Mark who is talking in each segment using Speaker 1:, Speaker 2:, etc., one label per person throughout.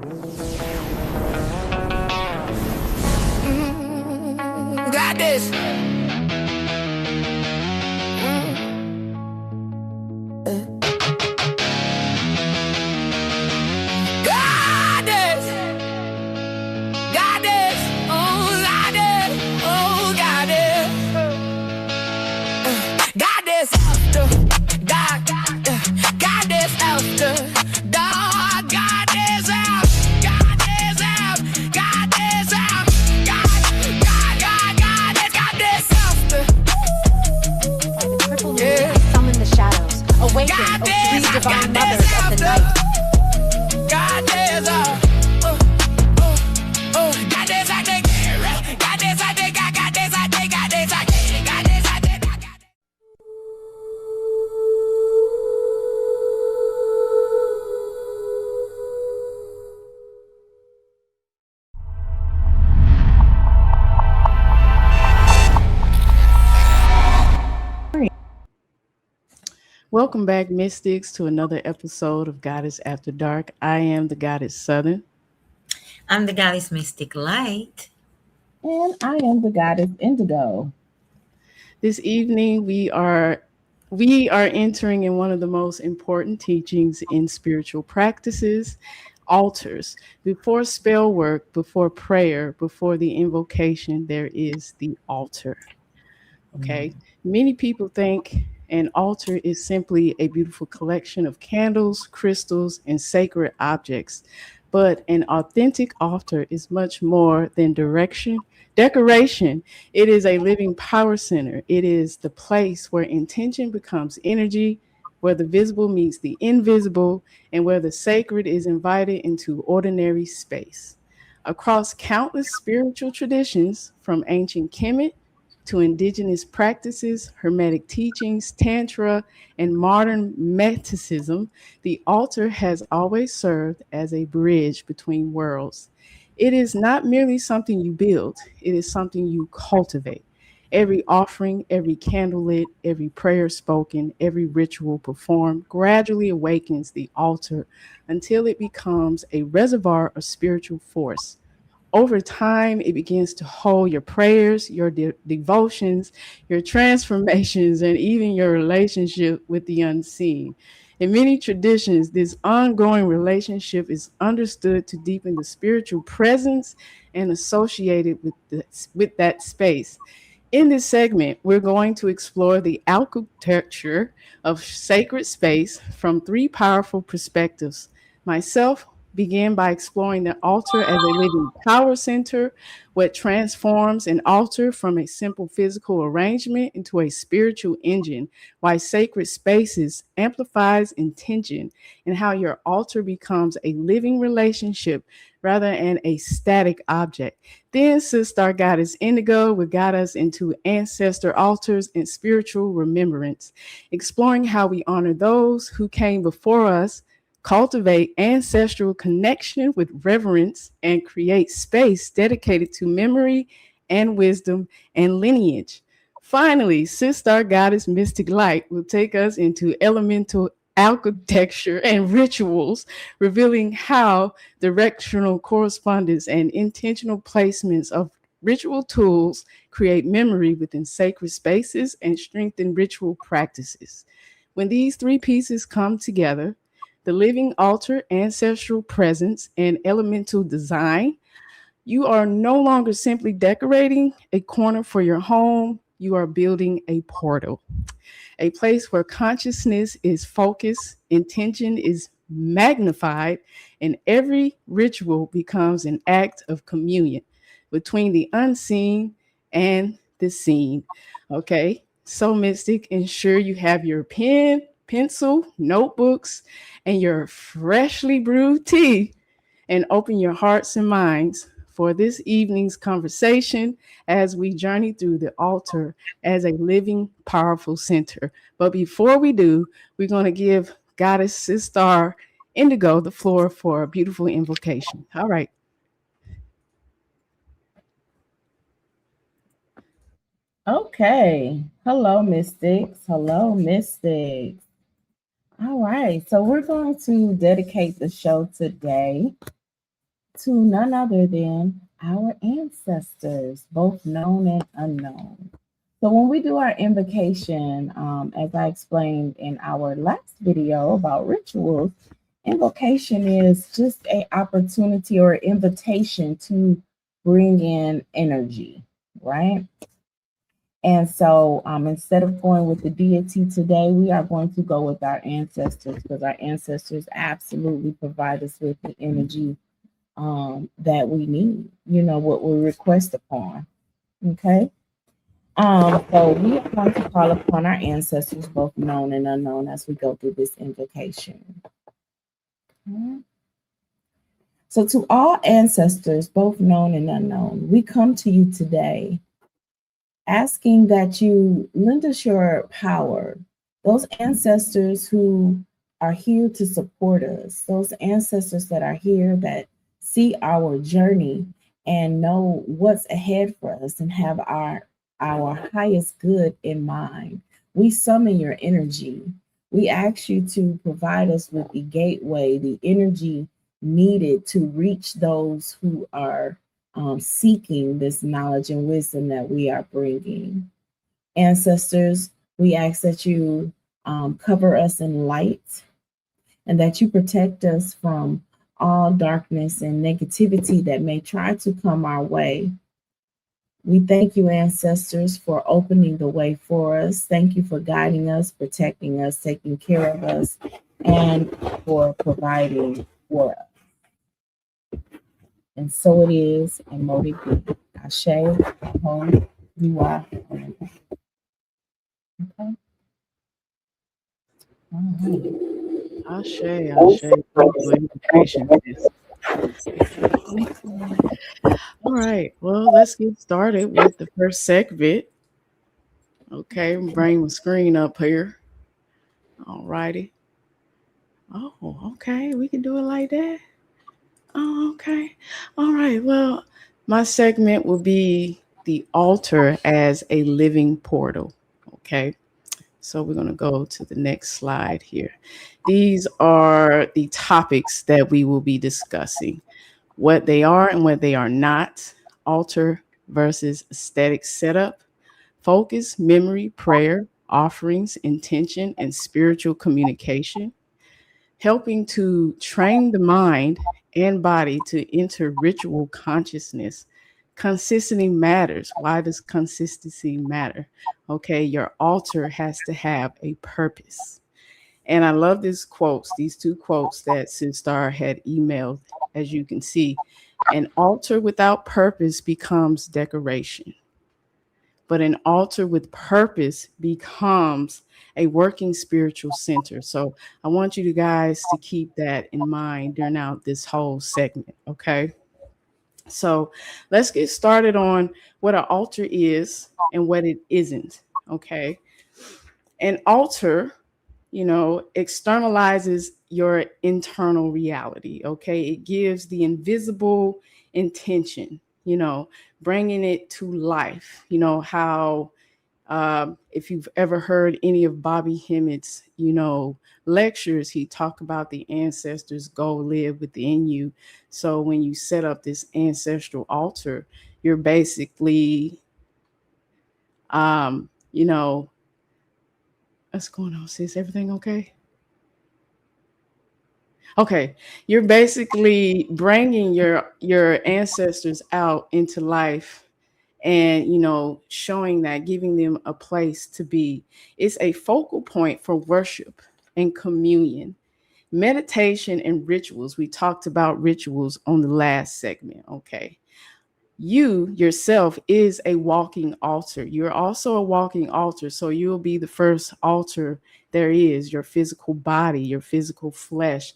Speaker 1: Got this. Got this. Got this. Oh, got this. Oh, got this. Got this after dark. Got this after dark. Got this out. Got this out. Got this out. Got this after.
Speaker 2: Yeah. Summon the shadows. Awaken, O three divine mothers of the night.
Speaker 1: Got this out. Got this out. Got this out. Got this out. Got this out. Got this out.
Speaker 3: Welcome back, Mystics, to another episode of Goddess After Dark. I am the Goddess Southern.
Speaker 4: I'm the Goddess Mystic Light.
Speaker 5: And I am the Goddess Indigo.
Speaker 3: This evening, we are entering in one of the most important teachings in spiritual practices, altars. Before spell work, before prayer, before the invocation, there is the altar. Okay? Many people think an altar is simply a beautiful collection of candles, crystals, and sacred objects. But an authentic altar is much more than decoration. It is a living power center. It is the place where intention becomes energy, where the visible meets the invisible, and where the sacred is invited into ordinary space. Across countless spiritual traditions, from ancient Kemet to indigenous practices, Hermetic teachings, Tantra, and modern mysticism, the altar has always served as a bridge between worlds. It is not merely something you build, it is something you cultivate. Every offering, every candle lit, every prayer spoken, every ritual performed gradually awakens the altar until it becomes a reservoir of spiritual force. Over time, it begins to hold your prayers, your devotions, your transformations, and even your relationship with the unseen. In many traditions, this ongoing relationship is understood to deepen the spiritual presence and associated with that space. In this segment, we're going to explore the architecture of sacred space from three powerful perspectives. Myself, begin by exploring the altar as a living power center, what transforms an altar from a simple physical arrangement into a spiritual engine, why sacred spaces amplifies intention, and how your altar becomes a living relationship rather than a static object. Then Sister Goddess Indigo will guide us into ancestor altars and spiritual remembrance, exploring how we honor those who came before us, cultivate ancestral connection with reverence, and create space dedicated to memory and wisdom and lineage. Finally, Sister Goddess Mystic Light will take us into elemental architecture and rituals, revealing how directional correspondence and intentional placements of ritual tools create memory within sacred spaces and strengthen ritual practices. When these three pieces come together, the living altar, ancestral presence, and elemental design, you are no longer simply decorating a corner for your home, you are building a portal, a place where consciousness is focused, intention is magnified, and every ritual becomes an act of communion between the unseen and the seen. Okay, so Mystic, ensure you have your pen, pencil, notebooks, and your freshly brewed tea, and open your hearts and minds for this evening's conversation as we journey through the altar as a living, powerful center. But before we do, we're going to give Goddess Sister Indigo the floor for a beautiful invocation. All right.
Speaker 5: Okay. Hello, Mystics. Hello, Mystics. All right. So we're going to dedicate the show today to none other than our ancestors, both known and unknown. So when we do our invocation, as I explained in our last video about rituals, invocation is just an opportunity or invitation to bring in energy, right? And so instead of going with the deity today, we are going to go with our ancestors because our ancestors absolutely provide us with the energy that we need, what we request upon. Okay. So we are going to call upon our ancestors, both known and unknown, as we go through this invocation. Okay. So to all ancestors, both known and unknown, we come to you today asking that you lend us your power. Those ancestors who are here to support us, those ancestors that are here that see our journey and know what's ahead for us and have our highest good in mind. We summon your energy. We ask you to provide us with the gateway, the energy needed to reach those who are seeking this knowledge and wisdom that we are bringing. Ancestors, we ask that you cover us in light and that you protect us from all darkness and negativity that may try to come our way. We thank you, ancestors, for opening the way for us. Thank you for guiding us, protecting us, taking care of us, and for providing for us. And so it is, and mote it be. Ashe, home, Dua. Okay. All right.
Speaker 3: Ashe, beautiful invitation. All right, well, let's get started with the first segment. Okay, bring my screen up here. All righty. Oh, okay, we can do it like that. Oh, okay. All right, well, my segment will be the altar as a living portal. Okay, so we're going to go to the next slide here. These are the topics that we will be discussing, what they are and what they are not, altar versus aesthetic setup, focus, memory, prayer, offerings, intention, and spiritual communication, helping to train the mind and body to enter ritual consciousness. Consistency matters. Why does consistency matter? Okay, your altar has to have a purpose. And I love these two quotes that Sidstar had emailed, as you can see. An altar without purpose becomes decoration, but an altar with purpose becomes a working spiritual center. So I want you guys to keep that in mind during out this whole segment. Okay. So let's get started on what an altar is and what it isn't. Okay. An altar, externalizes your internal reality. Okay. It gives the invisible intention, bringing it to life. How, if you've ever heard any of Bobby Hemmett's, lectures, he talked about the ancestors go live within you. So when you set up this ancestral altar, you're basically, um, you know, what's going on, sis? Everything okay? Okay, you're basically bringing your ancestors out into life and showing that, giving them a place to be. It's a focal point for worship and communion, meditation and rituals. We talked about rituals on the last segment. Okay, you yourself is a walking altar. You're also a walking altar, so you'll be the first altar there is. Your physical body, your physical flesh.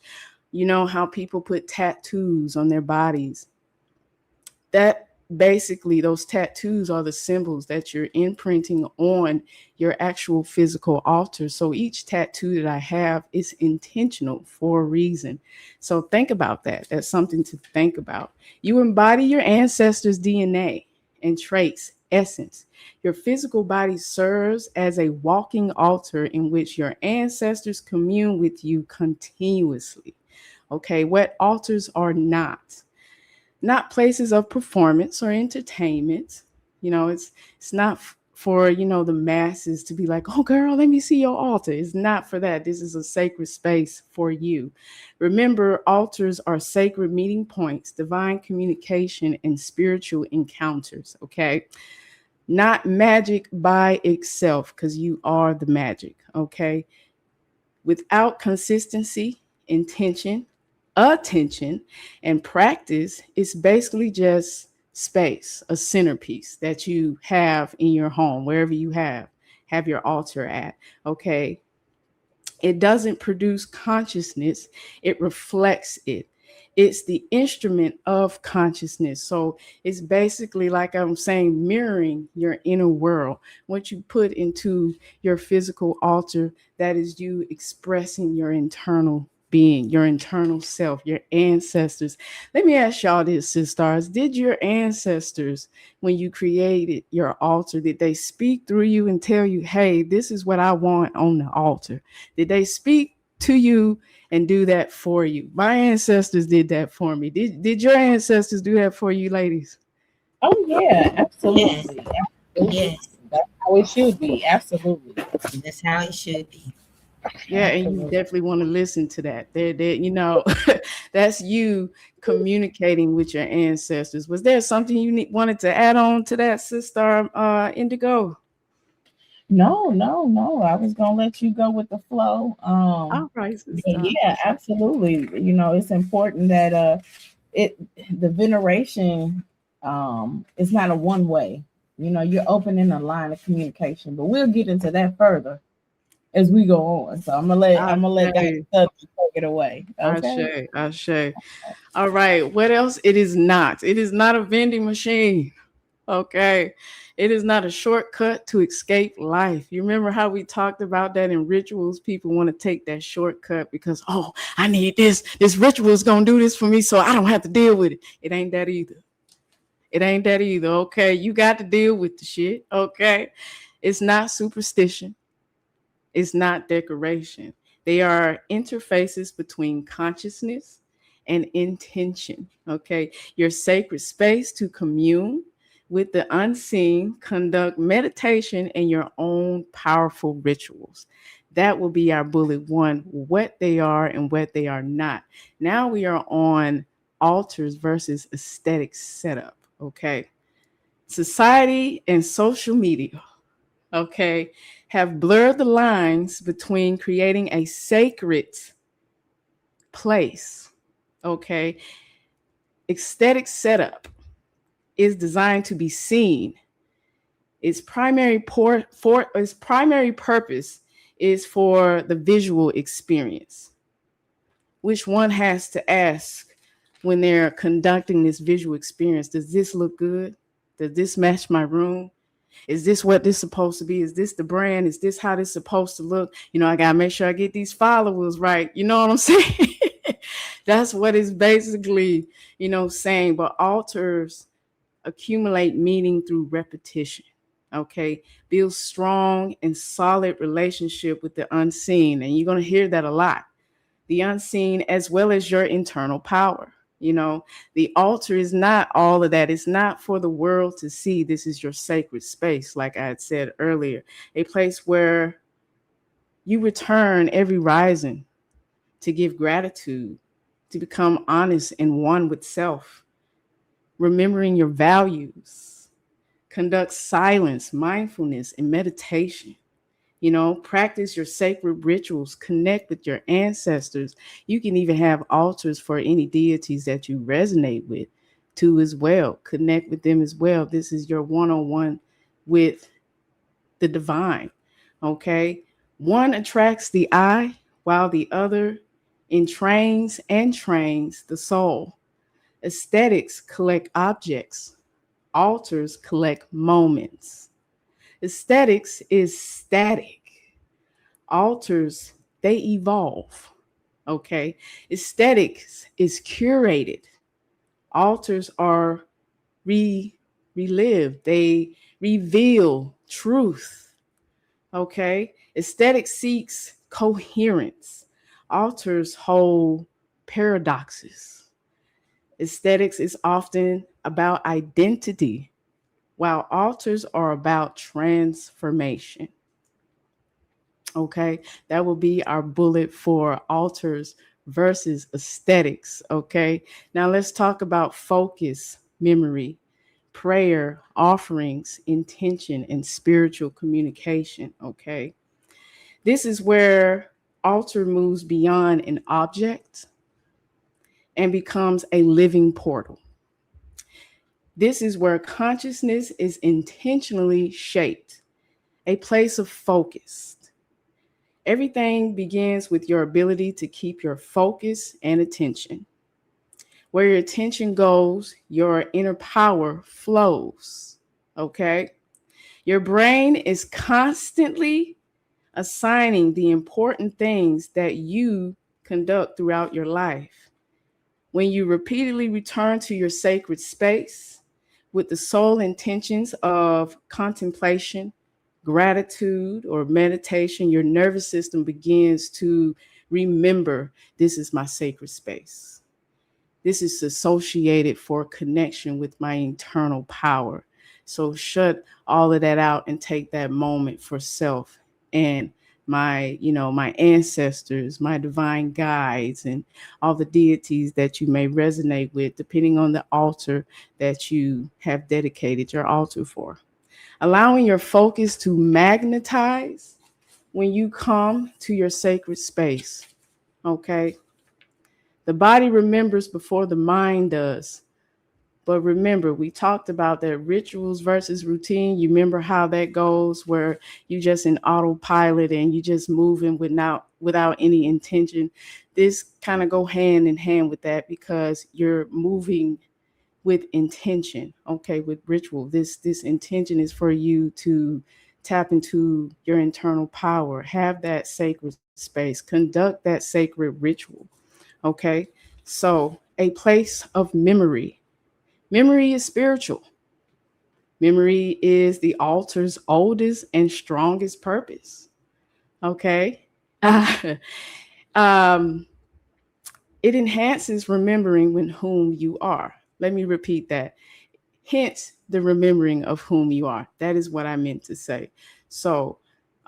Speaker 3: You know how people put tattoos on their bodies? That basically, those tattoos are the symbols that you're imprinting on your actual physical altar. So each tattoo that I have is intentional for a reason. So think about that. That's something to think about. You embody your ancestors' DNA and traits, essence. Your physical body serves as a walking altar in which your ancestors commune with you continuously. Okay, what altars are not? not places of performance or entertainment. It's not for, the masses to be like, oh girl, let me see your altar. It's not for that. This is a sacred space for you. Remember, altars are sacred meeting points, divine communication, and spiritual encounters. Okay, not magic by itself, because you are the magic. Okay, without consistency, intention, attention, and practice, it's basically just space, a centerpiece that you have in your home, wherever you have your altar at. Okay, it doesn't produce consciousness, it reflects it. It's the instrument of consciousness. So it's basically, like I'm saying, mirroring your inner world. What you put into your physical altar, that is you expressing your internal being, your internal self, your ancestors. Let me ask y'all this, sisters. Did your ancestors, when you created your altar, did they speak through you and tell you, hey, this is what I want on the altar? Did they speak to you and do that for you? My ancestors did that for me. Did your ancestors do that for you, ladies?
Speaker 5: Oh yeah,
Speaker 4: Yes.
Speaker 5: absolutely. Absolutely.
Speaker 4: Yes.
Speaker 5: That's how it should be. Absolutely.
Speaker 4: That's how it should be.
Speaker 3: Yeah, and you
Speaker 5: Absolutely.
Speaker 3: definitely want to listen to that. There, that's you communicating with your ancestors. Was there something you wanted to add on to that, sister Indigo?
Speaker 5: No, no, no. I was gonna let you go with the flow.
Speaker 3: All right,
Speaker 5: But
Speaker 3: sister.
Speaker 5: yeah, absolutely. It's important that it the veneration is not a one way. You're opening a line of communication, but we'll get into that further as we go on. So I'm gonna let Dr.
Speaker 3: Okay.
Speaker 5: Dudley take it away. Okay.
Speaker 3: Ashe. All right. What else? It is not. It is not a vending machine. Okay. It is not a shortcut to escape life. You remember how we talked about that in rituals? People want to take that shortcut because, oh, I need this. This ritual is going to do this for me so I don't have to deal with it. It ain't that either. It ain't that either. Okay. You got to deal with the shit. Okay. It's not superstition. It's not decoration. They are interfaces between consciousness and intention. Okay. Your sacred space to commune with the unseen, conduct meditation and your own powerful rituals. That will be our bullet one, what they are and what they are not. Now we are on altars versus aesthetic setup. Okay. Society and social media, okay, have blurred the lines between creating a sacred place. Okay. Aesthetic setup is designed to be seen. Its primary purpose is for the visual experience, which one has to ask when they're conducting this visual experience. Does this look good? Does this match my room? Is this what this supposed to be? Is this the brand? Is this how this supposed to look? I gotta make sure I get these followers right. You know what I'm saying? That's what it's basically, saying. But altars accumulate meaning through repetition. Okay, build strong and solid relationship with the unseen, and you're gonna hear that a lot. The unseen as well as your internal power. The altar is not all of that. It's not for the world to see. This is your sacred space, like I had said earlier, a place where you return every rising to give gratitude, to become honest and one with self, remembering your values, conduct silence, mindfulness, and meditation. Practice your sacred rituals, connect with your ancestors. You can even have altars for any deities that you resonate with too as well. Connect with them as well. This is your one-on-one with the divine. Okay. One attracts the eye while the other entrains and trains the soul. Aesthetics collect objects. Altars collect moments. Aesthetics is static. Altars, they evolve. Okay. Aesthetics is curated. Altars are relived. They reveal truth. Okay. Aesthetic seeks coherence. Altars hold paradoxes. Aesthetics is often about identity, while altars are about transformation. Okay, that will be our bullet for altars versus aesthetics. Okay, now let's talk about focus, memory, prayer, offerings, intention, and spiritual communication. Okay, this is where altar moves beyond an object and becomes a living portal. This is where consciousness is intentionally shaped, a place of focus. Everything begins with your ability to keep your focus and attention. Where your attention goes, your inner power flows. Okay? Your brain is constantly assigning the important things that you conduct throughout your life. When you repeatedly return to your sacred space with the sole intentions of contemplation, gratitude, or meditation, your nervous system begins to remember, this is my sacred space. This is associated for connection with my internal power. So shut all of that out and take that moment for self and my ancestors, my divine guides, and all the deities that you may resonate with, depending on the altar that you have dedicated your altar for. Allowing your focus to magnetize when you come to your sacred space. Okay. The body remembers before the mind does. But remember, we talked about that rituals versus routine. You remember how that goes, where you just in autopilot and you just moving without any intention. This kind of go hand in hand with that because you're moving with intention. Okay, with ritual. This intention is for you to tap into your internal power, have that sacred space, conduct that sacred ritual. Okay, so a place of memory. Memory is spiritual. Memory is the altar's oldest and strongest purpose. Okay. um, it enhances remembering when whom you are. Let me repeat that. Hence the remembering of whom you are. That is what I meant to say. So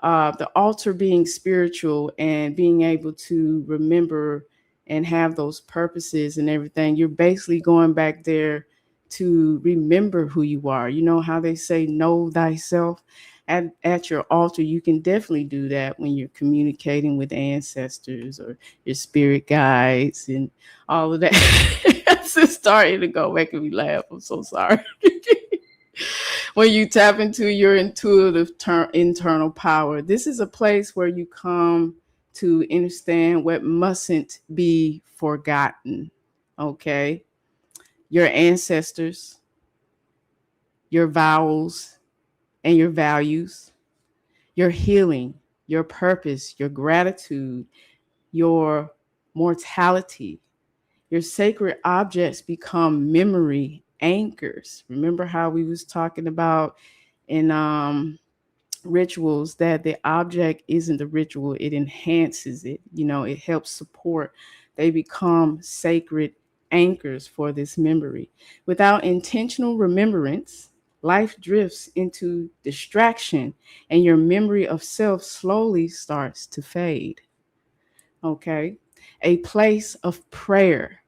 Speaker 3: the altar being spiritual and being able to remember and have those purposes and everything, you're basically going back there to remember who you are. You know how they say, know thyself. At your altar, you can definitely do that when you're communicating with ancestors or your spirit guides and all of that. It's just starting to go, making me laugh. I'm so sorry. When you tap into your intuitive internal power, this is a place where you come to understand what mustn't be forgotten. Okay. Your ancestors, your vows, and your values, your healing, your purpose, your gratitude, your mortality. Your sacred objects become memory anchors. Remember how we was talking about in rituals that the object isn't the ritual, it enhances it. It helps support. They become sacred anchors for this memory. Without intentional remembrance, life drifts into distraction and your memory of self slowly starts to fade. Okay. A place of prayer,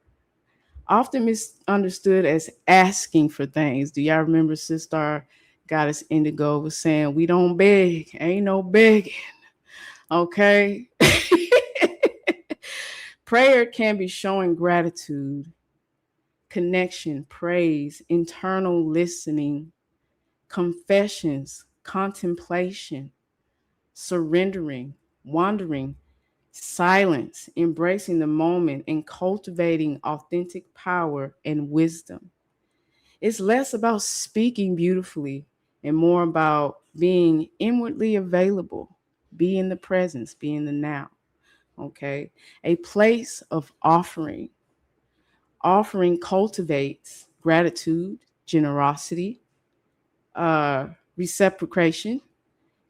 Speaker 3: often misunderstood as asking for things. Do y'all remember Sister Goddess Indigo was saying, we don't beg, ain't no begging. Okay. Prayer can be showing gratitude, connection, praise, internal listening, confessions, contemplation, surrendering, wandering, silence, embracing the moment, and cultivating authentic power and wisdom. It's less about speaking beautifully and more about being inwardly available, be in the presence, be in the now. Okay. A place of offering. Offering cultivates gratitude, generosity, uh, reciprocation,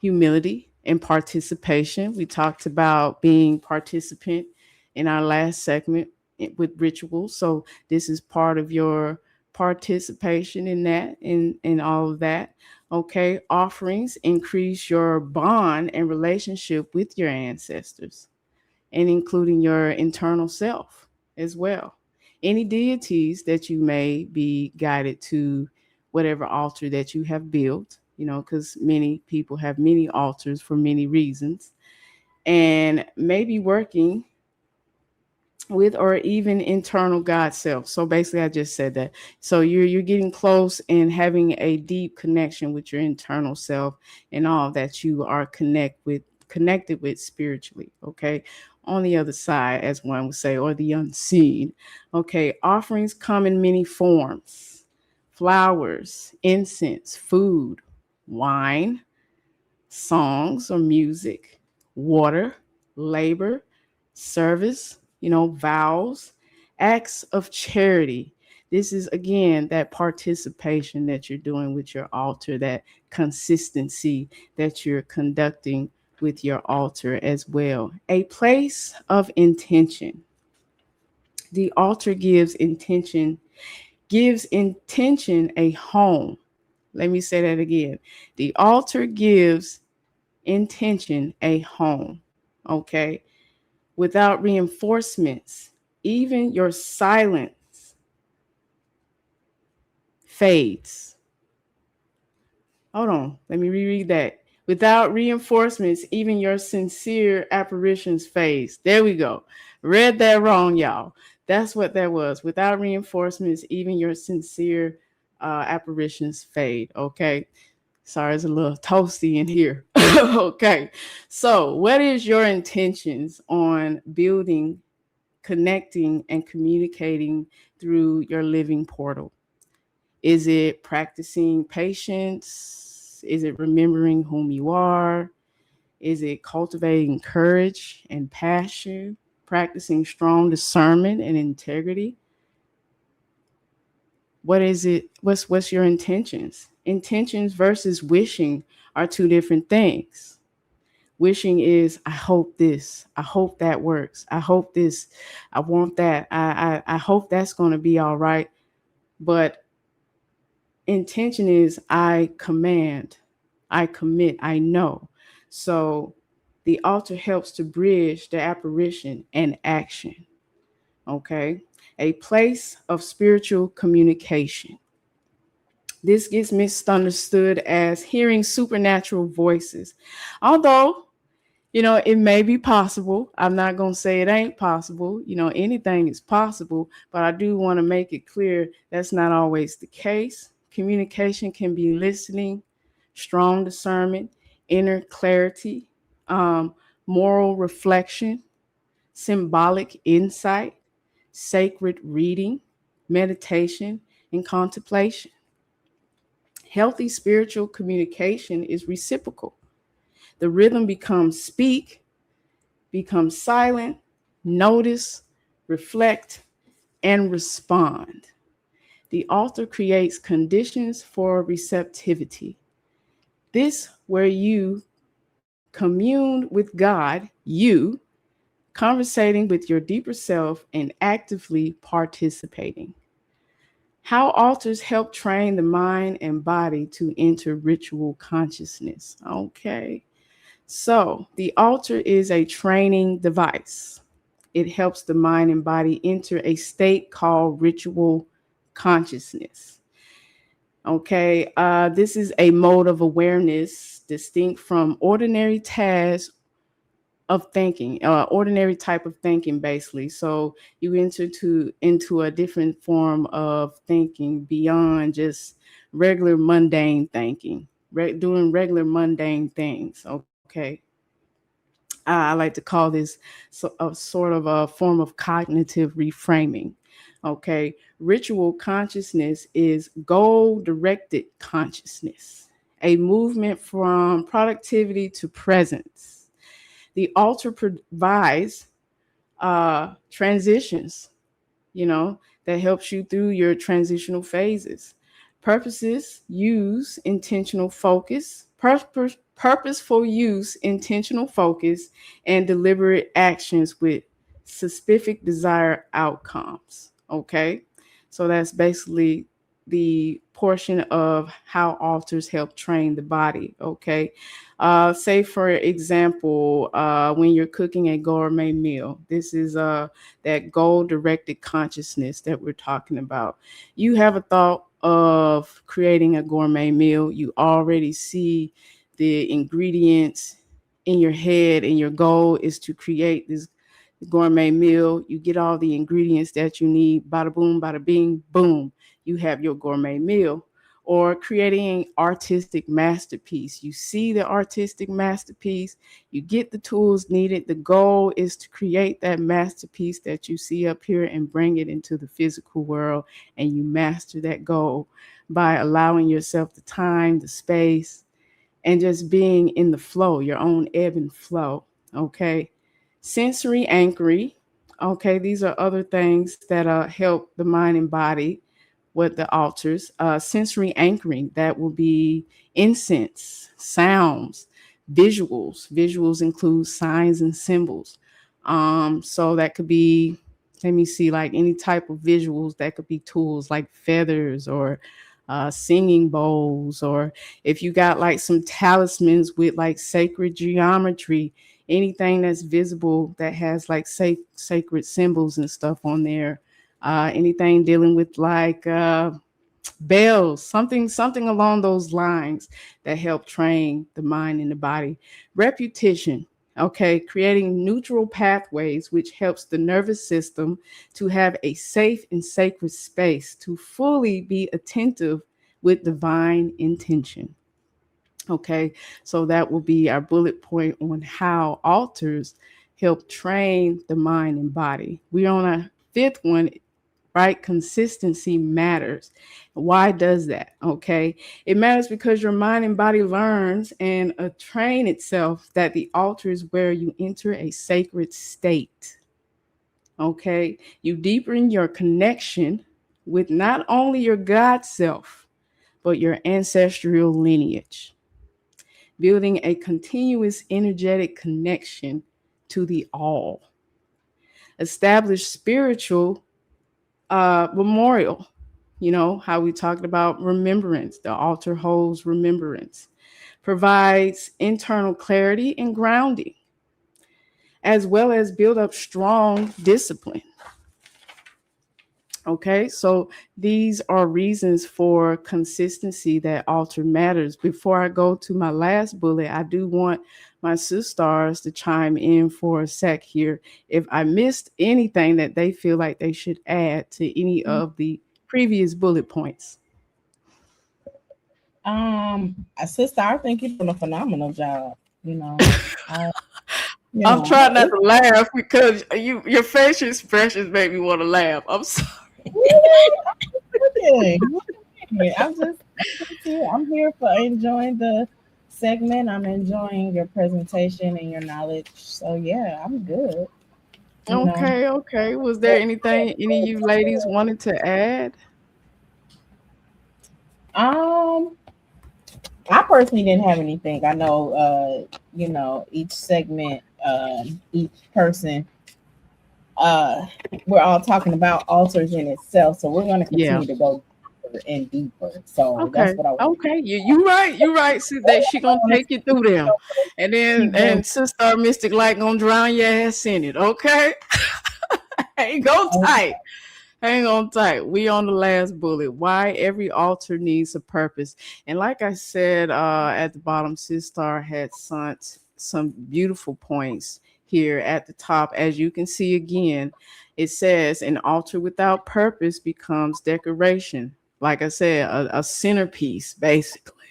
Speaker 3: humility, and participation. We talked about being participant in our last segment. with rituals. So this is part of your participation in that, in all of that. Okay, offerings increase your bond and relationship with your ancestors, and including your internal self as well. Any deities that you may be guided to, whatever altar that you have built, because many people have many altars for many reasons, and maybe working with or even internal God self. So basically I just said that. So you're getting close and having a deep connection with your internal self and all that you are connected with spiritually, okay? On the other side, as one would say, or the unseen. Okay, offerings come in many forms: flowers, incense, food, wine, songs or music, water, labor, service, vows, acts of charity. This is again that participation that you're doing with your altar, that consistency that you're conducting with your altar as well. A place of intention. The altar gives intention a home. Let me say that again. The altar gives intention a home. Okay. Without reinforcements, even your silence fades. Hold on. Let me reread that. Without reinforcements, even your sincere apparitions fades. There we go. Read that wrong, y'all. That's what that was. Without reinforcements, even your sincere apparitions fade. Okay. Sorry, it's a little toasty in here. Okay. So, what is your intentions on building, connecting, and communicating through your living portal? Is it practicing patience? Is it remembering whom you are? Is it cultivating courage and passion? Practicing strong discernment and integrity? What is it? What's your intentions? Intentions versus wishing are two different things. Wishing is, I hope this, I hope that works, I hope this, I want that, I hope that's going to be all right. But intention is, I command, I commit, I know. So the altar helps to bridge the apparition and action. Okay. A place of spiritual communication. This gets misunderstood as hearing supernatural voices. Although, it may be possible. I'm not going to say it ain't possible. Anything is possible, but I do want to make it clear that's not always the case. Communication can be listening, strong discernment, inner clarity, moral reflection, symbolic insight, sacred reading, meditation, and contemplation. Healthy spiritual communication is reciprocal. The rhythm becomes speak, becomes silent, notice, reflect, and respond. The altar creates conditions for receptivity. This where you commune with God, you conversating with your deeper self and actively participating. How altars help train the mind and body to enter ritual consciousness. Okay. So the altar is a training device. It helps the mind and body enter a state called ritual consciousness. Okay. This is a mode of awareness distinct from ordinary tasks of thinking, ordinary type of thinking, basically. So you enter into a different form of thinking beyond just regular mundane thinking, doing regular mundane things. Okay. I like to call this a sort of a form of cognitive reframing. Okay. Ritual consciousness is goal directed consciousness, a movement from productivity to presence. The altar provides transitions, that helps you through your transitional phases. Purposes use intentional focus, purposeful use, intentional focus, and deliberate actions with specific desired outcomes. Okay, so that's basically the portion of how altars help train the body. Okay, say for example, when you're cooking a gourmet meal, this is that goal directed consciousness that we're talking about. You have a thought of creating a gourmet meal, you already see the ingredients in your head, and your goal is to create this gourmet meal. You get all the ingredients that you need, bada boom, bada bing, boom, you have your gourmet meal. Or creating artistic masterpiece. You see the artistic masterpiece, you get the tools needed. The goal is to create that masterpiece that you see up here and bring it into the physical world, and you master that goal by allowing yourself the time, the space, and just being in the flow, your own ebb and flow. Okay. Sensory anchoring. Okay. These are other things that help the mind and body with the altars. Sensory anchoring, that will be incense, sounds, visuals. Visuals include signs and symbols. So that could be, let me see, like any type of visuals. That could be tools like feathers, or singing bowls, or if you got like some talismans with like sacred geometry, anything that's visible that has like sacred symbols and stuff on there. Anything dealing with like bells, something along those lines that help train the mind and the body. Repetition. Okay, creating neutral pathways, which helps the nervous system to have a safe and sacred space to fully be attentive with divine intention. Okay, so that will be our bullet point on how altars help train the mind and body. We're on a fifth one, right? Consistency matters. Why does that? Okay, it matters because your mind and body learns and train itself that the altar is where you enter a sacred state. Okay, you deepen your connection with not only your God self, but your ancestral lineage, building a continuous energetic connection to the all. Establish spiritual memorial. You know how we talked about remembrance. The altar holds remembrance, provides internal clarity and grounding, as well as build up strong discipline. Okay, so these are reasons for consistency that altar matters. Before I go to my last bullet, I do want my sisters to chime in for a sec here if I missed anything that they feel like they should add to any of the previous bullet points.
Speaker 5: Sister, I think you're doing a phenomenal job. You know, I,
Speaker 3: I'm trying not to laugh because your facial expressions make me want to laugh. I'm sorry.
Speaker 5: I'm here for enjoying the segment. I'm enjoying your presentation and your knowledge. So yeah, I'm good.
Speaker 3: Okay, okay. Was there anything any of you ladies wanted to add?
Speaker 5: I personally didn't have anything. I know each segment, each person, we're all talking about altars in itself. So we're gonna continue to go deeper and deeper. So that's what I want.
Speaker 3: Okay, you right. See that she gonna take you through them. And then Sister Mystic Light gonna drown your ass in it, okay? Hang on tight. We on the last bullet. Why every altar needs a purpose. And like I said, at the bottom, Sister had some beautiful points here at the top. As you can see again, it says an altar without purpose becomes decoration. Like I said, a centerpiece, basically.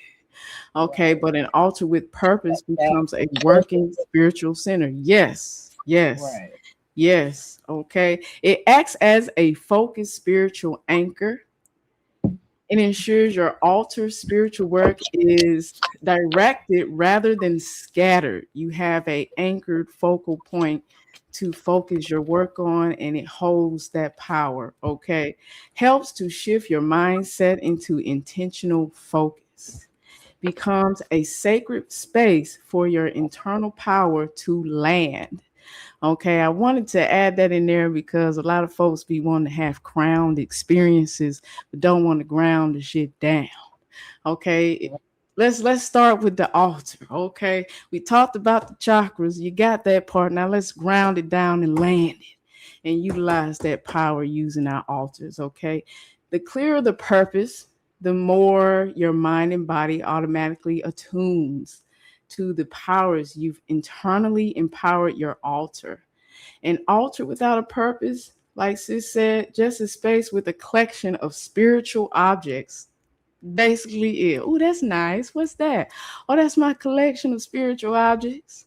Speaker 3: Okay, but an altar with purpose becomes a working spiritual center. Yes.
Speaker 5: Right.
Speaker 3: Yes. Okay. It acts as a focused spiritual anchor. It ensures your altar spiritual work is directed rather than scattered. You have a anchored focal point to focus your work on, and it holds that power. Okay. Helps to shift your mindset into intentional focus. Becomes a sacred space for your internal power to land. Okay, I wanted to add that in there because a lot of folks be wanting to have crowned experiences, but don't want to ground the shit down. Okay, let's start with the altar. Okay, we talked about the chakras. You got that part. Now let's ground it down and land it and utilize that power using our altars. Okay, the clearer the purpose, the more your mind and body automatically attunes to the powers you've internally empowered your altar. An altar without a purpose, like sis said, just a space with a collection of spiritual objects. Basically, it. Oh, that's nice. What's that? Oh, that's my collection of spiritual objects.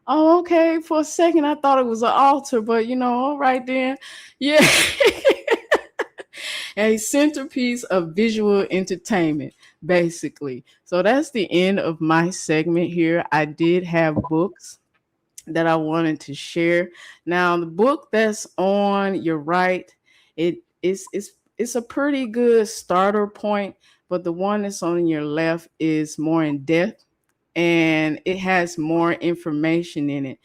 Speaker 3: Oh, okay. For a second, I thought it was an altar, but all right then. Yeah. A centerpiece of visual entertainment, basically. So that's the end of my segment here. I did have books that I wanted to share. Now, the book that's on your right, it's a pretty good starter point, but the one that's on your left is more in depth and it has more information in it.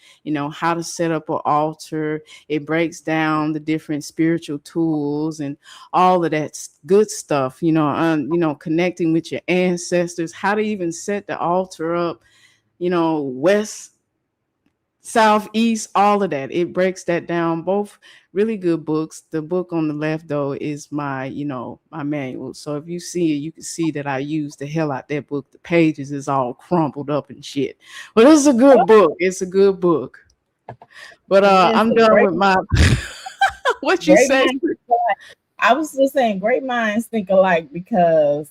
Speaker 3: How to set up an altar. It breaks down the different spiritual tools and all of that good stuff. Connecting with your ancestors, how to even set the altar up. West, southeast, all of that. It breaks that down. Both really good books. The book on the left though is my manual. So if you see it, you can see that I used the hell out that book. The pages is all crumpled up and shit. But it's a good book. It's a good book. But
Speaker 5: Yes,
Speaker 3: I'm
Speaker 5: a
Speaker 3: done
Speaker 5: great,
Speaker 3: with my what you
Speaker 5: great
Speaker 3: say.
Speaker 5: minds. I was just saying, great minds think alike because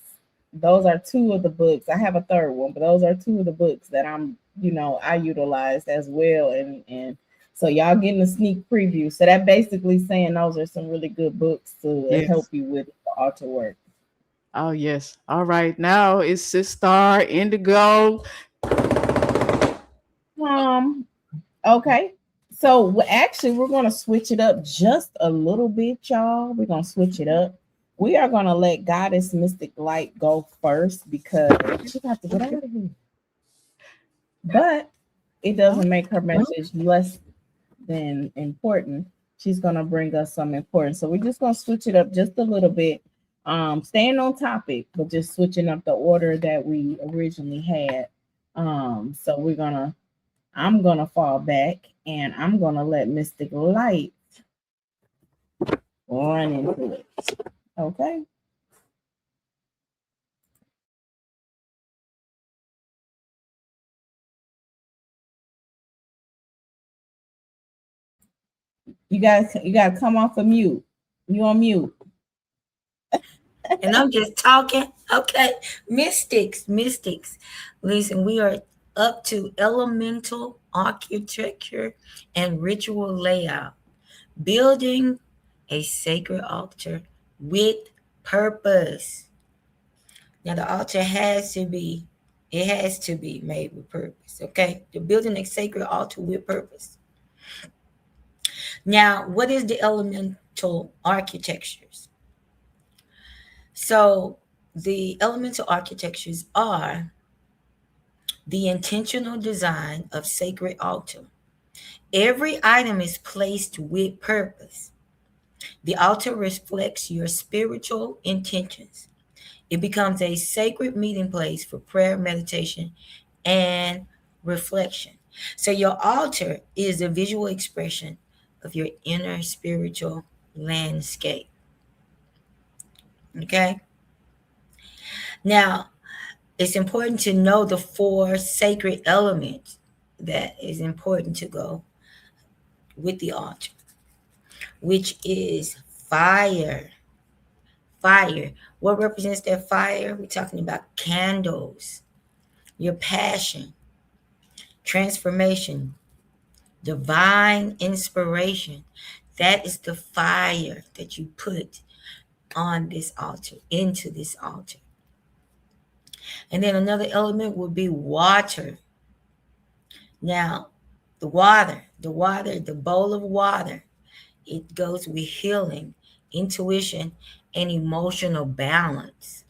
Speaker 5: those are two of the books. I have a third one, but those are two of the books that I utilized as well. And so y'all getting a sneak preview. So that basically saying those are some really good books to help
Speaker 3: Yes.
Speaker 5: you with the altar work.
Speaker 3: Oh yes. All right. Now it's Sister Indigo.
Speaker 5: Um, okay. So actually, we're gonna switch it up just a little bit, y'all. We're gonna switch it up. We are gonna let Goddess Mystic Light go first because she got to get out of here. But it doesn't make her message less than important. She's gonna bring us some important. So we're just gonna switch it up just a little bit. Staying on topic, but just switching up the order that we originally had. So I'm gonna fall back and I'm gonna let Mystic Light run into it. Okay. You gotta come off of mute. You on mute.
Speaker 4: And I'm just talking. Okay. Mystics. Listen, we are up to elemental architecture and ritual layout, building a sacred altar with purpose. Now the altar has to be made with purpose. Okay. You're building a sacred altar with purpose. Now, what is the elemental architectures? So the elemental architectures are the intentional design of sacred altar. Every item is placed with purpose. The altar reflects your spiritual intentions. It becomes a sacred meeting place for prayer, meditation, and reflection. So your altar is a visual expression of your inner spiritual landscape. Okay? Now, it's important to know the four sacred elements that is important to go with the altar, which is fire. Fire. What represents that fire? We're talking about candles, your passion, transformation, divine inspiration. That is the fire that you put on this altar, into this altar. And then another element would be water. Now, the bowl of water, it goes with healing, intuition, and emotional balance.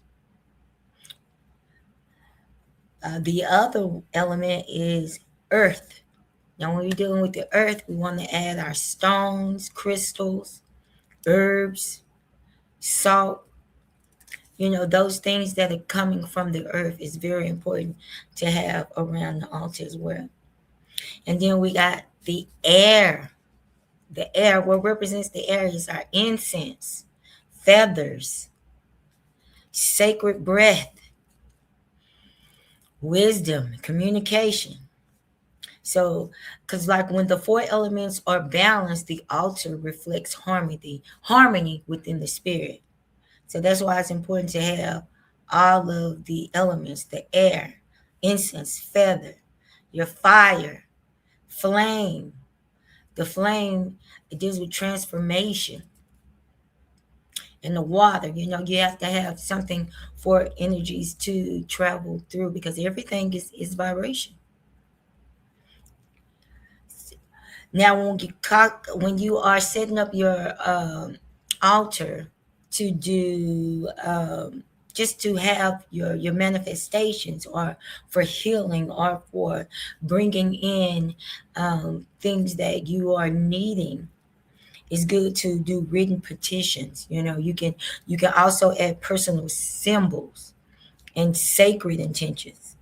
Speaker 4: The other element is earth. Now, when we're dealing with the earth, we want to add our stones, crystals, herbs, salt. Those things that are coming from the earth is very important to have around the altar as well. And then we got the air. The air, what represents the air is our incense, feathers, sacred breath, wisdom, communication. So, because like when the four elements are balanced, the altar reflects harmony within the spirit. So that's why it's important to have all of the elements: the air, incense, feather, your fire, flame. The flame, it deals with transformation. And the water, you have to have something for energies to travel through, because everything is vibration. Now, when you are setting up your altar to do just to have your manifestations, or for healing, or for bringing in things that you are needing, it's good to do written petitions. You can also add personal symbols and sacred intentions.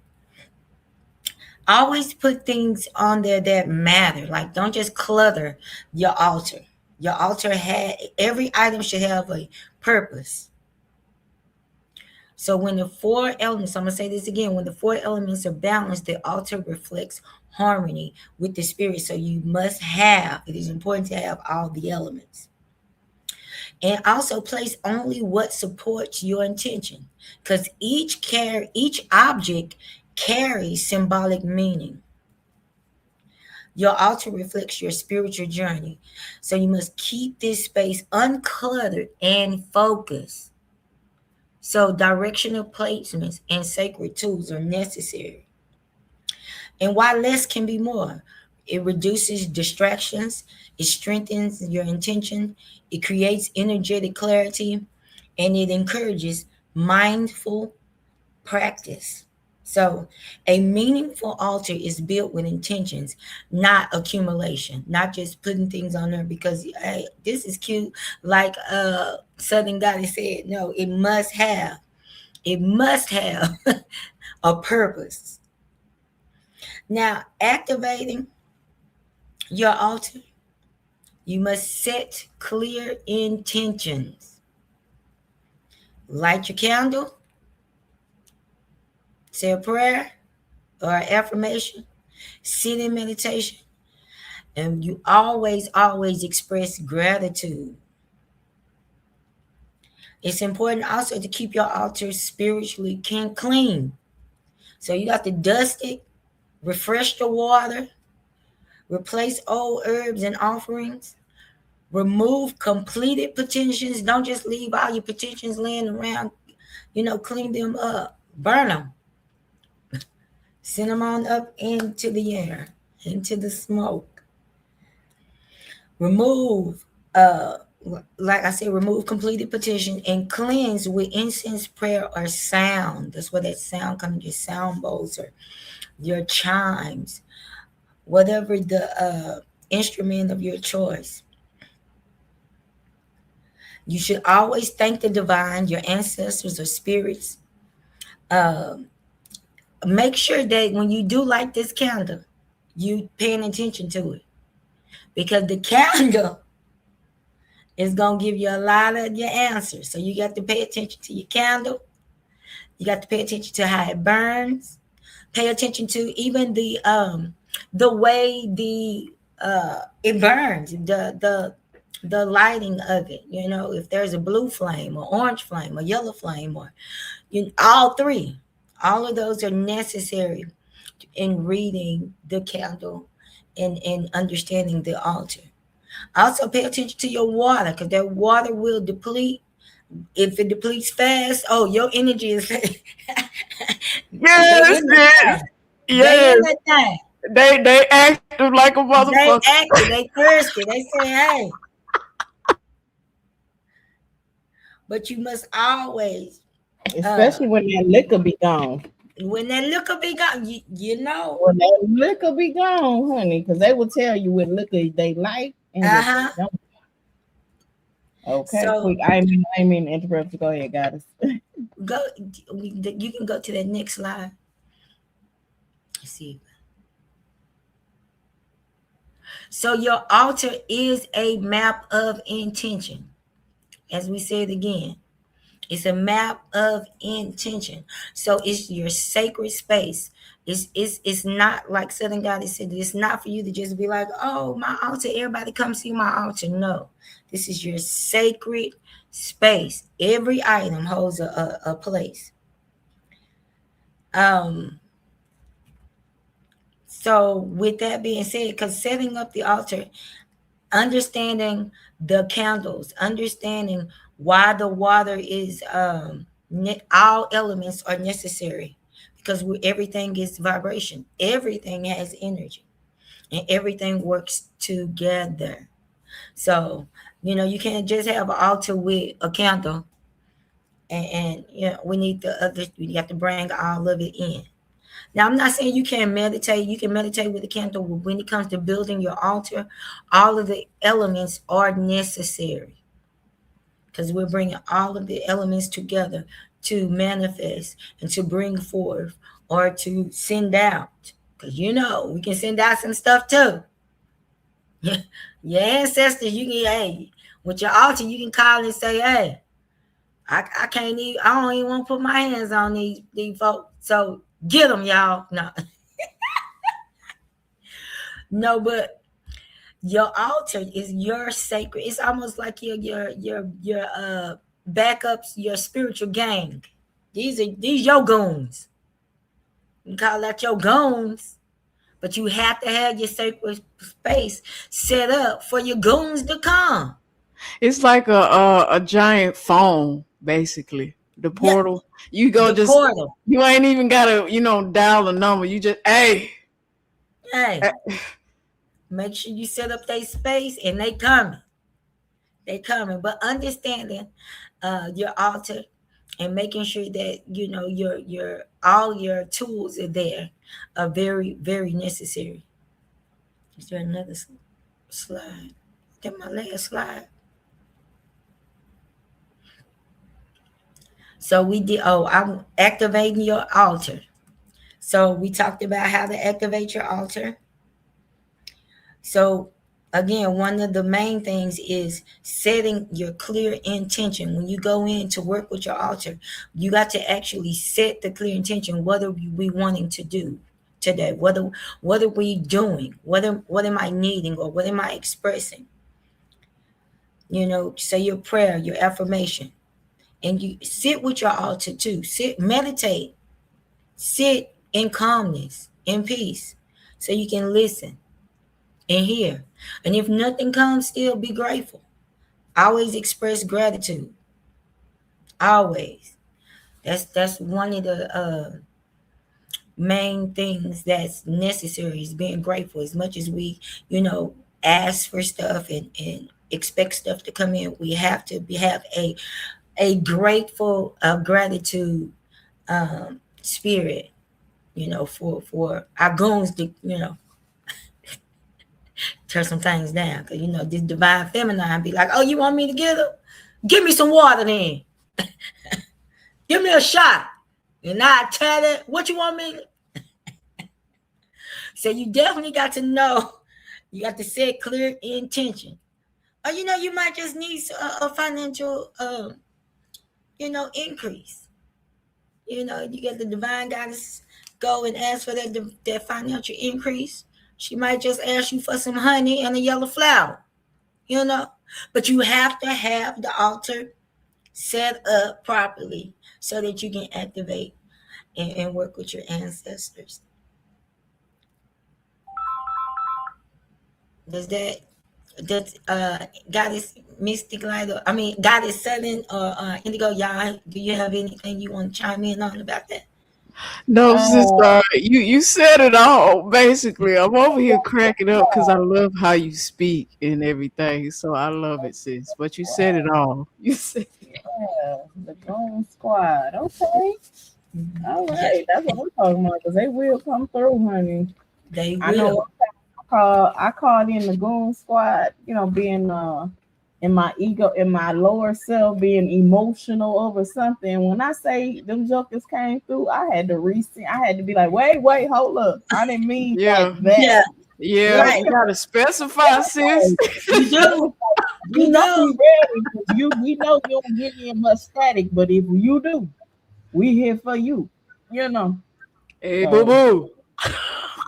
Speaker 4: Always put things on there that matter. Like, don't just clutter your altar. Your altar every item should have a purpose. So when the four elements, I'm going to say this again, when the four elements are balanced, the altar reflects harmony with the spirit. So it is important to have all the elements. And also place only what supports your intention, because each object carries symbolic meaning. Your altar reflects your spiritual journey. So you must keep this space uncluttered and focused. So directional placements and sacred tools are necessary. And while less can be more, it reduces distractions, it strengthens your intention, it creates energetic clarity, and it encourages mindful practice. So a meaningful altar is built with intentions, not accumulation, not just putting things on there because, hey, this is cute. Like Southern Goddess said, no, it must have a purpose. Now, activating your altar, you must set clear intentions. Light your candle, say a prayer or an affirmation, sit in meditation, and you always express gratitude. It's important also to keep your altar spiritually clean. So you got to dust it, refresh the water, replace old herbs and offerings, remove completed petitions. Don't just leave all your petitions laying around. Clean them up, burn them, send them on up into the air, into the smoke. Remove, like I said, remove completed petition and cleanse with incense, prayer, or sound. That's where that sound comes, your sound bowls or your chimes, whatever the instrument of your choice. You should always thank the divine, your ancestors or spirits. Make sure that when you do light this candle, you paying attention to it, because the candle is going to give you a lot of your answers. So you got to pay attention to your candle. You got to pay attention to how it burns. Pay attention to even the way it burns, the lighting of it. If there's a blue flame or orange flame or yellow flame, or all three, all of those are necessary in reading the candle and understanding the altar. Also pay attention to your water, because that water will deplete. If it depletes fast, your energy is
Speaker 3: Yes, they active like a motherfucker.
Speaker 4: They active, they thirsty. They say, hey. But you must always,
Speaker 5: especially when that liquor be gone.
Speaker 4: When that liquor be gone, you know.
Speaker 5: Well, that liquor be gone, honey, because they will tell you what liquor they like and what they
Speaker 4: Uh-huh.
Speaker 5: don't. Okay,
Speaker 4: So
Speaker 5: quick. I mean to interrupt you. Go ahead, goddess.
Speaker 4: go you can go to that next slide. Let's see. So your altar is a map of intention. As we said again, it's a map of intention. So it's your sacred space. It's not like Southern Goddess said. It's not for you to just be like, oh, my altar. Everybody come see my altar. No, this is your sacred space. Every item holds a place. So with that being said, because setting up the altar, understanding the candles, understanding why the water is all elements are necessary, because everything is vibration, everything has energy, and everything works together. So you can't just have an altar with a candle, and we need the other. You have to bring all of it in. Now, I'm not saying you can't meditate. You can meditate with the candle. When it comes to building your altar, all of the elements are necessary, because we're bringing all of the elements together to manifest and to bring forth or to send out. Because we can send out some stuff too. Your ancestors, you can, hey, with your altar, you can call and say, hey, I can't even, I don't even want to put my hands on these folks. So get them, y'all. No. No, but your altar is your sacred. It's almost like your backups, your spiritual gang. These your goons. You call that your goons, but you have to have your sacred space set up for your goons to come.
Speaker 3: It's like a giant phone, basically. The
Speaker 4: Yeah,
Speaker 3: portal. You go
Speaker 4: the
Speaker 3: just
Speaker 4: portal.
Speaker 3: you ain't even gotta, dial a number. You just
Speaker 4: Hey,
Speaker 3: eh,
Speaker 4: make sure you set up their space and they coming. They coming. But understanding your altar and making sure that your all your tools are there are very, very necessary. Is there another slide? That my last slide. So we did. Oh, I'm activating your altar. So we talked about how to activate your altar. So again, one of the main things is setting your clear intention. When you go in to work with your altar, you got to actually set the clear intention. What are we wanting to do today? What are we doing? What am I needing, or what am I expressing? Say your prayer, your affirmation, and you sit with your altar too. Sit, meditate, sit in calmness, in peace, so you can listen and hear. And if nothing comes, still be grateful. Always express gratitude. Always. That's one of the main things that's necessary, is being grateful. As much as we, ask for stuff and expect stuff to come in, we have to have a grateful gratitude spirit, for our goons to, turn some things down. Because this divine feminine be like, oh, you want me to get them? Give me some water then. Give me a shot. And I tell it, what you want me to? So you definitely got to know, you got to set clear intention. Or you might just need a financial increase. You get the divine goddess, go and ask for that financial increase. She might just ask you for some honey and a yellow flower. But you have to have the altar set up properly so that you can activate and work with your ancestors. Does Goddess Mystic Light, I mean Goddess Southern or Indigo, y'all, do you have anything you want to chime in on about that?
Speaker 3: no,
Speaker 5: Uh,
Speaker 3: sister, you said it all. Basically, I'm over here cracking up because I love how you speak and everything. So I love it, sis. But you said it all. You said
Speaker 5: yeah, the Goon Squad. Okay. All
Speaker 4: Yeah,
Speaker 5: right, that's what I'm talking about. Because they will come through, honey.
Speaker 4: they
Speaker 5: I know
Speaker 4: will.
Speaker 5: I called in the goon squad, being in my ego, in my lower self, being emotional over something. When I say them jokers came through, I had to I had to be like, wait, hold up. I didn't mean like
Speaker 3: Yeah.
Speaker 5: that.
Speaker 4: Yeah,
Speaker 3: Yeah.
Speaker 4: right.
Speaker 3: You gotta specify, sis.
Speaker 4: You do.
Speaker 5: You
Speaker 4: You
Speaker 5: know we
Speaker 4: do.
Speaker 5: ready. We know you don't get in much static, but if you do, we here for you. You know.
Speaker 3: Hey, boo
Speaker 5: So
Speaker 3: boo.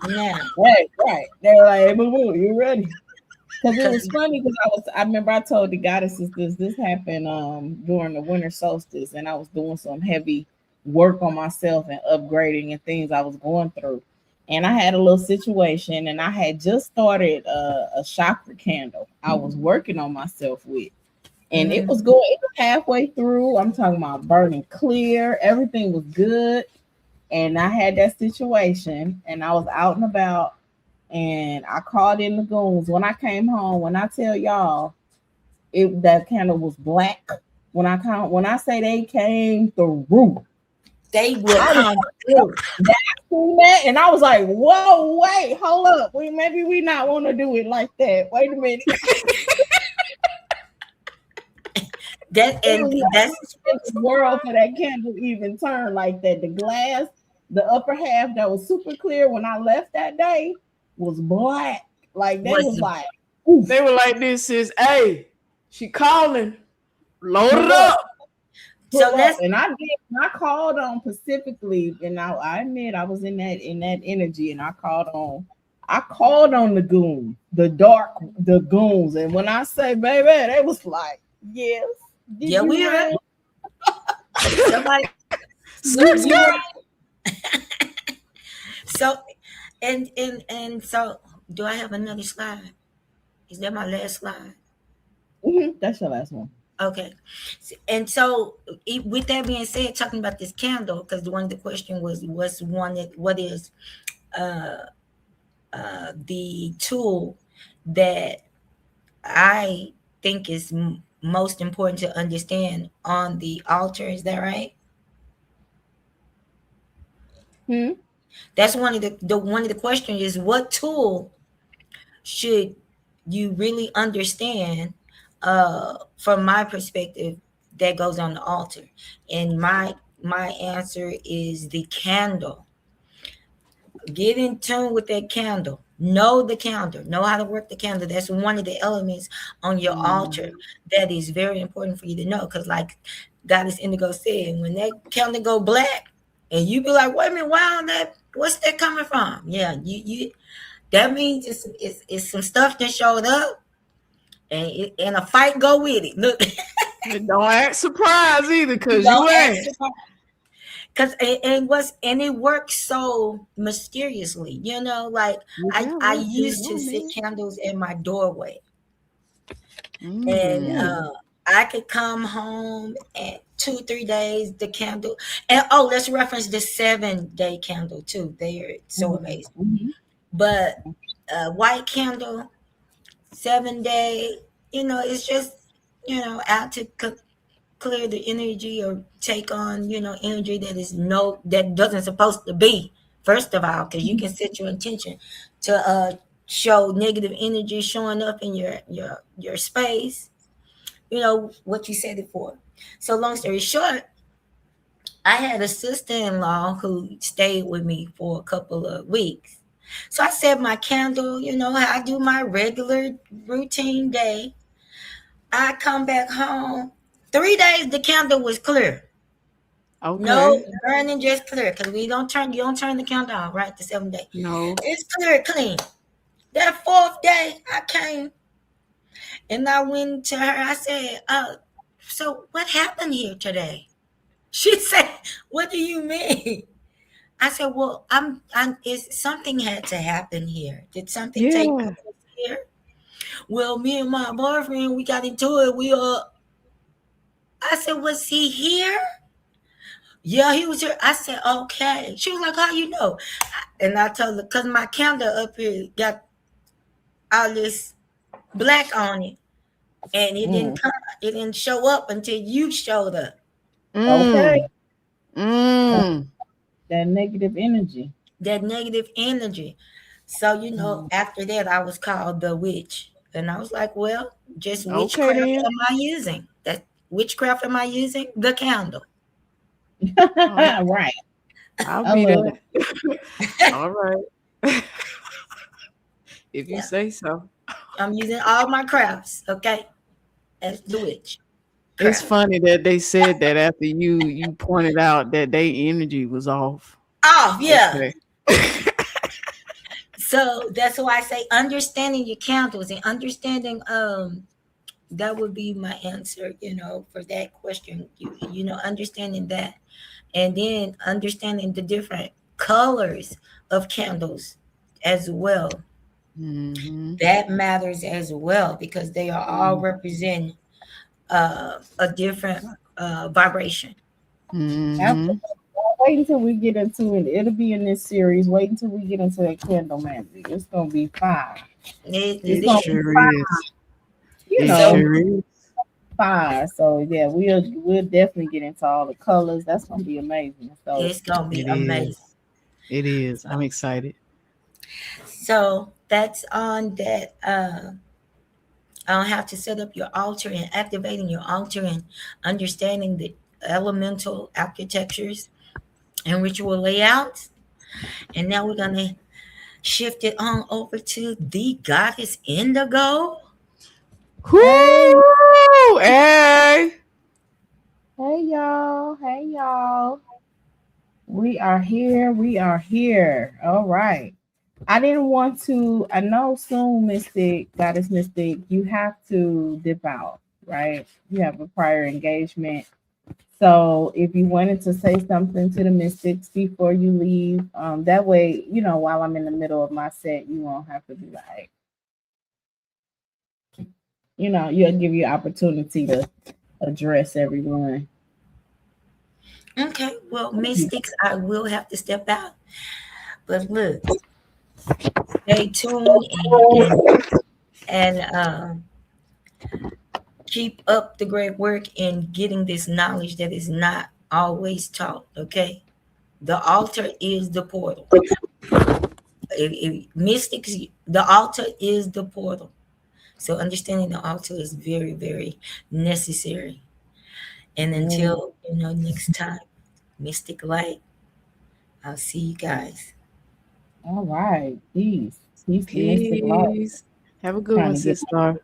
Speaker 4: Now,
Speaker 5: right. They were like, hey, boo boo, you ready? Because it
Speaker 4: because
Speaker 5: was funny because I remember I told the goddesses this happened during the winter solstice, and I was doing some heavy work on myself and upgrading and things I was going through. And I had a little situation, and I had just started a chakra candle I was working on myself with. And it was going, it was halfway through. I'm talking about burning clear, everything was good. And I had that situation, and I was out and about, and I called in the goons. When I came home, when I tell y'all, that candle was black. When I say they came through,
Speaker 4: they will
Speaker 5: I was
Speaker 4: come through.
Speaker 5: that, and I was like, "Whoa, wait, hold up, maybe we not want to do it like that. Wait a minute."
Speaker 4: That and that's
Speaker 5: The world for that candle even turn like that. The glass, the upper half that was super clear when I left that day was black. Like they was
Speaker 4: was
Speaker 5: like, oof,
Speaker 3: They were like, this is, hey, she calling. Load it
Speaker 5: pull up.
Speaker 3: up.
Speaker 4: so. Let's
Speaker 5: And I did. And I called on specifically, and I admit I was in that energy, and I called on. I called on the goons, and when I say baby, they was like, yes, did
Speaker 4: yeah, we
Speaker 5: you
Speaker 4: heard
Speaker 5: ring?
Speaker 4: somebody.
Speaker 3: Skirt,
Speaker 4: You
Speaker 3: skirt.
Speaker 4: so and so. Do I have another slide? Is that my last slide?
Speaker 5: That's your last one.
Speaker 4: Okay. And so, with that being said, talking about this candle, because one of the question was what is uh, the tool that I think is most important to understand on the altar? Is that right?
Speaker 5: Hmm?
Speaker 4: That's one of the one of the questions is what tool should you really understand from my perspective that goes on the altar, and my answer is the candle. Get in tune with that candle, know the candle, know how to work the candle. That's one of the elements on your altar that is very important for you to know, because like Goddess Indigo said, when that candle go black and you be like, wait a minute, why on that, what's that coming from? Yeah, you that means it's some stuff that showed up, and a fight go with it. Look,
Speaker 3: And don't act surprised either,
Speaker 4: you
Speaker 3: because you
Speaker 4: don't
Speaker 3: ain't.
Speaker 4: ask because and it works so mysteriously, like
Speaker 3: Yeah,
Speaker 4: I
Speaker 3: what's going
Speaker 4: used to
Speaker 3: on,
Speaker 4: sit
Speaker 3: man?
Speaker 4: candles in my doorway, and
Speaker 3: Mm.
Speaker 4: I could come home at 2 3 days the candle. And oh, let's reference the 7 day candle too, they're so amazing.
Speaker 5: Mhm.
Speaker 4: But white candle, 7 day, it's just out to clear the energy or take on energy that is no that doesn't supposed to be, first of all, because you can set your intention to show negative energy showing up in your space, what you said it for. So long story short, I had a sister-in-law who stayed with me for a couple of weeks. So I set my candle, I do my regular routine day. I come back home. 3 days the candle was clear. No
Speaker 3: Okay.
Speaker 4: burning, just clear. Because you don't turn the candle off, right? The 7 day.
Speaker 3: No.
Speaker 4: It's clear, clean. That fourth day I came and I went to her. I said, so what happened here today? She said, what do you mean? I said, well, something had to happen here. Did something take
Speaker 3: Yeah.
Speaker 4: place here? Well, me and my boyfriend, we got into it. I said, was he here? Yeah, he was here. I said, okay. She was like, how you know? And I told her, because my candle up here got all this black on it. And
Speaker 5: Mm.
Speaker 4: it didn't show up until you showed up.
Speaker 5: Okay.
Speaker 3: Mm. Mm.
Speaker 5: that negative energy.
Speaker 4: That negative energy. So, after that, I was called the witch. And I was like, well, just
Speaker 3: Okay
Speaker 4: witchcraft
Speaker 3: then.
Speaker 4: am I using? That witchcraft am I using? The candle.
Speaker 3: Oh,
Speaker 5: Right.
Speaker 3: I'll
Speaker 5: I
Speaker 3: be
Speaker 5: love it.
Speaker 3: there. All right. If you
Speaker 4: Yeah,
Speaker 3: say so.
Speaker 4: I'm using all my crafts, okay? As the witch
Speaker 3: It's
Speaker 4: craft.
Speaker 3: funny that they said that after you pointed out that their energy was off.
Speaker 4: Oh, yeah.
Speaker 3: Okay.
Speaker 4: So that's why I say understanding your candles and understanding that would be my answer, for that question. Understanding that, and then understanding the different colors of candles as well.
Speaker 3: Mm-hmm.
Speaker 4: That matters as well because they are all represent a different vibration.
Speaker 3: Mm-hmm.
Speaker 5: Absolutely. Wait until we get into it. It'll be in this series. Wait until we get into that candle magic. It's gonna be fire.
Speaker 4: It
Speaker 5: It's
Speaker 3: It
Speaker 5: gonna
Speaker 4: is.
Speaker 5: be
Speaker 3: sure
Speaker 5: fire,
Speaker 3: is.
Speaker 5: you
Speaker 3: It
Speaker 5: know,
Speaker 4: So
Speaker 3: sure is.
Speaker 5: fire. So yeah, we'll definitely get into all the colors. That's gonna be amazing. So
Speaker 4: it's gonna be
Speaker 3: It
Speaker 4: amazing.
Speaker 3: is. It is. I'm excited.
Speaker 4: So that's on that. On how to set up your altar and activating your altar and understanding the elemental architectures and ritual layouts. And now we're gonna shift it on over to the goddess Indigo.
Speaker 5: hey,
Speaker 3: Whoo! Hey!
Speaker 5: hey y'all, hey y'all. We are here. We are here. All right. I didn't want to. I know soon, Mystic, Goddess Mystic, you have to dip out, right? You have a prior engagement. So if you wanted to say something to the Mystics before you leave, that way, while I'm in the middle of my set, you won't have to be like, you'll give you opportunity to address everyone.
Speaker 4: Okay, well, mystics, I will have to step out. But look, stay tuned and keep up the great work in getting this knowledge that is not always taught. Okay, the altar is the portal. Mystics, the altar is the portal. So understanding the altar is very, very necessary. And
Speaker 5: Mm,
Speaker 4: until next time, Mystic Light, I'll see you guys.
Speaker 5: all right. Peace. Peace to Mystic Light.
Speaker 3: Peace. Have a good
Speaker 5: Trying
Speaker 3: one,
Speaker 5: to get
Speaker 3: sister.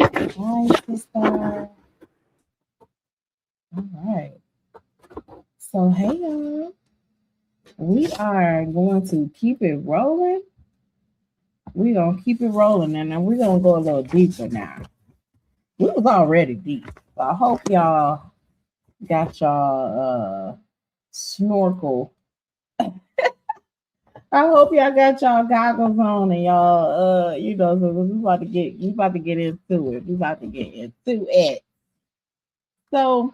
Speaker 5: hi, sister. All right. So, hey, y'all. We are going to keep it rolling. We're going to keep it rolling. And then we're going to go a little deeper now. We was already deep. So I hope y'all got y'all snorkel. I hope y'all got y'all goggles on and y'all so we about to get into it. We about to get into it. So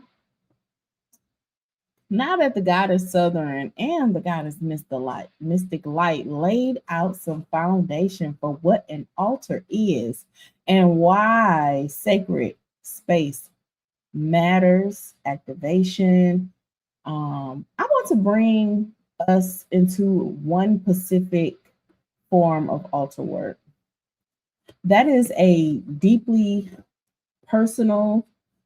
Speaker 5: now that the goddess Southern and the goddess Mystic Light laid out some foundation for what an altar is and why sacred space matters, activation. I want to bring us into one specific form of altar work. That is a deeply personal,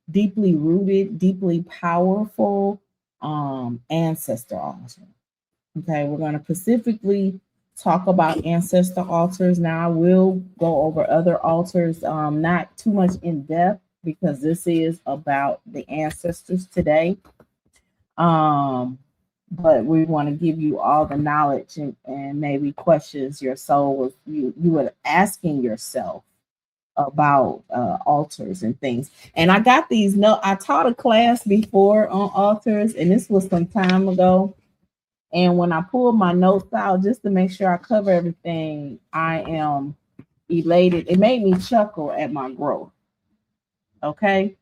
Speaker 5: deeply rooted, deeply powerful ancestor altar. Okay, we're going to specifically talk about ancestor altars. Now, I will go over other altars, not too much in depth because this is about the ancestors today. But we want to give you all the knowledge and maybe questions your soul was you were asking yourself about altars and things. And I got these I taught a class before on altars, and this was some time ago. And when I pulled my notes out just to make sure I cover everything, I am elated. It made me chuckle at my growth. Okay.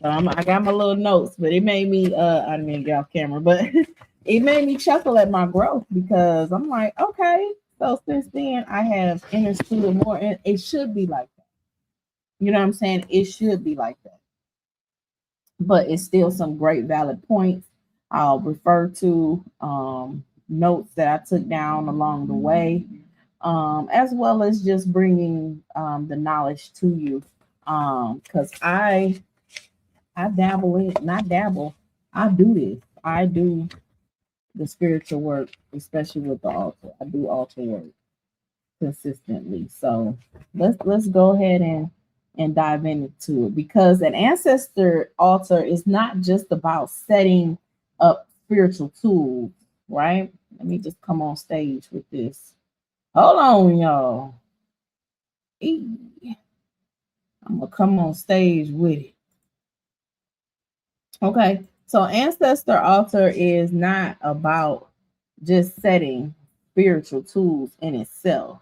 Speaker 5: So I got my little notes, but it made me I didn't get off camera, but it made me chuckle at my growth because I'm like, okay, so since then I have understood more, and it should be like that. You know what I'm saying? It should be like that. But it's still some great valid points. I'll refer to notes that I took down along the way, as well as just bringing the knowledge to you. Because I dabble in, not dabble, I do this. I do the spiritual work, especially with the altar. I do altar work consistently. So let's go ahead and dive into it, because an ancestor altar is not just about setting up spiritual tools, right? Let me just come on stage with this. Hold on, y'all. I'm gonna come on stage with it. Okay, so ancestor altar is not about just setting spiritual tools in itself.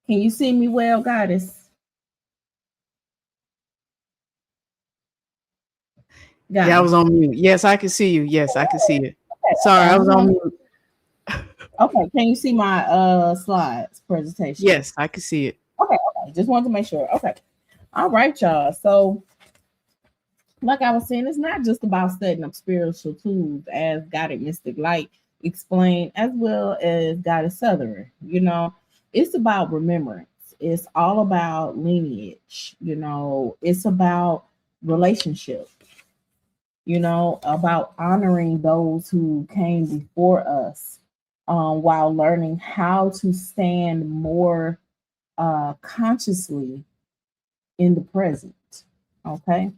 Speaker 5: Can you see me well, goddess?
Speaker 3: Yeah, I was on mute. Yes, I can see you. Yes, I can see it. Sorry, I was on mute.
Speaker 5: Okay, can you see my slides presentation?
Speaker 3: Yes, I can see it.
Speaker 5: Okay, just wanted to make sure. Okay. All right, y'all. So like I was saying, it's not just about setting up spiritual tools, as Guided Mystic Light explained, as well as Goddess Southern. You know, it's about remembrance. It's all about lineage. You know, it's about relationship. You know, about honoring those who came before us, while learning how to stand more consciously in the present. Okay.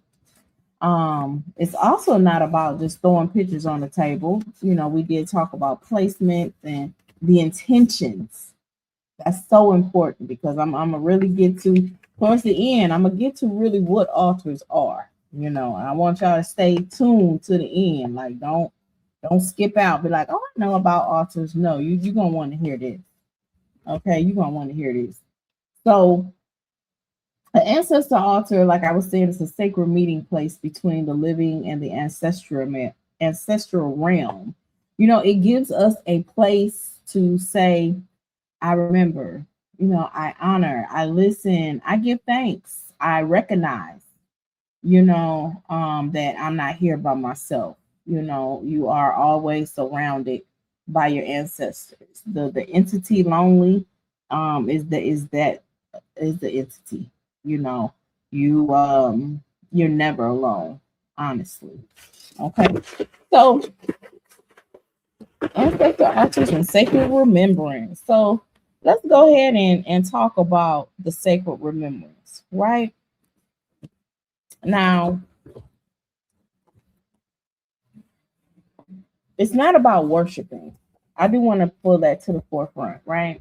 Speaker 5: It's also not about just throwing pictures on the table. You know, we did talk about placement and the intentions. That's so important, because I'm gonna really get to, towards the end, I'm gonna get to really what altars are. You know, I want y'all to stay tuned to the end. Like, don't skip out. Be like, oh, I know about altars. No, you're gonna want to hear this. Okay, you're gonna want to hear this. So the ancestor altar, like I was saying, is a sacred meeting place between the living and the ancestral realm. You know, it gives us a place to say, I remember, you know, I honor, I listen, I give thanks, I recognize, you know, that I'm not here by myself. You know, you are always surrounded by your ancestors. The entity lonely is the entity. You know, you're never alone, honestly. Okay. So ancestor altars and sacred remembrance. So let's go ahead and talk about the sacred remembrance, right? Now, it's not about worshiping. I do want to pull that to the forefront, right?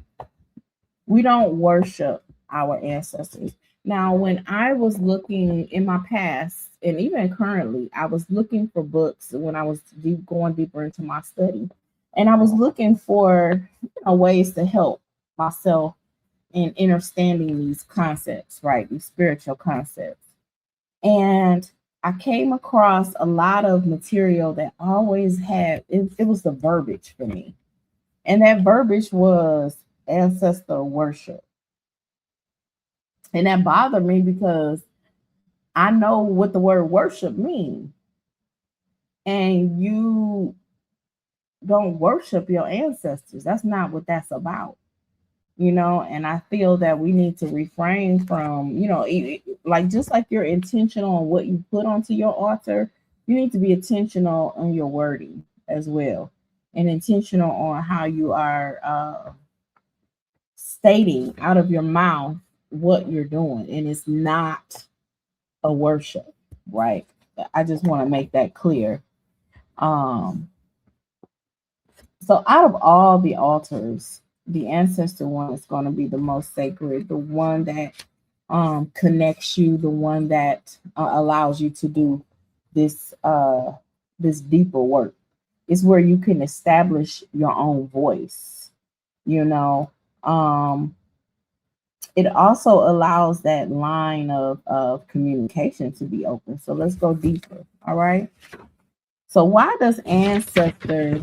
Speaker 5: We don't worship our ancestors. Now, when I was looking in my past, and even currently, I was looking for books when I was going deeper into my study, and I was looking for, you know, ways to help myself in understanding these concepts, right? These spiritual concepts. And I came across a lot of material that always had, it was the verbiage for me. And that verbiage was ancestor worship. And that bothered me, because I know what the word worship means. And you don't worship your ancestors. That's not what that's about. You know, and I feel that we need to refrain from, you know, like, just like you're intentional on what you put onto your altar, you need to be intentional on your wording as well, and intentional on how you are stating out of your mouth what you're doing. And it's not a worship, right? I just want to make that clear. So out of all the altars, the ancestor one is going to be the most sacred, the one that connects you, the one that allows you to do this this deeper work. It's where you can establish your own voice. You know, it also allows that line of communication to be open. So let's go deeper. All right. So why does ancestor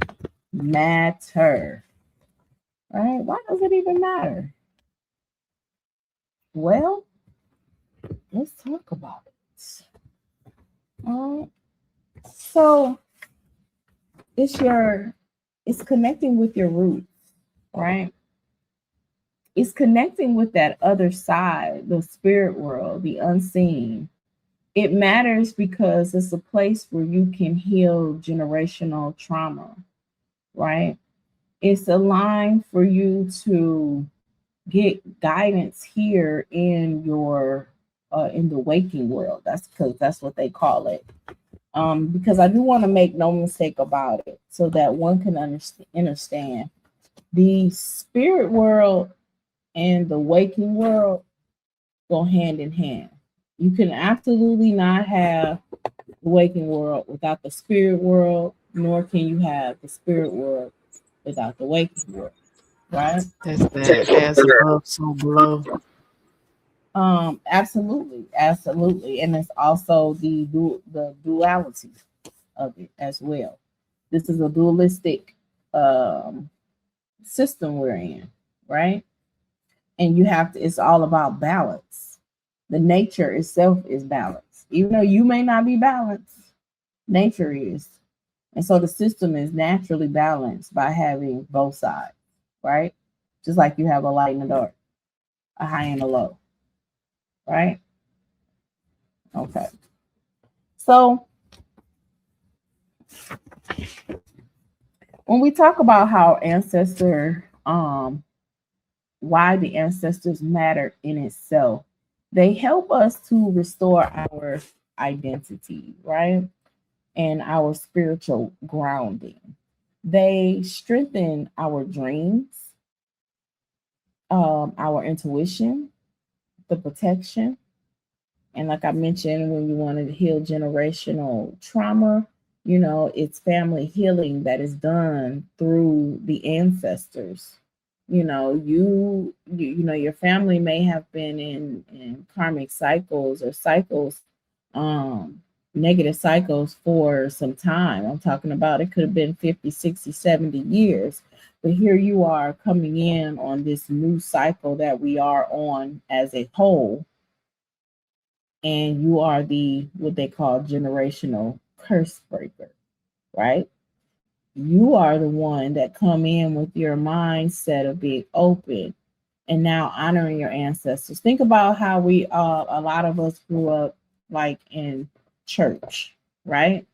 Speaker 5: matter? Right? Why does it even matter? Well, let's talk about it. All right. So it's connecting with your roots, right? It's connecting with that other side, the spirit world, the unseen. It matters because it's a place where you can heal generational trauma, right? It's a line for you to get guidance here in your in the waking world. That's because that's what they call it. Because I do want to make no mistake about it, so that one can understand the spirit world and the waking world go hand in hand. You can absolutely not have the waking world without the spirit world, nor can you have the spirit world without the waking world, right?
Speaker 3: That's that as above, so below.
Speaker 5: Absolutely, absolutely, and it's also the duality of it as well. This is a dualistic um, system we're in, right? And you have to. It's all about balance. The nature itself is balance, even though you may not be balanced. Nature is, and so the system is naturally balanced by having both sides, right? Just like you have a light and a dark, a high and a low, right? Okay. So when we talk about how why the ancestors matter in itself, they help us to restore our identity, right? And our spiritual grounding. They strengthen our dreams, our intuition, the protection. And like I mentioned, when you want to heal generational trauma, it's family healing that is done through the ancestors. Your family may have been in karmic cycles or cycles, negative cycles for some time. I'm talking about it could have been 50, 60, 70 years. But here you are coming in on this new cycle that we are on as a whole. And you are what they call generational curse breaker, right? You are the one that come in with your mindset of being open and now honoring your ancestors. Think about how a lot of us grew up like in church, right?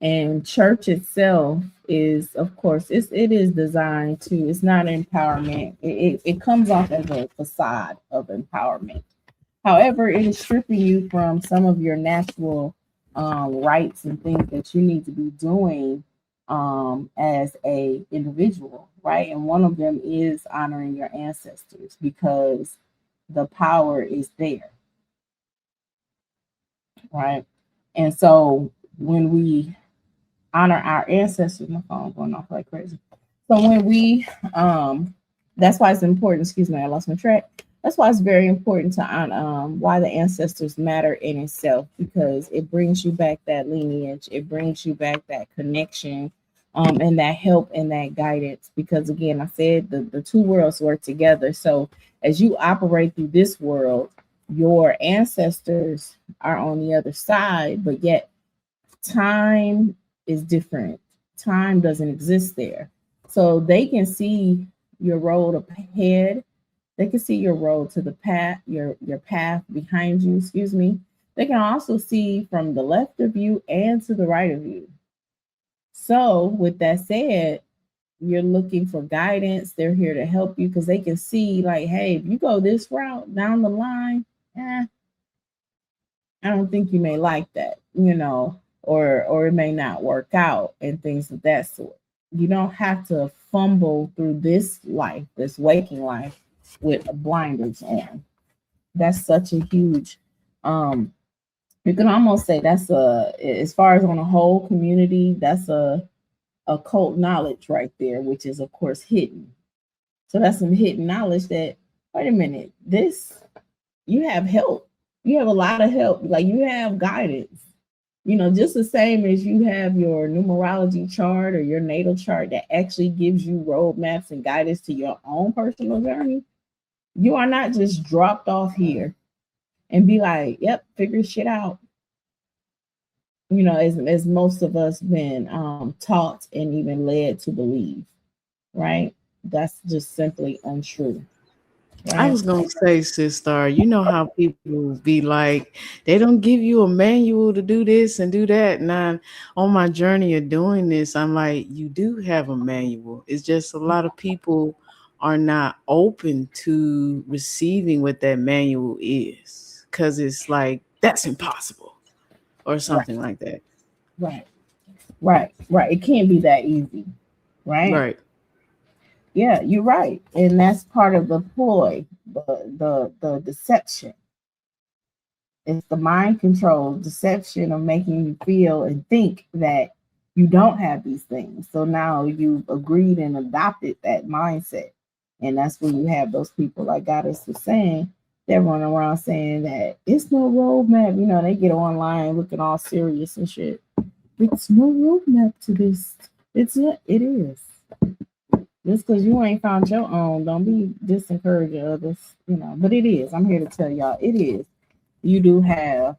Speaker 5: And church itself is, of course, it is designed to, it's not empowerment. It comes off as a facade of empowerment. However, it is stripping you from some of your natural rights and things that you need to be doing as a individual, right? And one of them is honoring your ancestors because the power is there, right? And so when we honor our ancestors, my phone going off like crazy. So when we, that's why it's important. Excuse me, I lost my track. That's why it's very important to honor why the ancestors matter in itself, because it brings you back that lineage, it brings you back that connection, and that help and that guidance. Because again, I said the two worlds work together. So as you operate through this world, your ancestors are on the other side, but yet time is different. Time doesn't exist there. So they can see your road ahead. They can see your road to the path, your path behind you, excuse me. They can also see from the left of you and to the right of you. So with that said, you're looking for guidance. They're here to help you because they can see like, hey, if you go this route down the line, I don't think you may like that, or it may not work out and things of that sort. You don't have to fumble through this life, this waking life, with blinders on. That's such a huge you can almost say that's as far as on a whole community, that's a occult knowledge right there, which is of course hidden. So that's some hidden knowledge that, wait a minute, you have help. You have a lot of help. Like you have guidance. Just the same as you have your numerology chart or your natal chart that actually gives you roadmaps and guidance to your own personal journey. You are not just dropped off here and be like, yep, figure shit out. you know, as most of us been taught and even led to believe, right? That's just simply untrue,
Speaker 3: I
Speaker 5: right?
Speaker 3: was gonna say, sister, you know how people be like, they don't give you a manual to do this and do that. And on my journey of doing this, I'm like, you do have a manual. It's just a lot of people are not open to receiving what that manual is, because it's like that's impossible or
Speaker 5: Right,
Speaker 3: something like that.
Speaker 5: right, right. It can't be that easy, right?
Speaker 3: Right.
Speaker 5: Yeah, you're right, and that's part of the ploy, the deception. It's the mind control deception of making you feel and think that you don't have these things. So now you've agreed and adopted that mindset. And that's when you have those people like Goddess was saying, they're running around saying that it's no roadmap. You know, they get online looking all serious and shit. It's no roadmap to this. It is. Just because you ain't found your own, don't be disencouraging others, you know. But it is. I'm here to tell y'all it is. You do have,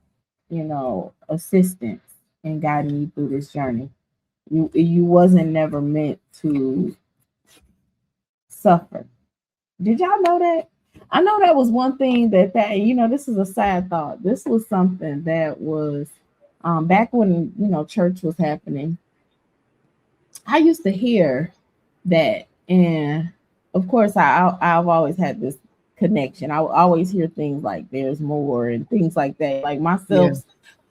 Speaker 5: you know, assistance in guiding you through this journey. You wasn't never meant to suffer. Did y'all know that? I know that was one thing that you know, this is a sad thought. This was something that was back when, you know, church was happening. I used to hear that, and of course I've always had this connection. I always hear things like there's more and things like that. Like
Speaker 3: Yeah.
Speaker 5: myself,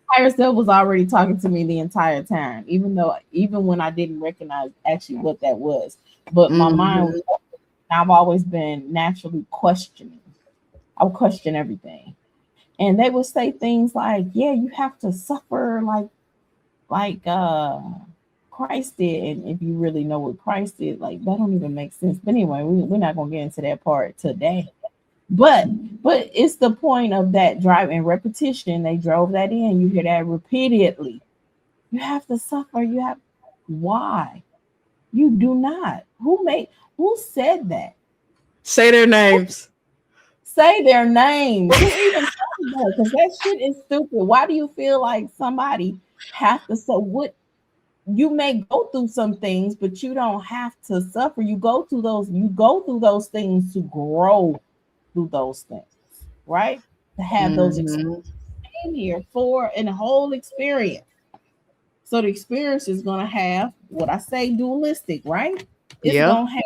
Speaker 5: higher self was already talking to me the entire time, even when I didn't recognize actually what that was. But my mind
Speaker 3: Hmm.
Speaker 5: was, I've always been naturally questioning. I would question everything. And they would say things like, yeah, you have to suffer like Christ did. And if you really know what Christ did, like that don't even make sense. But anyway, we're not gonna get into that part today. But it's the point of that drive and repetition. They drove that in. You hear that repeatedly. You have to suffer. You have why? You do not. Who said that?
Speaker 3: Say their names.
Speaker 5: Say their names. Who even said that? Because that shit is stupid. Why do you feel like somebody have to so what you may go through some things, but you don't have to suffer. You go through those things to grow through those things, right? To have those experiences
Speaker 3: Hmm.
Speaker 5: here for and the whole experience. So the experience is gonna have what I say dualistic, right? It's
Speaker 3: Yep.
Speaker 5: gonna have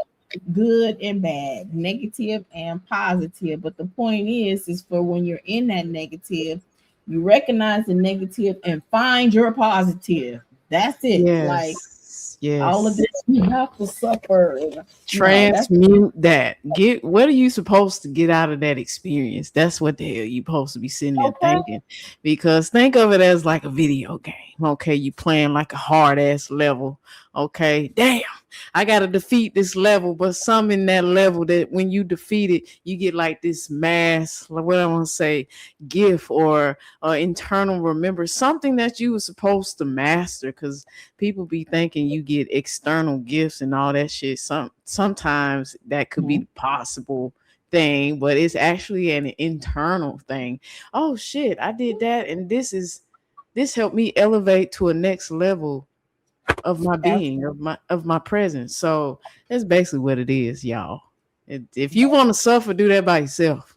Speaker 5: good and bad, negative and positive. But the point is for when you're in that negative, you recognize the negative and find your positive. That's it. Like
Speaker 3: Yes.
Speaker 5: all of this,
Speaker 3: Yes.
Speaker 5: you have to suffer. No, that's
Speaker 3: Transmute that. Get what are you supposed to get out of that experience? That's what the hell you supposed to be sitting there
Speaker 5: okay.
Speaker 3: thinking. Because think of it as like a video game. Okay, you playing like a hard ass level. Okay, damn, I gotta defeat this level, but some in that level that when you defeat it, you get like this mass, what I want to say, gift or internal remember something that you were supposed to master. Because people be thinking you get external gifts and all that shit. Sometimes that could be
Speaker 5: Mhm.
Speaker 3: the possible thing, but it's actually an internal thing. Oh shit, I did that, and this helped me elevate to a next level of my being,
Speaker 5: Absolutely.
Speaker 3: of my presence. So that's basically what it is, y'all. If you want to suffer, do that by yourself.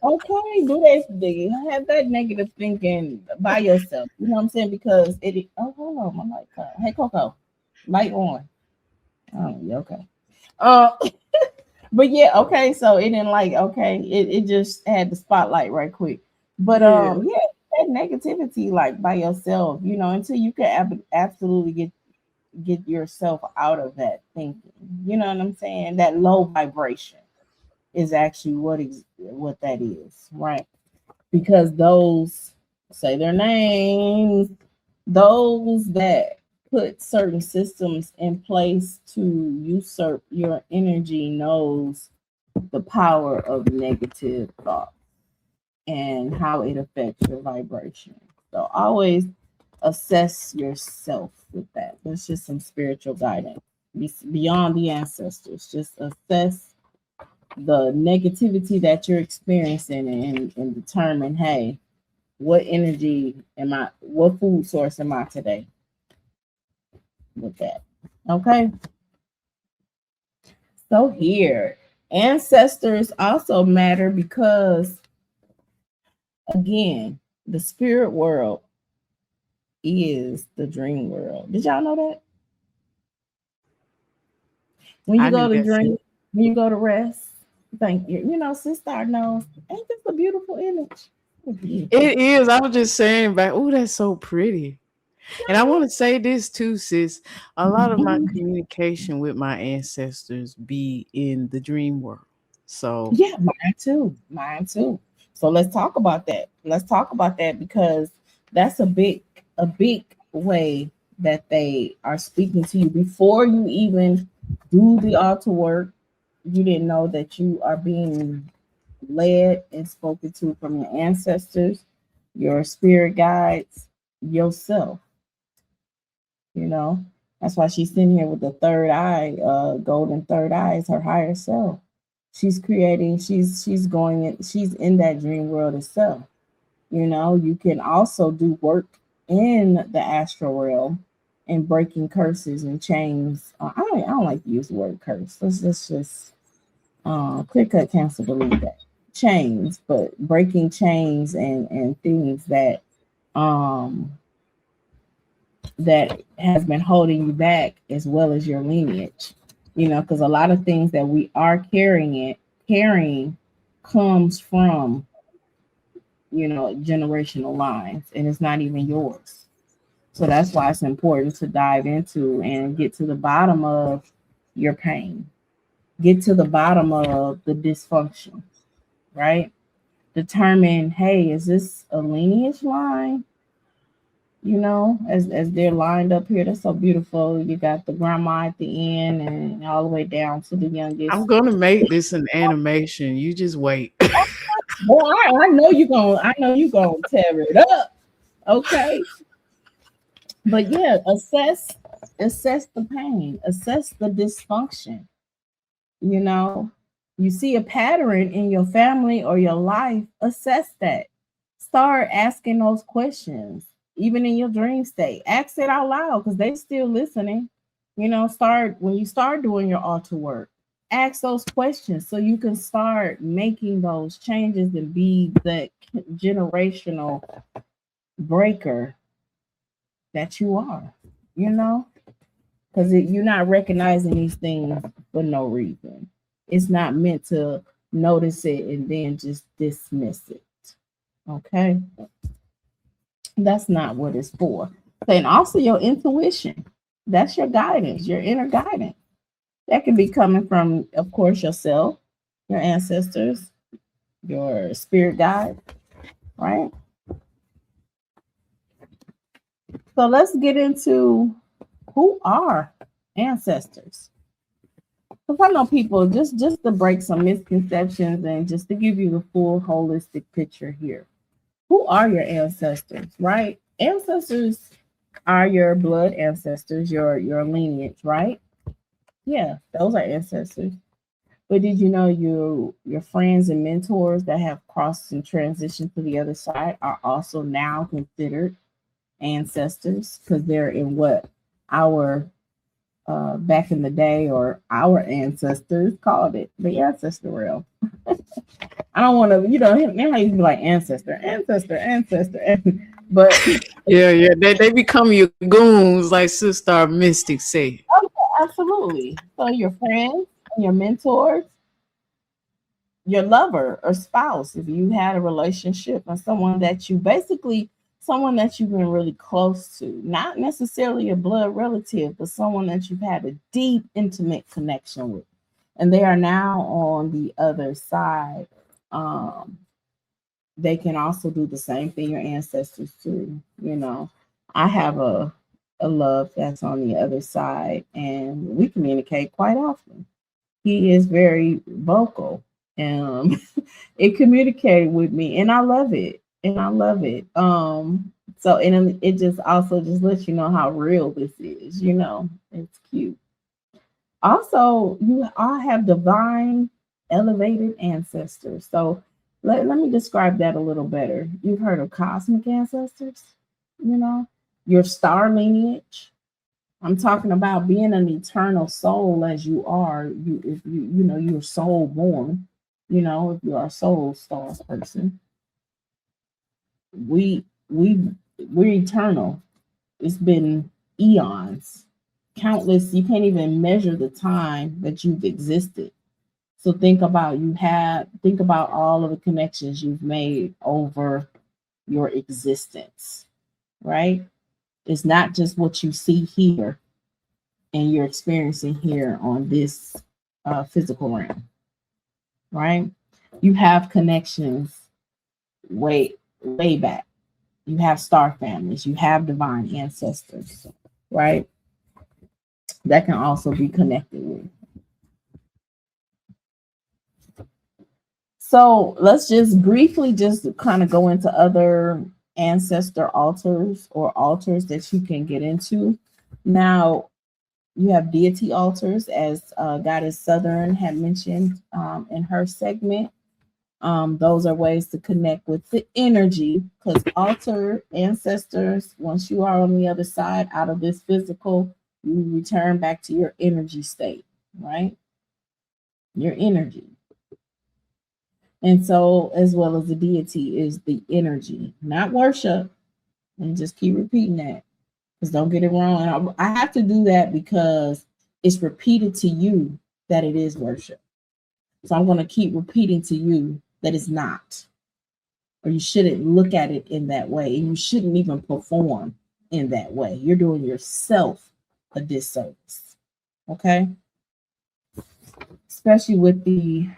Speaker 5: Okay, do that. Have that negative thinking by yourself. You know what I'm saying? Because it. Oh, hold on, my light. Hey, Coco, light on. Oh, yeah, okay. Uh, but yeah, okay. So it didn't like okay. It just had the spotlight right quick. But
Speaker 3: Yeah.
Speaker 5: yeah, that negativity like by yourself. You know, until you can absolutely get yourself out of that thinking. You know what I'm saying? That low vibration is actually what that is, right? Because those say their names, those that put certain systems in place to usurp your energy knows the power of negative thought and how it affects your vibration. So always assess yourself with that. That's just some spiritual guidance beyond the ancestors. Just assess the negativity that you're experiencing and determine, hey, What energy am I? What food source am I today with that? Okay. So here, ancestors also matter because, again, the spirit world is the dream world. Did y'all know that? When you
Speaker 3: I
Speaker 5: go
Speaker 3: knew
Speaker 5: to
Speaker 3: that too.
Speaker 5: dream, when you go to rest, thank you. You know, Sister knows. Ain't this a beautiful image? Beautiful.
Speaker 3: It is. I was just saying back, oh, that's so pretty. And I want to say this too, sis. A lot of my communication with my ancestors be in the dream world. So
Speaker 5: Yeah, mine too. Mine too. So let's talk about that. Let's talk about that because that's a big way that they are speaking to you before you even do the altar work. You didn't know that you are being led and spoken to from your ancestors, your spirit guides, yourself. You know, that's why she's sitting here with the third eye, golden third eye is her higher self. She's creating, she's going in, she's in that dream world itself. You know, you can also do work in the astral realm and breaking curses and chains. I don't like to use the word curse. Let's just clear cut cancel delete that. Chains, but breaking chains and things um that has been holding you back as well as your lineage. You know, because a lot of things that we are carrying comes from, you know, generational lines, and it's not even yours. So that's why it's important to dive into and get to the bottom of your pain, get to the bottom of the dysfunction, right? Determine, hey, is this a lineage line? You know, as they're lined up here, that's so beautiful. You got the grandma at the end and all the way down to the
Speaker 3: I'm
Speaker 5: youngest.
Speaker 3: gonna make this an animation. You just wait.
Speaker 5: Boy, I know you gonna tear it up. Okay. But yeah, assess the pain, assess the dysfunction. You know, you see a pattern in your family or your life, assess that. Start asking those questions, even in your dream state. Ask it out loud because they still listening. You know, start when you start doing your altar work. Ask those questions so you can start making those changes and be the generational breaker that you are. You know, because you're not recognizing these things for no reason. It's not meant to notice it and then just dismiss it. Okay, that's not what it's for. And also your intuition. That's your guidance, your inner guidance. That can be coming from, of course, yourself, your ancestors, your spirit guide, right? So let's get into who are ancestors. Because I know people, just to break some misconceptions and just to give you the full holistic picture here. Who are your ancestors, right? Ancestors are your blood ancestors, your lineage, right? Yeah, those are ancestors. But did you know your friends and mentors that have crossed and transitioned to the other side are also now considered ancestors because they're in what our back in the day, or our ancestors called it the ancestor realm. I don't want to, now I used to be like ancestor, but
Speaker 3: Yeah, yeah. They become your goons, like Sister Mystic say.
Speaker 5: oh, absolutely. So your friends, your mentors, your lover or spouse, if you had a relationship, or someone that you've been really close to, not necessarily a blood relative, but someone that you've had a deep, intimate connection with, and they are now on the other side. Um, they can also do the same thing your ancestors do. I have a love that's on the other side, and we communicate quite often. He is very vocal. Um, it communicated with me, and I love it. And I love it. So and it just also just lets you know how real this is. It's cute. Also, you all have divine elevated ancestors. So let me describe that a little better. You've heard of cosmic ancestors, you know, your star lineage. I'm talking about being an eternal soul as you are. You, if you know, you're soul born, you know, if you are a soul stars person, we we we're eternal. It's been eons, countless. You can't even measure the time that you've existed. So think about all of the connections you've made over your existence, right? It's not just what you see here and you're experiencing here on this physical realm, right? You have connections way back. You have star families, you have divine ancestors, right? That can also be connected with. So let's just briefly just kind of go into other ancestor altars or altars that you can get into. Now, you have deity altars, as Goddess Southern had mentioned in her segment. Those are ways to connect with the energy, because altar ancestors, once you are on the other side out of this physical, you return back to your energy state, right? Your energy. And so, as well as the deity is the energy, not worship. And just keep repeating that, because don't get it wrong. And I have to do that because it's repeated to you that it is worship. So I'm going to keep repeating to you that it's not, or you shouldn't look at it in that way. And you shouldn't even perform in that way. You're doing yourself a disservice. Okay? Especially with the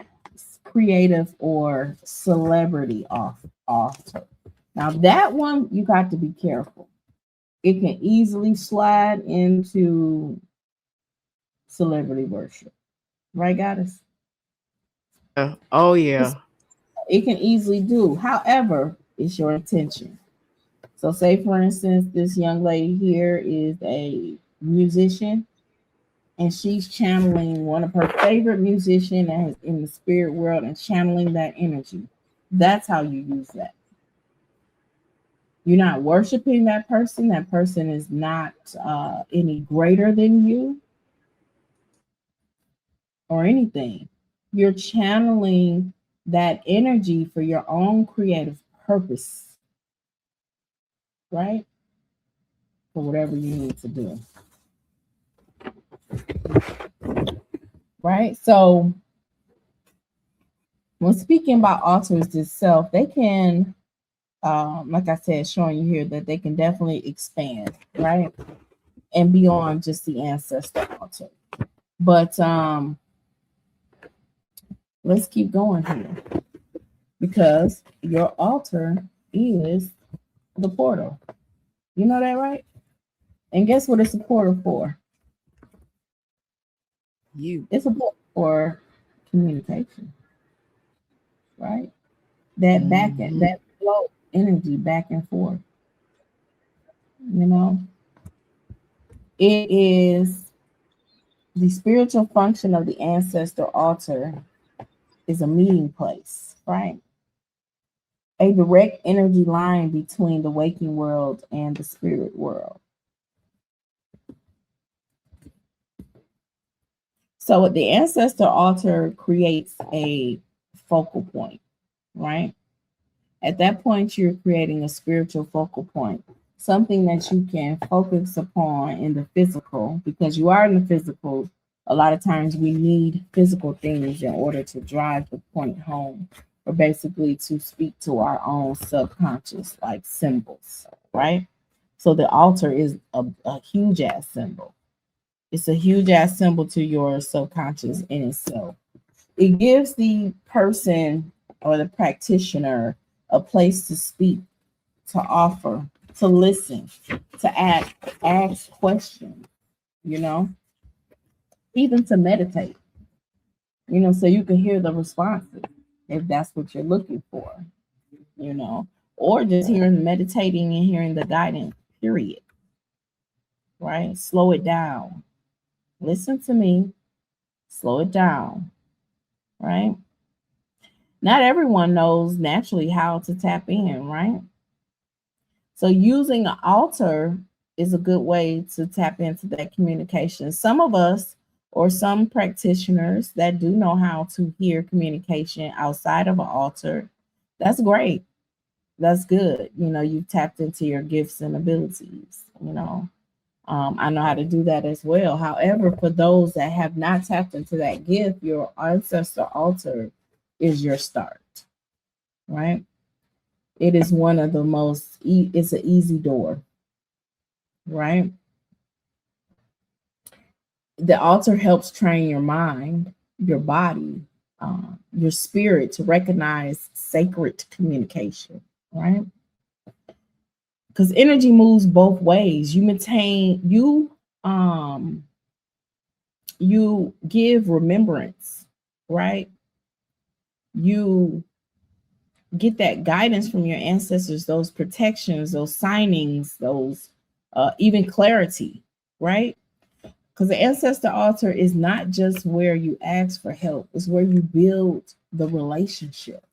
Speaker 5: creative or celebrity altar. Now that one, you got to be careful. It can easily slide into celebrity worship. Right, Goddess?
Speaker 3: Oh yeah.
Speaker 5: It can easily do. However, it's your intention. So say for instance, this young lady here is a musician and she's channeling one of her favorite musicians that is in the spirit world and channeling that energy. That's how you use that. You're not worshiping that person. That person is not any greater than you or anything. You're channeling that energy for your own creative purpose, right? For whatever you need to do. Right? So when speaking about altars itself, they can, like I said, showing you here that they can definitely expand, right? And beyond just the ancestor altar. But let's keep going here, because your altar is the portal. You know that, right? And guess what it's a portal for?
Speaker 3: You.
Speaker 5: It's a portal for communication, right? That back and that flow energy back and forth. You know, it is the spiritual function of the ancestor altar is a meeting place, right? A direct energy line between the waking world and the spirit world. So the ancestor altar creates a focal point, right? At that point, you're creating a spiritual focal point, something that you can focus upon in the physical, because you are in the physical. A lot of times we need physical things in order to drive the point home, or basically to speak to our own subconscious, like symbols, right? So the altar is a huge ass symbol. It's a huge ass symbol to your subconscious in itself. It gives the person or the practitioner a place to speak, to offer, to listen, to ask questions, you know, even to meditate, you know, so you can hear the responses if that's what you're looking for, you know, or just hearing, meditating and hearing the guidance, period, right? Slow it down. Listen to me, slow it down, right? Not everyone knows naturally how to tap in, right? So using an altar is a good way to tap into that communication. Some of us or some practitioners that do know how to hear communication outside of an altar, that's great. That's good. You know, you've tapped into your gifts and abilities, you know. I know how to do that as well. However, for those that have not tapped into that gift, your ancestor altar is your start, right? It is one of the most, it's an easy door, right? The altar helps train your mind, your body, your spirit to recognize sacred communication, right? Because energy moves both ways. Um you give remembrance, right? You get that guidance from your ancestors, those protections, those signings, those even clarity, right? Because the ancestor altar is not just where you ask for help, it's where you build the relationship,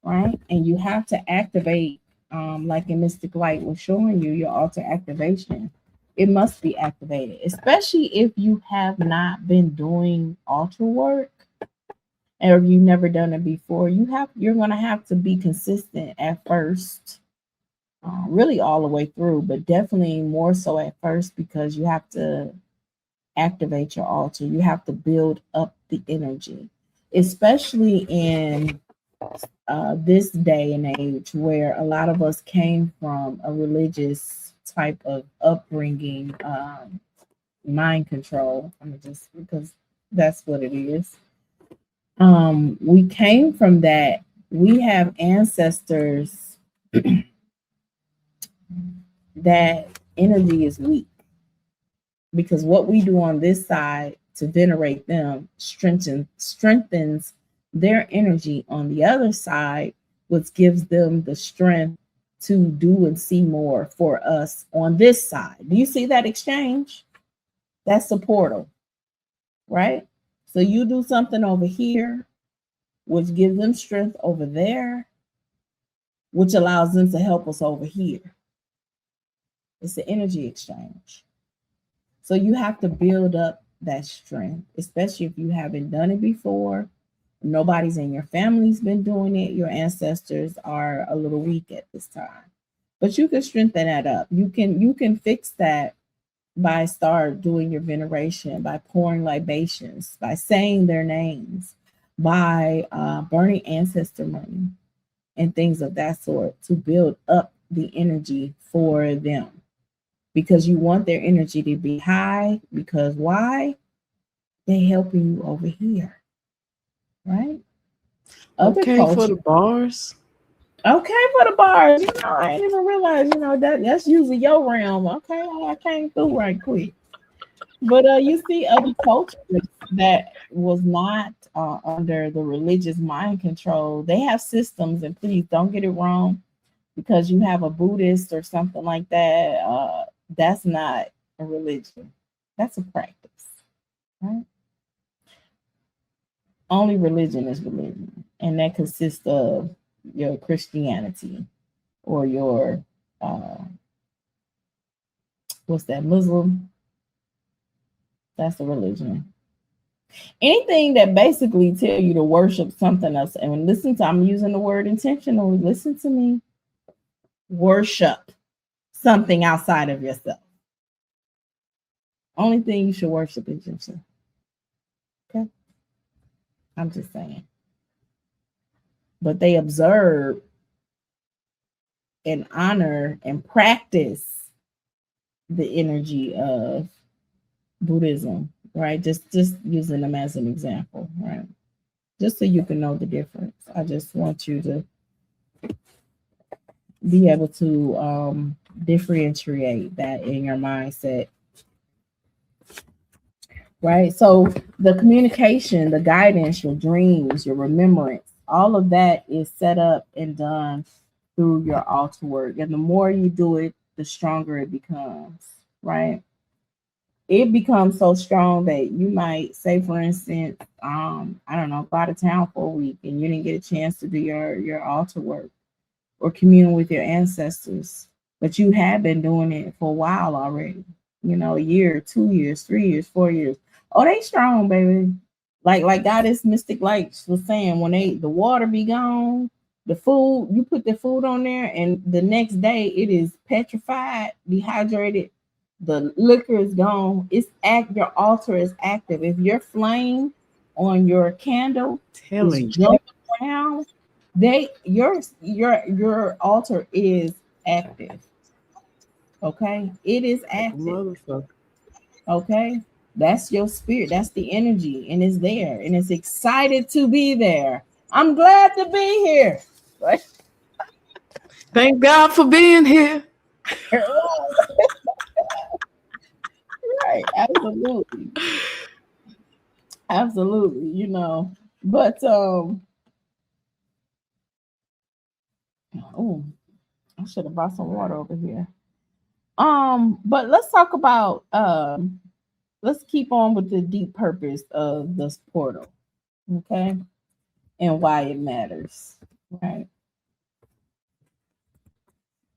Speaker 5: right? And you have to activate, like in Mystic Light was showing you, your altar activation. It must be activated, especially if you have not been doing altar work or you've never done it before. You're gonna have to be consistent at first, really all the way through, but definitely more so at first because you have to activate your altar. You have to build up the energy, especially in this day and age where a lot of us came from a religious type of upbringing, mind control. I mean, just because that's what it is. We came from that. We have ancestors that energy is weak because what we do on this side to venerate them strengthens their energy on the other side, which gives them the strength to do and see more for us on this side. Do you see that exchange? That's the portal, right? So you do something over here, which gives them strength over there, which allows them to help us over here. It's the energy exchange. So you have to build up that strength, especially if you haven't done it before. Nobody's in your family's been doing it. Your ancestors are a little weak at this time. But you can strengthen that up. You can fix that by start doing your veneration, by pouring libations, by saying their names, by burning ancestor money and things of that sort to build up the energy for them. Because you want their energy to be high. Because why? They helping you over here, right? Other
Speaker 3: Okay, for
Speaker 5: culture.
Speaker 3: the bars.
Speaker 5: Okay, for the bars. You know, I didn't even realize. You know that's usually your realm. Okay, I came through right quick. But you see other cultures that was not under the religious mind control. They have systems, and please don't get it wrong, because you have a Buddhist or something like that. That's not a religion. That's a practice, right? Only religion is religion, and that consists of your Christianity or your what's that, Muslim? That's a religion. Anything that basically tell you to worship something else. And listen to, I'm using the word intentionally. Listen to me. Worship something outside of yourself. Only thing you should worship is yourself. Okay? I'm just saying. But they observe and honor and practice the energy of Buddhism, right? Just using them as an example, right? Just so you can know the difference. I just want you to be able to differentiate that in your mindset, right? So the communication, the guidance, your dreams, your remembrance, all of that is set up and done through your altar work. And the more you do it, the stronger it becomes, right? it becomes so strong that you might say, for instance, I don't know, go out of town for a week and you didn't get a chance to do your altar work or commune with your ancestors, but you have been doing it for a while already. You know, a year, 2 years, 3 years, 4 years. Oh, they strong, baby. Like Goddess Mystic Lights was saying, when the water be gone, the food, you put the food on there, and the next day it is petrified, dehydrated. The liquor is gone. Your altar is active. If your flame on your candle is
Speaker 3: Telling you,
Speaker 5: jumping around, your altar is active. Okay, it is
Speaker 3: like a
Speaker 5: active.
Speaker 3: motherfucker.
Speaker 5: Okay, that's your spirit, that's the energy, and it's there, and it's excited to be there. I'm glad to be here. Right.
Speaker 3: Thank God for being here.
Speaker 5: Right, absolutely, absolutely, you know. But oh, I should have brought some water over here. But let's talk about let's keep on with the deep purpose of this portal, okay, and why it matters. Right,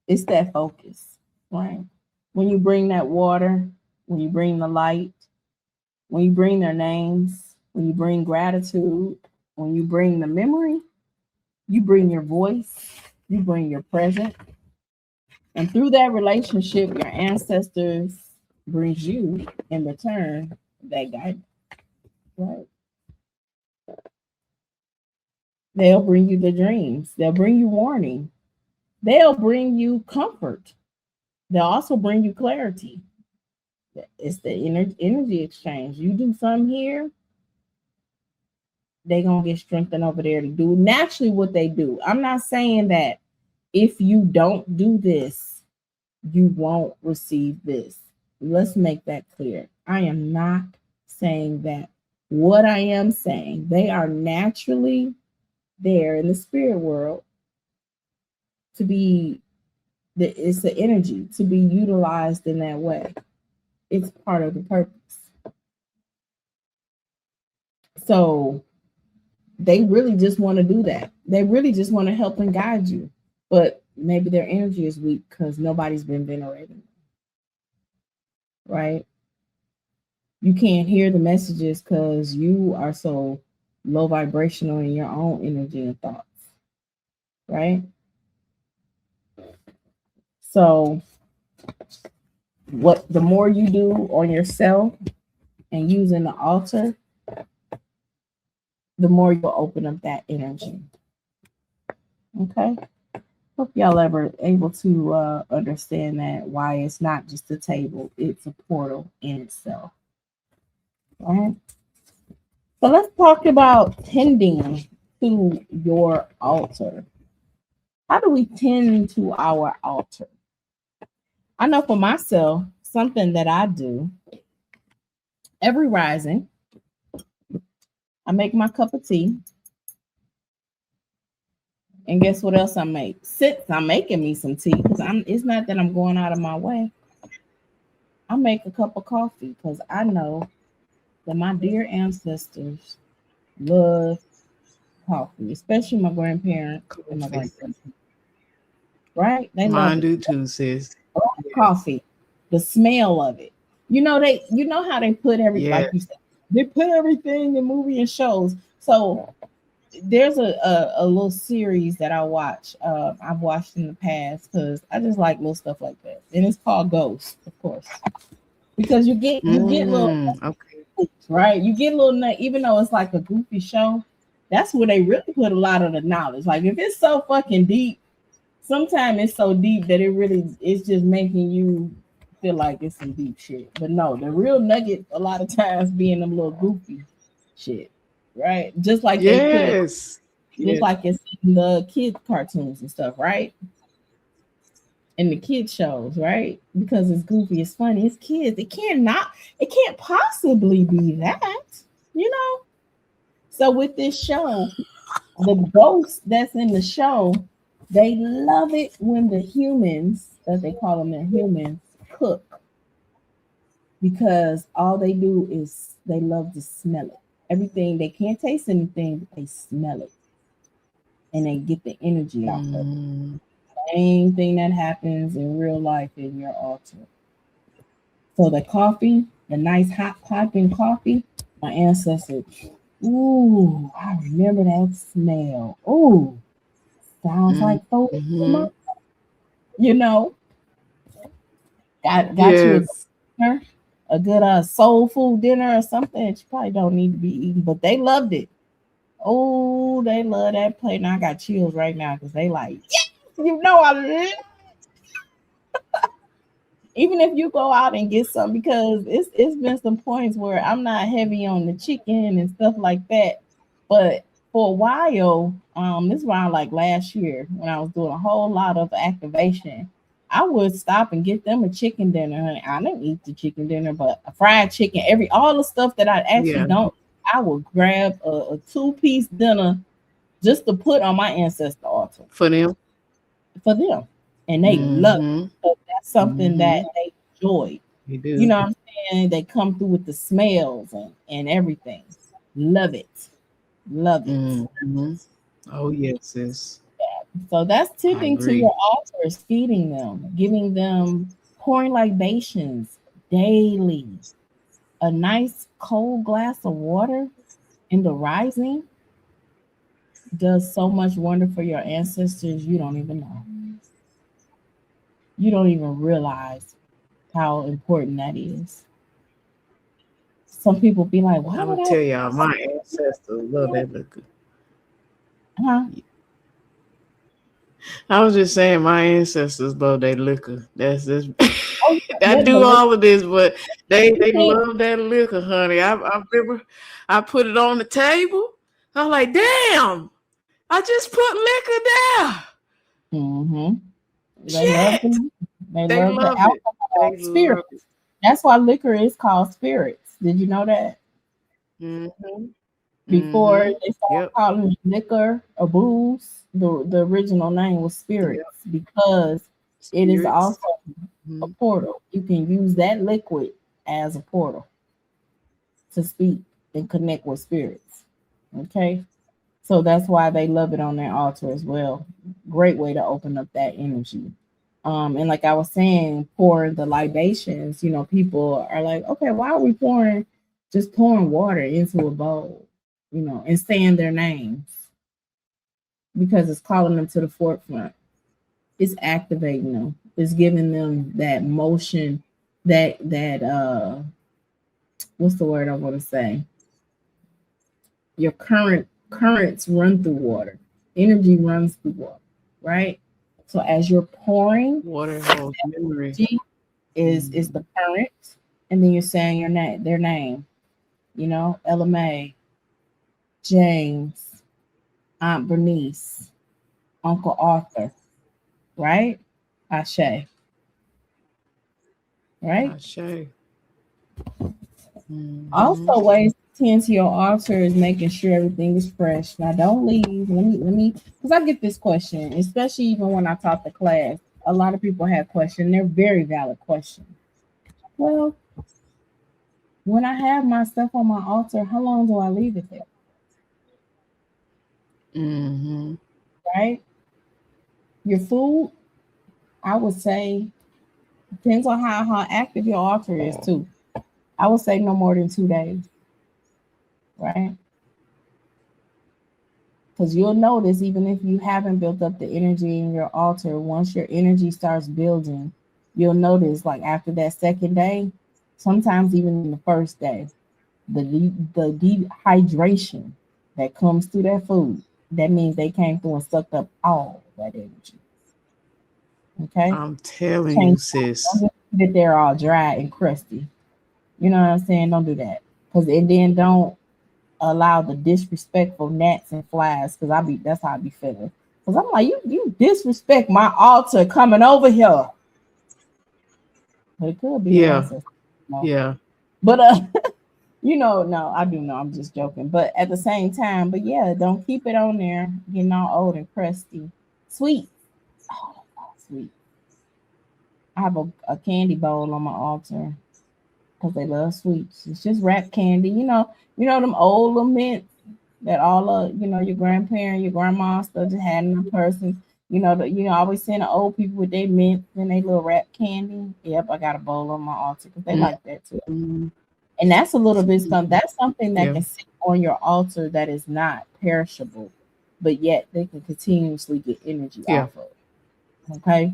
Speaker 5: it's that focus. Right, when you bring that water, when you bring the light, when you bring their names, when you bring gratitude, when you bring the memory, you bring your voice, you bring your present, and through that relationship, your ancestors brings you in return that guidance. Right. They'll bring you the dreams. They'll bring you warning. They'll bring you comfort. They'll also bring you clarity. It's the energy exchange. You do something here, they gonna get strengthened over there to do naturally what they do. I'm not saying that if you don't do this, you won't receive this. Let's make that clear. I am not saying that. What I am saying, they are naturally there in the spirit world to be it's the energy to be utilized in that way. It's part of the purpose. So they really just want to do that. They really just want to help and guide you. But maybe their energy is weak because nobody's been venerating. Right? You can't hear the messages because you are so low vibrational in your own energy and thoughts. Right? So what the more you do on yourself and using the altar, the more you'll open up that energy. Okay. Hope y'all ever able to understand that why it's not just a table, it's a portal in itself. All right. So let's talk about tending to your altar. How do we tend to our altar? I know for myself, something that I do every rising, I make my cup of tea. And guess what else I make? Since I'm making me some tea, because it's not that I'm going out of my way. I make a cup of coffee because I know that my dear ancestors love coffee, especially my grandparents and my grandparents. Right? They love
Speaker 3: Mine
Speaker 5: it.
Speaker 3: do too, sis.
Speaker 5: Coffee, the smell of it. You know how they put
Speaker 3: Yeah.
Speaker 5: like you said, they put everything in movie and shows. So there's a little series that I watch. I've watched in the past because I just like little stuff like that, and it's called Ghost, of course, because you get little
Speaker 3: okay.
Speaker 5: right. You get a little even though it's like a goofy show. That's where they really put a lot of the knowledge. Like if it's so fucking deep, sometimes it's so deep that it's just making you feel like it's some deep shit. But no, the real nugget a lot of times being them little goofy shit. Right? Just like
Speaker 3: Yes.
Speaker 5: just like it's in the kid cartoons and stuff, right? In the kid shows, right? Because it's goofy, it's funny, it's kids. It can't possibly be that, you know? So with this show, the ghosts that's in the show, they love it when the humans, as they call them, the humans, cook. because all they do is they love to smell it. Everything, they can't taste anything, but they smell it and they get the energy off of it.
Speaker 3: Mm,
Speaker 5: Same thing that happens in real life in your altar. So the coffee, the nice hot piping coffee, my ancestors, ooh, I remember that smell. Ooh, sounds
Speaker 3: mm,
Speaker 5: like food.
Speaker 3: mhm.
Speaker 5: You know, got you
Speaker 3: Yes.
Speaker 5: dinner, a good soul food dinner or something that you probably don't need to be eating, but they loved it. Oh, they love that plate. And I got chills right now because they like, yes, you know I love, even if you go out and get some, because it's been some points where I'm not heavy on the chicken and stuff like that. But for a while, this around like last year when I was doing a whole lot of activation, I would stop and get them a chicken dinner. Honey. I didn't eat the chicken dinner, but a fried chicken, all the stuff that I actually
Speaker 3: Yeah.
Speaker 5: don't, I would grab a two-piece dinner just to put on my ancestor altar
Speaker 3: For them.
Speaker 5: for them. And they love it.
Speaker 3: Mhm.
Speaker 5: So that's something that
Speaker 3: Mhm.
Speaker 5: they enjoy.
Speaker 3: They
Speaker 5: You
Speaker 3: do.
Speaker 5: know what I'm saying? They come through with the smells and everything. Love it. Love it.
Speaker 3: Mhm. Oh yes, sis.
Speaker 5: So that's
Speaker 3: I
Speaker 5: tending to
Speaker 3: agree.
Speaker 5: your altars, feeding them, giving them, pouring libations daily. A nice cold glass of water in the rising does so much wonder for your ancestors. You don't even know. You don't even realize how important that is. Some people be like, why
Speaker 3: I'm
Speaker 5: would
Speaker 3: gonna
Speaker 5: I?
Speaker 3: tell y'all, my ancestors love that liquor.
Speaker 5: Huh?
Speaker 3: I was just saying, my ancestors love that liquor. That's just.
Speaker 5: Oh,
Speaker 3: I
Speaker 5: yeah, the
Speaker 3: do
Speaker 5: liquor.
Speaker 3: all of this, but
Speaker 5: You
Speaker 3: they
Speaker 5: can't.
Speaker 3: love that liquor, honey. I remember I put it on the table. I'm like, damn, I just put liquor there.
Speaker 5: Hmm. They love
Speaker 3: Shit,
Speaker 5: the. They
Speaker 3: they
Speaker 5: love the
Speaker 3: love it.
Speaker 5: alcohol
Speaker 3: They love it.
Speaker 5: spirits. That's why liquor is called spirits. Did you know that?
Speaker 3: Mhm.
Speaker 5: Before
Speaker 3: Mhm.
Speaker 5: they started
Speaker 3: Yep.
Speaker 5: calling it liquor or booze, the original name was
Speaker 3: Yep.
Speaker 5: spirits because it is
Speaker 3: Spirits.
Speaker 5: also a
Speaker 3: Mhm.
Speaker 5: portal. You can use that liquid as a portal to speak and connect with spirits. Okay. So that's why they love it on their altar as well. Great way to open up that energy. And like I was saying, pour the libations, people are like, okay, why are we just pouring water into a bowl, and saying their names? Because it's calling them to the forefront. It's activating them. It's giving them that motion, that what's the word I want to say? Your currents run through water. Energy runs through water, right? So as you're pouring,
Speaker 3: Water holds memory.
Speaker 5: G is
Speaker 3: Mhm.
Speaker 5: the current, and then you're saying their name. Ella May, James, Aunt Bernice, Uncle Arthur, right? Ashe, right?
Speaker 3: Ashe.
Speaker 5: Also,
Speaker 3: Mhm.
Speaker 5: ways to tend to your altar is making sure everything is fresh. Now, don't leave. Let me, because I get this question, especially even when I taught the class. A lot of people have questions. They're very valid questions. Well, when I have my stuff on my altar, how long do I leave it there?
Speaker 3: Mhm.
Speaker 5: Right? Your food, I would say, depends on how active your altar is too. I would say no more than 2 days, right? Because you'll notice, even if you haven't built up the energy in your altar, once your energy starts building, you'll notice like after that second day, sometimes even in the first day, the dehydration that comes through that food, that means they came through and sucked up all that energy. Okay?
Speaker 3: I'm telling you,
Speaker 5: Change. Don't
Speaker 3: sis.
Speaker 5: just sit there all dry and crusty. You know what I'm saying? Don't do that. Because and then don't allow the disrespectful gnats and flies, because that's how I be feeling. Because I'm like, you disrespect my altar coming over here. But it could be the
Speaker 3: Yeah.
Speaker 5: ancestors. No.
Speaker 3: Yeah.
Speaker 5: But no, I do know. I'm just joking. But at the same time, but yeah, don't keep it on there getting all old and crusty. Sweet. Oh, sweet. I have a candy bowl on my altar. because they love sweets. It's just wrapped candy. You know them old little mints that all your grandparents, your grandma stuff just had in a person. Always seeing the old people with their mints and they little wrapped candy. Yep, I got a bowl on my altar because they like that too.
Speaker 3: Mm-hmm.
Speaker 5: And that's a little bit that's something that
Speaker 3: Yeah.
Speaker 5: can sit on your altar that is not perishable, but yet they can continuously get energy
Speaker 3: Yeah.
Speaker 5: off of it. Okay.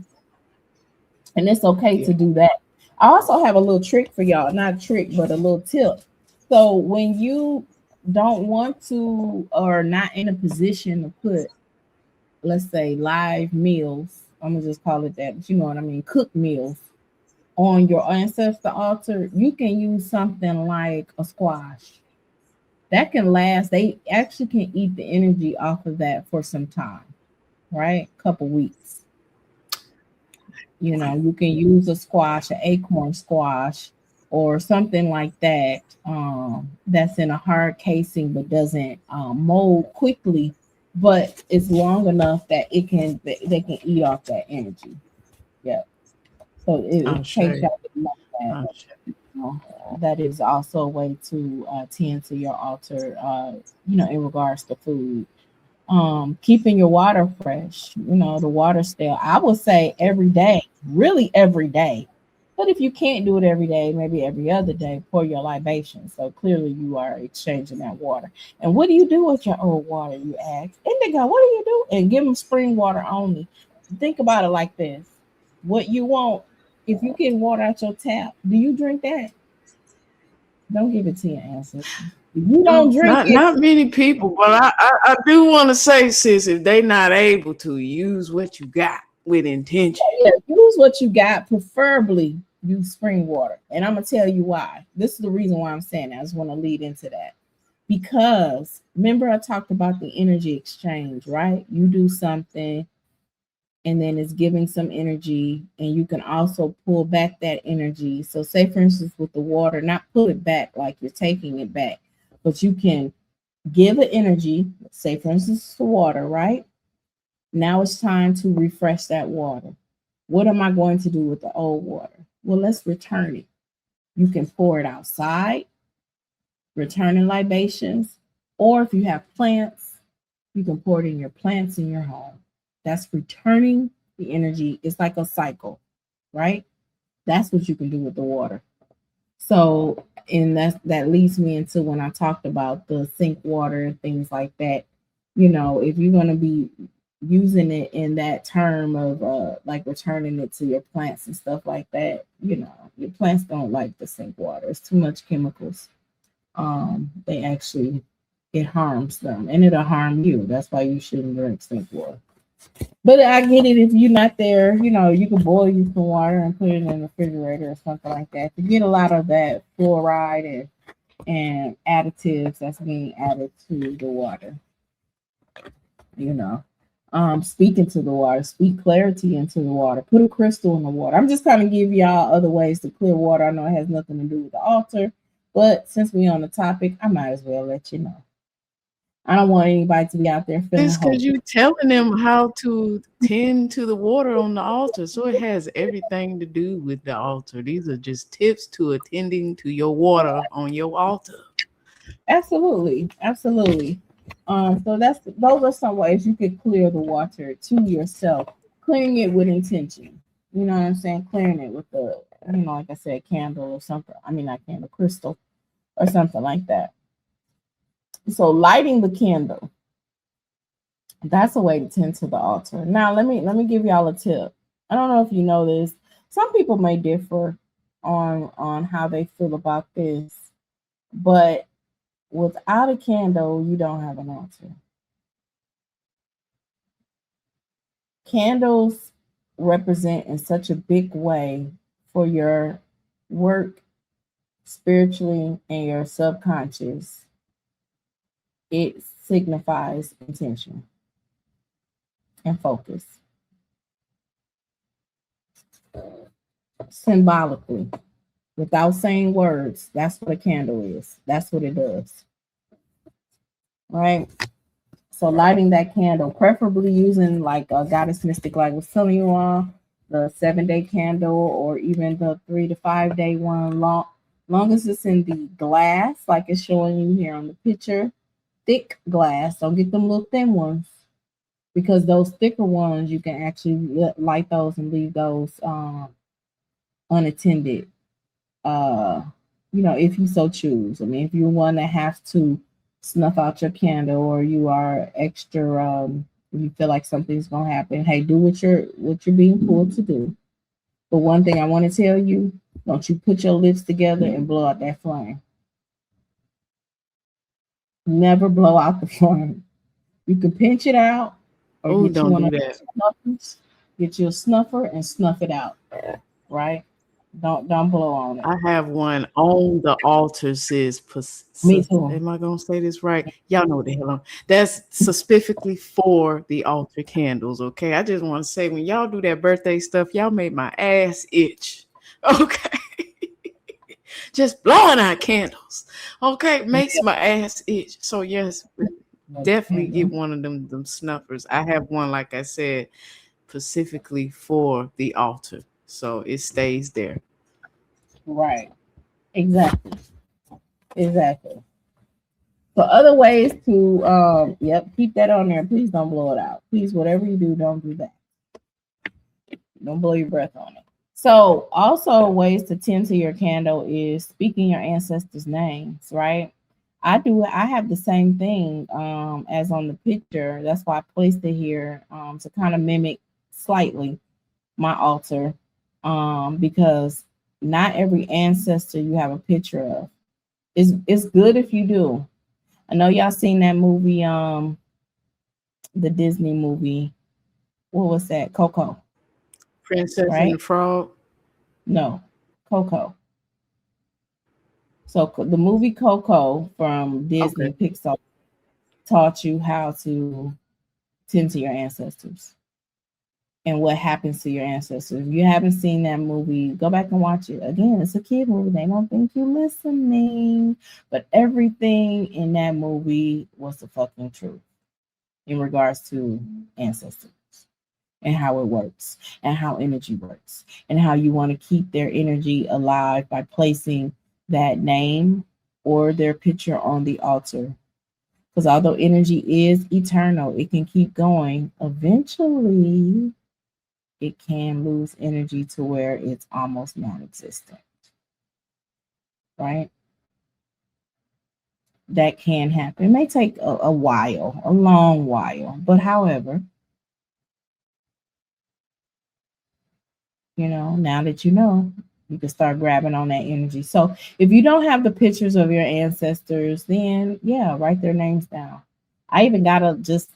Speaker 5: And it's okay
Speaker 3: Yeah.
Speaker 5: to do that. I also have a little trick for y'all, not a trick, but a little tip. So when you don't want to or not in a position to put, let's say, live meals, I'm gonna just call it that, but you know what I mean, cooked meals on your ancestor altar, you can use something like a squash. That can last. They actually can eat the energy off of that for some time, right? Couple weeks. You can use a squash, an acorn squash, or something like that. That's in a hard casing but doesn't mold quickly, but it's long enough that they can eat off that energy. Yeah. So it
Speaker 3: I'll
Speaker 5: takes
Speaker 3: show
Speaker 5: out the lump that.
Speaker 3: you.
Speaker 5: That is also a way to tend to your altar, in regards to food. Keeping your water fresh, the water still, I would say every day, really every day. But if you can't do it every day, maybe every other day, pour your libation. So clearly you are exchanging that water. And what do you do with your old water, you ask? Indigo, what do you do? And give them spring water only. Think about it like this. What you want, if you get water out your tap, do you drink that? Don't give it to your ancestors. If you don't drink
Speaker 3: Not
Speaker 5: it,
Speaker 3: not many people, but I do want to say, sis, if they not able to use what you got with intention.
Speaker 5: yeah, use what you got, preferably use spring water. And I'm gonna tell you why. This is the reason why I'm saying that. I just want to lead into that. Because remember I talked about the energy exchange, right? You do something and then it's giving some energy, and you can also pull back that energy. So say for instance with the water, not pull it back like you're taking it back, but you can give it energy, say for instance the water, right? Now it's time to refresh that water. What am I going to do with the old water? Well, let's return it. You can pour it outside, returning libations, or if you have plants, you can pour it in your plants in your home. That's returning the energy. It's like a cycle, right? That's what you can do with the water. So, and that leads me into when I talked about the sink water and things like that. If you're going to be using it in that term of like returning it to your plants and stuff like that, your plants don't like the sink water. It's too much chemicals. They actually, it harms them and it'll harm you. That's why you shouldn't drink sink water. But I get it, if you're not there, you can boil you some water and put it in the refrigerator or something like that to get a lot of that fluoride and additives that's being added to the water. Speak into the water, speak clarity into the water, put a crystal in the water. I'm just kind of give y'all other ways to clear water. I know it has nothing to do with the altar, but since we're on the topic, I might as well let you know. I don't want anybody to be out there feeling
Speaker 3: It's because
Speaker 5: hopeless.
Speaker 3: you telling them how to tend to the water on the altar. So it has everything to do with the altar. These are just tips to attending to your water on your altar.
Speaker 5: Absolutely, absolutely. So those are some ways you could clear the water to yourself, clearing it with intention. You know what I'm saying? Clearing it with like I said, candle or something. I mean, not candle, crystal or something like that. So lighting the candle, that's a way to tend to the altar. Now let me give y'all a tip. I don't know if you know this. Some people may differ on how they feel about this, but without a candle, you don't have an altar. Candles represent in such a big way for your work spiritually and your subconscious. It signifies intention and focus. Symbolically, without saying words, that's what a candle is. That's what it does. Right? So lighting that candle, preferably using like a goddess mystic, like I was telling you all, the 7-day candle or even the 3 to 5 day one, Long as it's in the glass, like it's showing you here on the picture, thick glass. Don't get them little thin ones, because those thicker ones you can actually light those and leave those unattended. Uh, if you so choose. I mean, if you want to have to snuff out your candle, or you are extra, if you feel like something's gonna happen, hey, do what you're being pulled to do. But one thing I want to tell you: don't you put your lips together and blow out that flame. Never blow out the flame. You can pinch it out, or
Speaker 3: Oh,
Speaker 5: get you
Speaker 3: don't
Speaker 5: one
Speaker 3: do
Speaker 5: of
Speaker 3: that.
Speaker 5: those snuffers. Get you a snuffer and snuff it out. Right? Don't blow on it.
Speaker 3: I have one on the altar, says,
Speaker 5: Me too.
Speaker 3: am I going to say this right? Y'all know what the hell that's specifically for the altar candles, okay? I just want to say, when y'all do that birthday stuff, y'all made my ass itch, okay? Just blowing out candles, okay? Makes my ass itch. So, yes, definitely get one of them snuffers. I have one, like I said, specifically for the altar, so it stays there.
Speaker 5: Right. Exactly. Exactly. So other ways to keep that on there. Please don't blow it out. Please, whatever you do, don't do that. Don't blow your breath on it. So also ways to tend to your candle is speaking your ancestors' names, right? I have the same thing as on the picture. That's why I placed it here to kind of mimic slightly my altar, because not every ancestor you have a picture of. It's good if you do. I know y'all seen that movie, the Disney movie. What was that? Coco,
Speaker 3: Princess and
Speaker 5: right?
Speaker 3: the Frog.
Speaker 5: No, Coco. So the movie Coco from
Speaker 3: Okay.
Speaker 5: Disney Pixar taught you how to tend to your ancestors and what happens to your ancestors. If you haven't seen that movie, go back and watch it. Again, it's a kid movie. They don't think you're listening, but everything in that movie was the fucking truth in regards to ancestors and how it works and how energy works and how you want to keep their energy alive by placing that name or their picture on the altar. Because although energy is eternal, it can keep going. Eventually, it can lose energy to where it's almost non-existent, right? That can happen. It may take a while, a long while, but however, now that you can start grabbing on that energy. So if you don't have the pictures of your ancestors, then yeah, write their names down. I even gotta just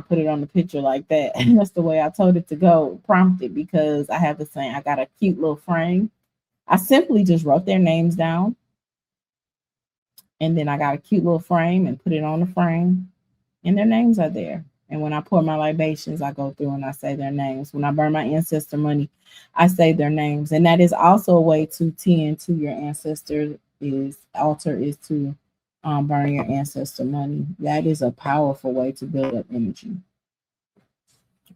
Speaker 5: put it on the picture like that. That's the way I told it to go, prompted, because I have the same. I got a cute little frame. I simply just wrote their names down, and then I got a cute little frame and put it on the frame, and their names are there. And when I pour my libations, I go through and I say their names. When I burn my ancestor money, I say their names. And that is also a way to tend to your ancestor. Is altar is to burn your ancestor money. That is a powerful way to build up energy,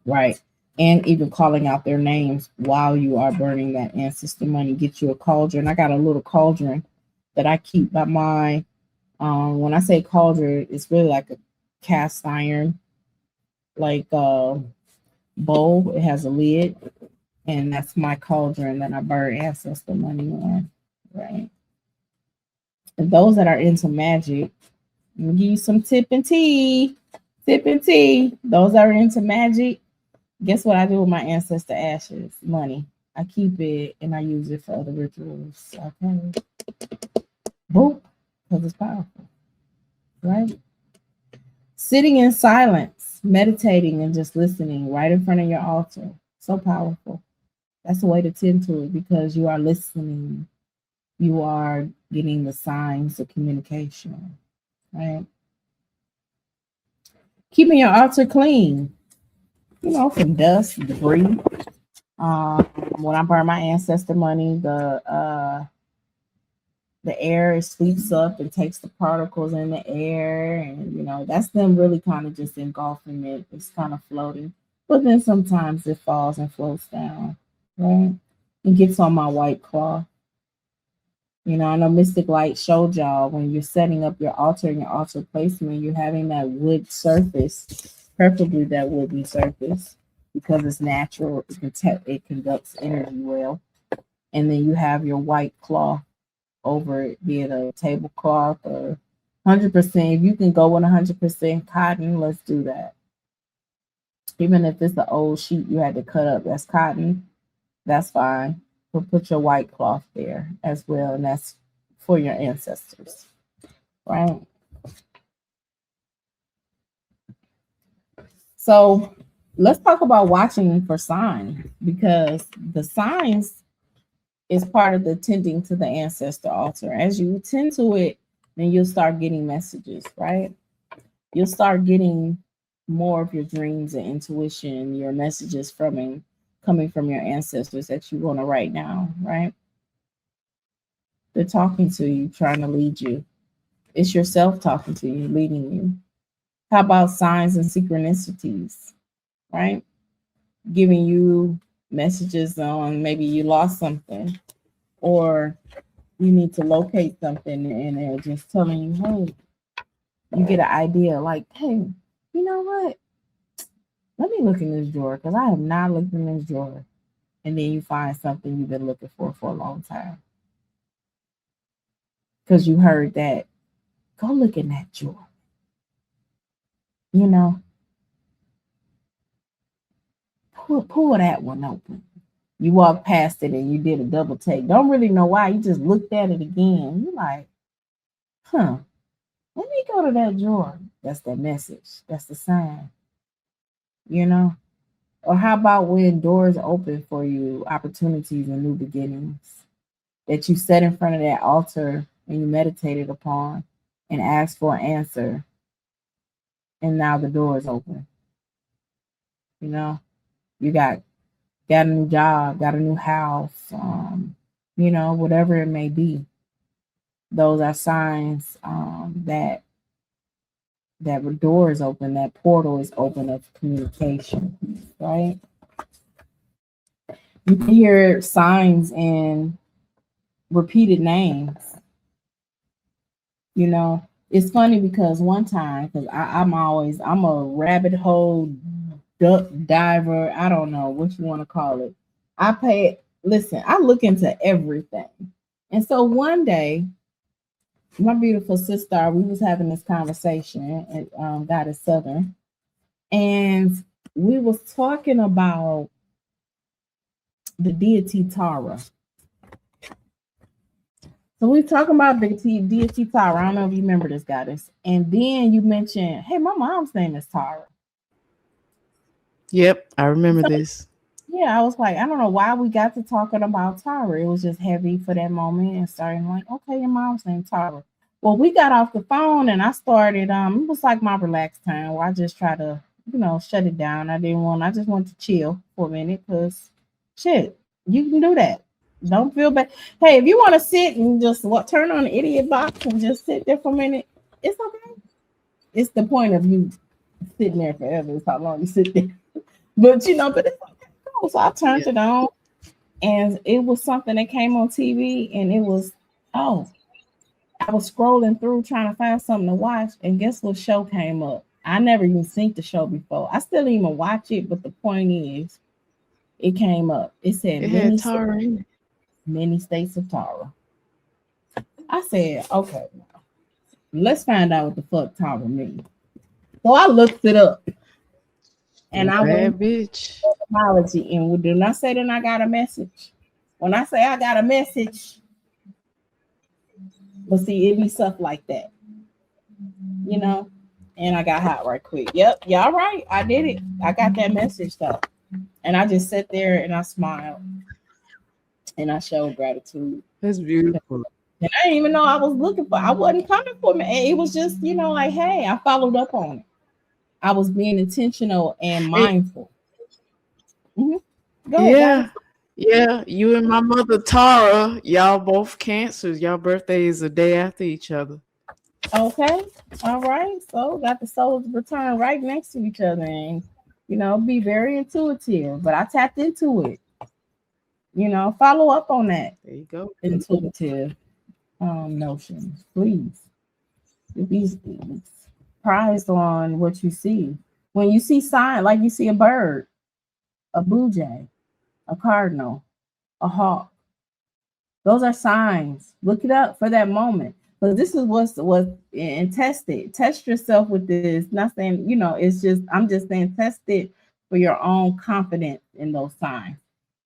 Speaker 5: right? And even calling out their names while you are burning that ancestor money. Get you a cauldron. I got a little cauldron that I keep by my. When I say cauldron, it's really like a cast iron like bowl. It has a lid, and that's my cauldron that I burn ancestor money on, right? And those that are into magic, I'm gonna give you some tip and tea. Tip and tea. Those that are into magic, guess what I do with my ancestor ashes? Money. I keep it and I use it for other rituals. Okay. Boop. Because it's powerful. Right? Sitting in silence, meditating, and just listening right in front of your altar. So powerful. That's the way to tend to it, because you are listening. You are getting the signs of communication, right? Keeping your altar clean, from dust, debris. When I burn my ancestor money, the air sweeps up and takes the particles in the air, and that's them really kind of just engulfing it. It's kind of floating, but then sometimes it falls and floats down, right? It gets on my white cloth. I know Mystic Light showed y'all when you're setting up your altar and your altar placement, you're having that wood surface, preferably that wooden surface, because it's natural. It conducts energy well. And then you have your white cloth over it, be it a tablecloth or 100%. If you can go with 100% cotton, let's do that. Even if it's the old sheet you had to cut up, that's cotton, that's fine. But put your white cloth there as well, and that's for your ancestors, right? So let's talk about watching for signs, because the signs is part of the tending to the ancestor altar. As you tend to it, then you'll start getting messages, right? You'll start getting more of your dreams and intuition, your messages coming from your ancestors that you want to write down, right? They're talking to you, trying to lead you. It's yourself talking to you, leading you. How about signs and synchronicities, right? Giving you messages on maybe you lost something or you need to locate something, and they're just telling you, hey, you get an idea like, hey, you know what? Let me look in this drawer because I have not looked in this drawer. And then you find something you've been looking for a long time. Because you heard that, go look in that drawer. Pull that one open. You walk past it and you did a double take. Don't really know why. You just looked at it again. You're like, let me go to that drawer. That's the message. That's the sign. Or how about when doors open for you, opportunities and new beginnings that you sat in front of that altar and you meditated upon and asked for an answer. And now the door is open. You got a new job, got a new house, whatever it may be. Those are signs that the door is open, that portal is open of communication, right? You can hear signs in repeated names. It's funny because one time, because I'm a rabbit hole duck diver, I don't know what you want to call it. I look into everything. And so one day, my beautiful sister, we was having this conversation at Goddess Southern, and we was talking about the deity Tara. So we talking about the deity Tara. I don't know if you remember this goddess. And then you mentioned, hey, my mom's name is Tara.
Speaker 3: Yep, I remember this.
Speaker 5: Yeah, I was like, I don't know why we got to talking about Tara. It was just heavy for that moment and starting like, okay, your mom's name Tara. Well, we got off the phone and I started, it was like my relaxed time where I just try to, shut it down. I just wanted to chill for a minute because shit, you can do that. Don't feel bad. Hey, if you want to sit and just turn on the idiot box and just sit there for a minute, it's okay. It's the point of you sitting there forever. It's how long you sit there. But but it's okay. So I turned it on, and it was something that came on TV, and it was I was scrolling through trying to find something to watch, and guess what show came up? I never even seen the show before. I still didn't even watch it, but the point is, it came up. It said
Speaker 3: it had Tara in it.
Speaker 5: Many states of Tara. I said, okay, let's find out what the fuck Tara means. So I looked it up. And I went
Speaker 3: bitch.
Speaker 5: Apology. And do not say that I got a message. When I say I got a message, but see, it be stuff like that. And I got hot right quick. Yep, y'all right. I did it. I got that message though. And I just sat there and I smiled. And I showed gratitude.
Speaker 3: That's beautiful.
Speaker 5: And I didn't even know I was looking for. I wasn't coming for me. It was just, like, hey, I followed up on it. I was being intentional and mindful.
Speaker 3: Go ahead, yeah. You and my mother Tara, y'all both Cancers. Y'all birthdays a day after each other.
Speaker 5: Okay, all right. So got the souls return right next to each other, and be very intuitive. But I tapped into it. Follow up on that.
Speaker 3: There you go.
Speaker 5: Intuitive. notions, please. Be prized on what you see. When you see sign, like you see a bird, a blue jay, a cardinal, a hawk, those are signs. Look it up for that moment. But this is what and test it. Test yourself with this. Not saying, it's just I'm just saying test it for your own confidence in those signs.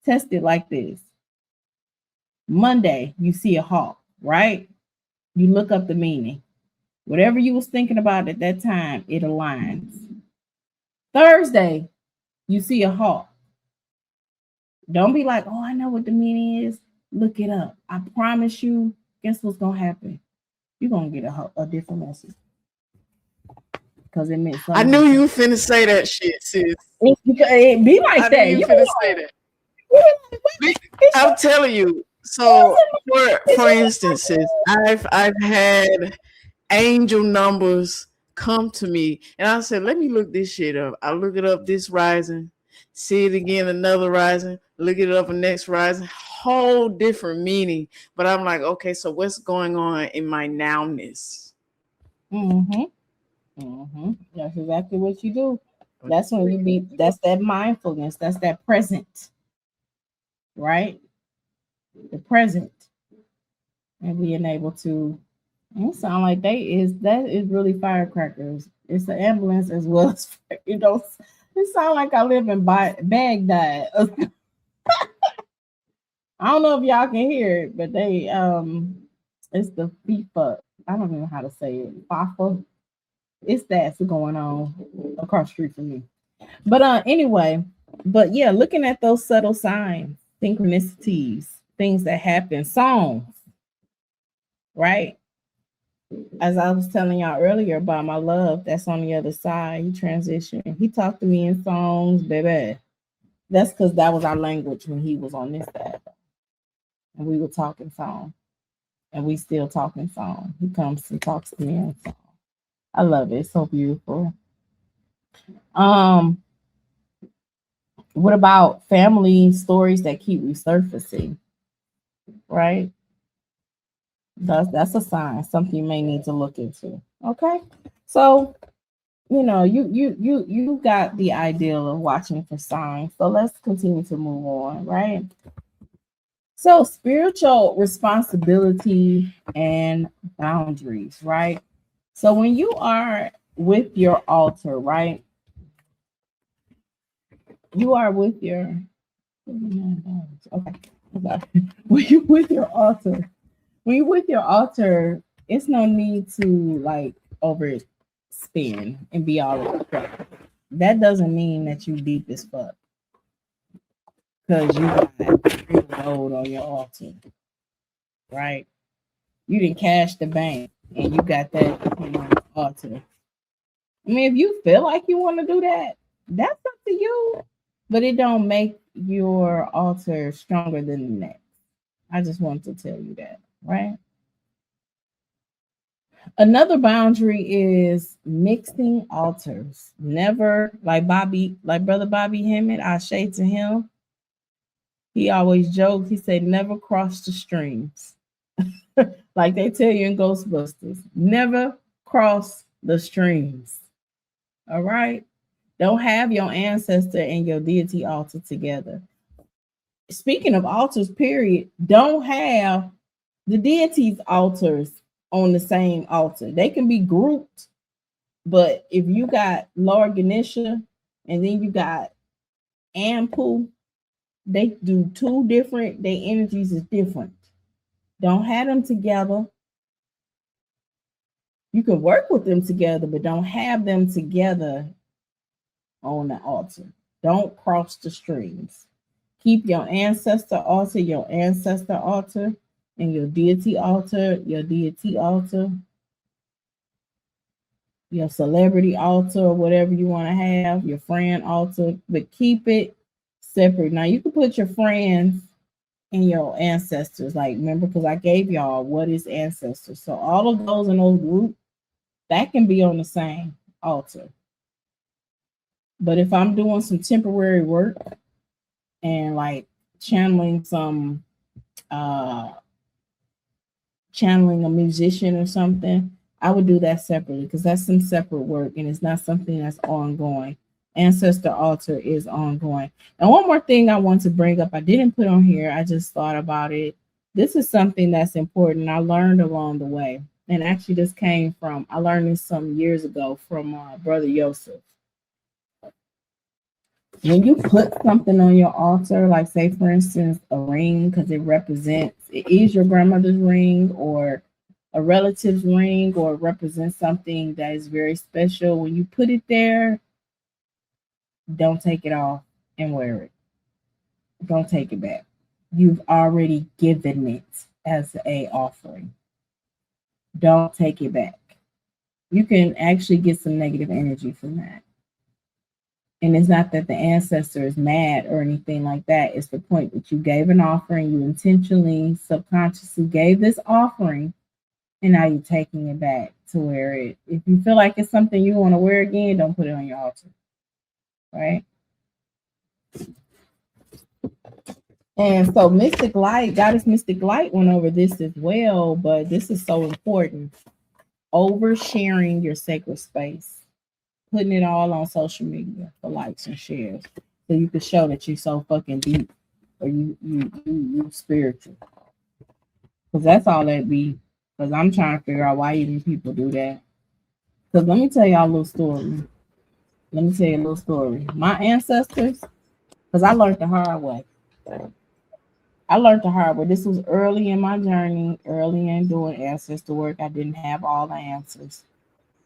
Speaker 5: Test it like this. Monday, you see a hawk, right? You look up the meaning. Whatever you was thinking about at that time, it aligns. Thursday, you see a hawk. Don't be like, oh, I know what the meaning is. Look it up. I promise you, guess what's going to happen? You're going to get a different message. Because it meant something.
Speaker 3: I knew you were finna say that shit, sis.
Speaker 5: It be like that.
Speaker 3: You finna say that. I'm telling you. So, for instance, sis, I've had angel numbers come to me, and I said, let me look this shit up. I look it up this rising, see it again another rising, look it up a next rising, whole different meaning. But I'm like, okay, so what's going on in my nowness?
Speaker 5: That's exactly what you do. That's when that's that mindfulness, that's that present, right? The present, and being able to. It sound like that is really firecrackers. It's an ambulance as well as it sound like I live in Baghdad. I don't know if y'all can hear it, but they it's the FIFA. I don't know how to say it. FIFA. It's that's going on across the street from me. But anyway, but yeah, looking at those subtle signs, synchronicities, things that happen, songs, right? As I was telling y'all earlier about my love, that's on the other side. He transitioned. He talked to me in songs, baby. That's because that was our language when he was on this side. And we were talking song. And we still talking song. He comes and talks to me in song. I love it. It's so beautiful. What about family stories that keep resurfacing? Right? That's a sign, something you may need to look into. Okay. So you got the ideal of watching for signs. So let's continue to move on, right? So spiritual responsibility and boundaries, right? So when you are with your altar, right? You are with your okay. When you're with your altar, it's no need to like overspin and be all over the place. That doesn't mean that you deep as fuck. Because you got load on your altar. Right? You didn't cash the bank and you got that on the altar. I mean, if you feel like you want to do that, that's up to you. But it don't make your altar stronger than the next. I just want to tell you that, right? Another boundary is mixing altars. Never, like Brother Bobby Hemmett, I shade to him. He always joked, he said, never cross the streams. Like they tell you in Ghostbusters, never cross the streams. All right? Don't have your ancestor and your deity altar together. Speaking of altars, period, don't have the deity's altars on the same altar. They can be grouped, but if you got Lord Ganesha and then you got Ampu, they do two different, their energies is different. Don't have them together. You can work with them together, but don't have them together on the altar. Don't cross the streams. Keep your ancestor altar, and your deity altar, your celebrity altar, or whatever you want to have, your friend altar, but keep it separate. Now, you can put your friends and your ancestors, like, remember, because I gave y'all what is ancestors. So all of those in those groups, that can be on the same altar. But if I'm doing some temporary work and like channeling some channeling a musician or something, I would do that separately because that's some separate work and it's not something that's ongoing. Ancestor altar is ongoing. And one more thing I want to bring up, I didn't put on here, I just thought about it. This is something that's important. I learned along the way. And actually, this came from, I learned this some years ago from Brother Yosef. When you put something on your altar, like say for instance a ring, because it is your grandmother's ring or a relative's ring, or represents something that is very special, when you put it there, don't take it off and wear it. Don't take it back. You've already given it as a offering. Don't take it back. You can actually get some negative energy from that. And it's not that the ancestor is mad or anything like that. It's the point that you gave an offering, you intentionally, subconsciously gave this offering, and now you're taking it back to wear it. If you feel like it's something you want to wear again, don't put it on your altar. Right? And so Mystic Light, Goddess Mystic Light went over this as well, but this is so important. Oversharing your sacred space. Putting it all on social media for likes and shares, so you can show that you're so fucking deep, or you spiritual. Because that's all that be. Because I'm trying to figure out why even people do that. Because let me tell y'all a little story. My ancestors, because I learned the hard way. This was early in my journey, early in doing ancestor work. I didn't have all the answers.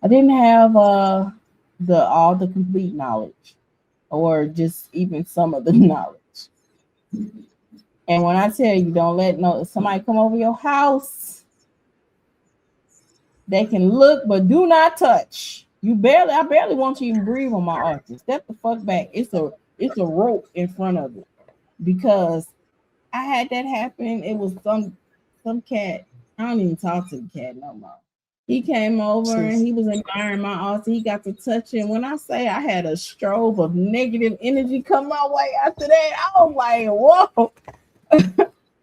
Speaker 5: I didn't have all the complete knowledge, or just even some of the knowledge. And when I tell you, don't let somebody come over your house, they can look but do not touch. I barely want you to even breathe on my altar. Step the fuck back. It's a rope in front of it, because I had that happen. It was some cat. I don't even talk to the cat no more. He came over and he was admiring my altar. He got to touch it. When I say I had a strobe of negative energy come my way after that, I was like, whoa,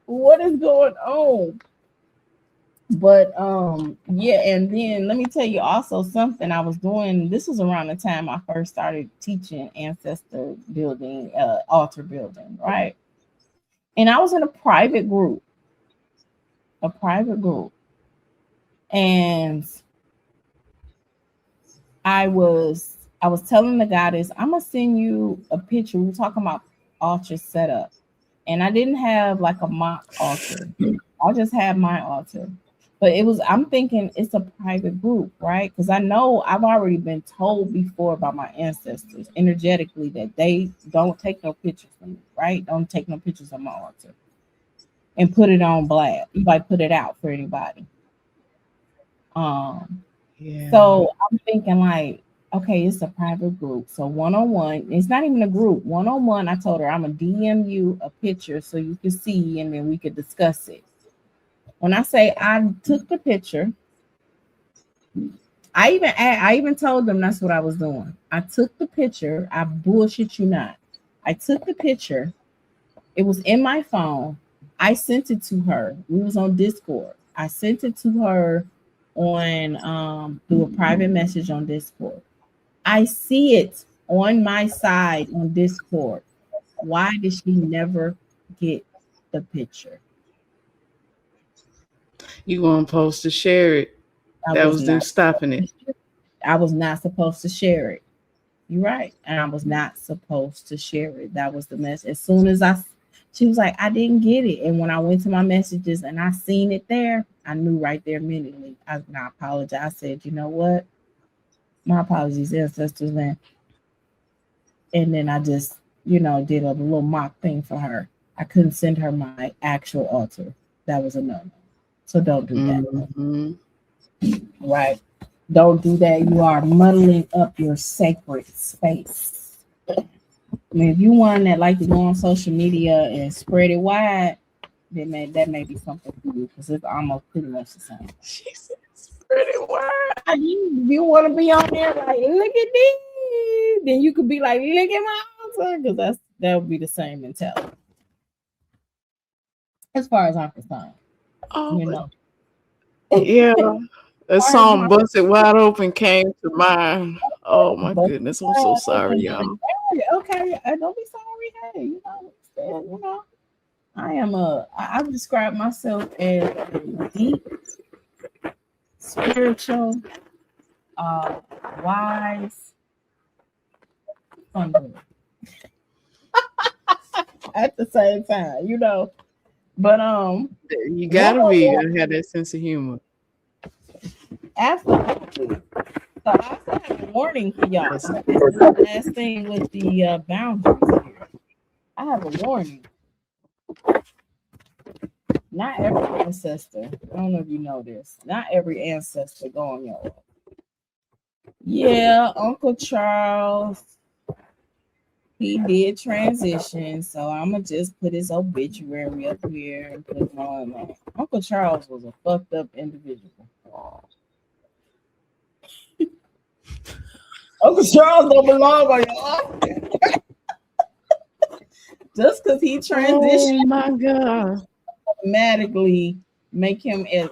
Speaker 5: what is going on? But yeah, and then let me tell you also something I was doing. This was around the time I first started teaching ancestor building, altar building, right? And I was in a private group. And I was telling the goddess, I'm gonna send you a picture. We were talking about altar setup, and I didn't have like a mock altar. I just had my altar, but I'm thinking it's a private group, right? Because I know I've already been told before by my ancestors energetically that they don't take no pictures of me, right? Don't take no pictures of my altar and put it on blast. You might put it out for anybody. So I'm thinking like, okay, it's a private group. So one-on-one, it's not even a group. One-on-one, I told her I'm gonna DM you a picture so you can see, and then we could discuss it. When I say I took the picture, I even told them that's what I was doing. I took the picture. I bullshit you not. I took the picture. It was in my phone. I sent it to her. We was on Discord. I sent it to her on through a private message on Discord. I see it on my side on Discord. Why did she never get the picture?
Speaker 3: You weren't supposed to share it. That was them stopping it.
Speaker 5: I was not supposed to share it. You're right. And I was not supposed to share it. That was the message. As soon as she was like, I didn't get it. And when I went to my messages and I seen it there, I knew right there immediately. I apologized. I said, you know what? My apologies, ancestors. And then I just, did a little mock thing for her. I couldn't send her my actual altar. That was a no. So don't do that.
Speaker 3: Mm-hmm.
Speaker 5: Right? Don't do that. You are muddling up your sacred space. I mean, if you one that like to go on social media and spread it wide, then that may be something for you, because it's almost pretty much the same.
Speaker 3: She said spread it wide.
Speaker 5: If you want to be on there like, look at this, then you could be like, look at my altar, because that would be the same mentality. As far as I'm concerned,
Speaker 3: Yeah, a
Speaker 5: Why is
Speaker 3: song
Speaker 5: my
Speaker 3: "Busted Wide Open" came to mind. Oh my
Speaker 5: but
Speaker 3: goodness, I'm so sorry, y'all.
Speaker 5: okay, don't be sorry. Hey, you know, I've described myself as a deep, spiritual, uh, wise, fun at the same time, you know. But
Speaker 3: You
Speaker 5: one
Speaker 3: gotta be, you
Speaker 5: of
Speaker 3: gotta have that sense of humor.
Speaker 5: absolutely. So I also have a warning for y'all.
Speaker 3: Yes.
Speaker 5: This is the last thing with the boundaries here. I have a warning. Not every ancestor. I don't know if you know this. Not every ancestor go on your oath. Yeah, Uncle Charles, he did transition, so I'm gonna just put his obituary up here and put it on that. Uncle Charles was a fucked up individual. Uncle Charles don't belong on your oath. Just because he transitioned
Speaker 3: Oh my God.
Speaker 5: automatically make him as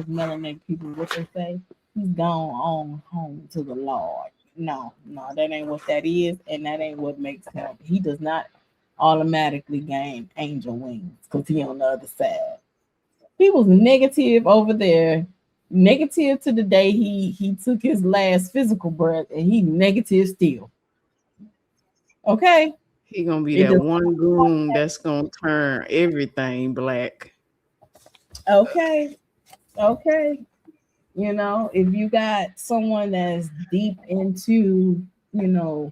Speaker 5: melanin people what they say. He's gone on home to the Lord. No, that ain't what that is, and that ain't what makes him. He does not automatically gain angel wings because he on the other side. He was negative over there, negative to the day he took his last physical breath, and he negative still. Okay,
Speaker 3: He gonna be
Speaker 5: it
Speaker 3: that
Speaker 5: does.
Speaker 3: one goon that's gonna turn everything black.
Speaker 5: Okay, okay. You know, if you got someone that's deep into, you know,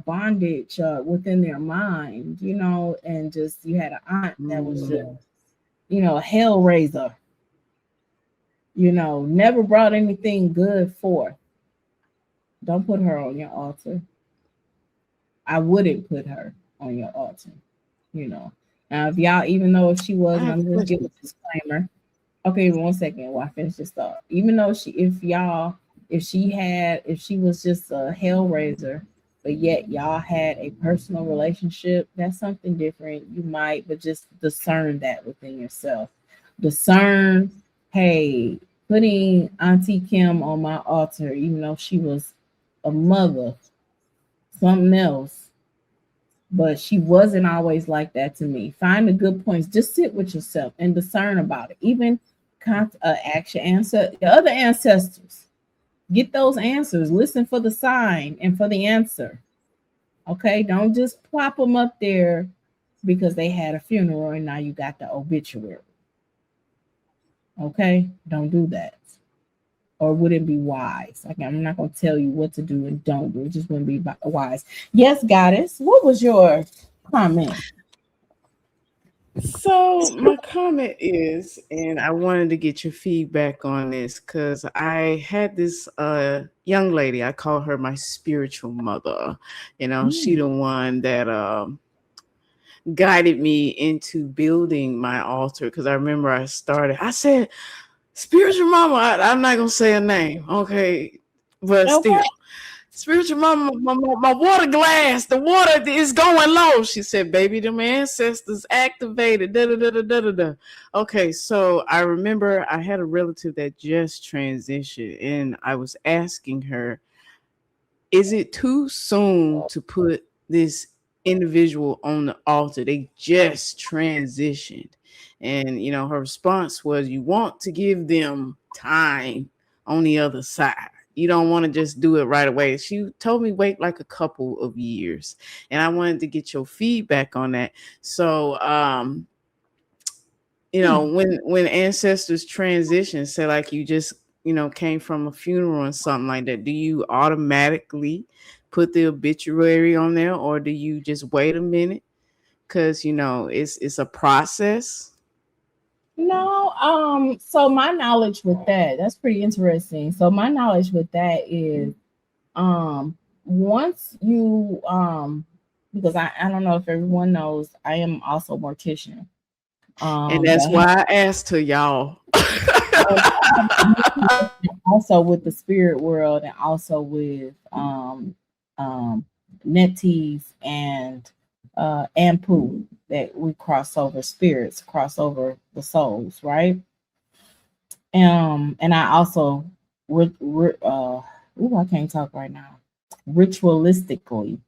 Speaker 5: bondage within their mind, you know, and just you had an aunt that was just,
Speaker 3: Mm.
Speaker 5: you know, a hellraiser, you know, never brought anything good forth. Don't put her on your altar. I wouldn't put her on your altar, you know. Now, if y'all even know if she
Speaker 3: I
Speaker 5: was, and
Speaker 3: have
Speaker 5: I'm just giving
Speaker 3: questions.
Speaker 5: a disclaimer. Okay, 1 second while I finish this thought. Even though if she was just a hellraiser, but yet y'all had a personal relationship, that's something different. You might, but just discern that within yourself. Discern, hey, putting Auntie Kim on my altar, even though she was a mother, something else, but she wasn't always like that to me. Find the good points. Just sit with yourself and discern about it. Even action answer the other ancestors. Get those answers. Listen for the sign and for the answer. Okay, don't just plop them up there because they had a funeral and now you got the obituary. Okay, don't do that. Or would it be wise? Like, I'm not going to tell you what to do and don't do. It just wouldn't be wise. Yes, goddess. What was your comment?
Speaker 3: So my comment is, and I wanted to get your feedback on this because I had this young lady. I call her my spiritual mother. You know, she
Speaker 5: Mm,
Speaker 3: the one that guided me into building my altar. Because I remember I started. I said, "Spiritual mama." I'm not gonna say a name, okay, but
Speaker 5: okay.
Speaker 3: still. Spiritual mama, my water glass, the water is going low. She said, baby, them ancestors activated. Da, da, da, da, da, da, da. Okay, so I remember I had a relative that just transitioned, and I was asking her, is it too soon to put this individual on the altar? They just transitioned. And, you know, her response was, you want to give them time on the other side. You don't want to just do it right away. She told me wait like a couple of years. And I wanted to get your feedback on that. So, you know,
Speaker 5: Hmm.
Speaker 3: when ancestors transition, say like you just, you know, came from a funeral or something like that, do you automatically put the obituary on there, or do you just wait a minute? Because you know it's a process.
Speaker 5: No, so my knowledge with that's pretty interesting. So my knowledge with that is once you because I don't know if everyone knows, I am also a mortician.
Speaker 3: And that's
Speaker 5: That
Speaker 3: why I asked her, y'all.
Speaker 5: also with the spirit world and also with um netis and ampu that we cross over spirits, cross over the souls, right? And I also I can't talk right now. Ritualistically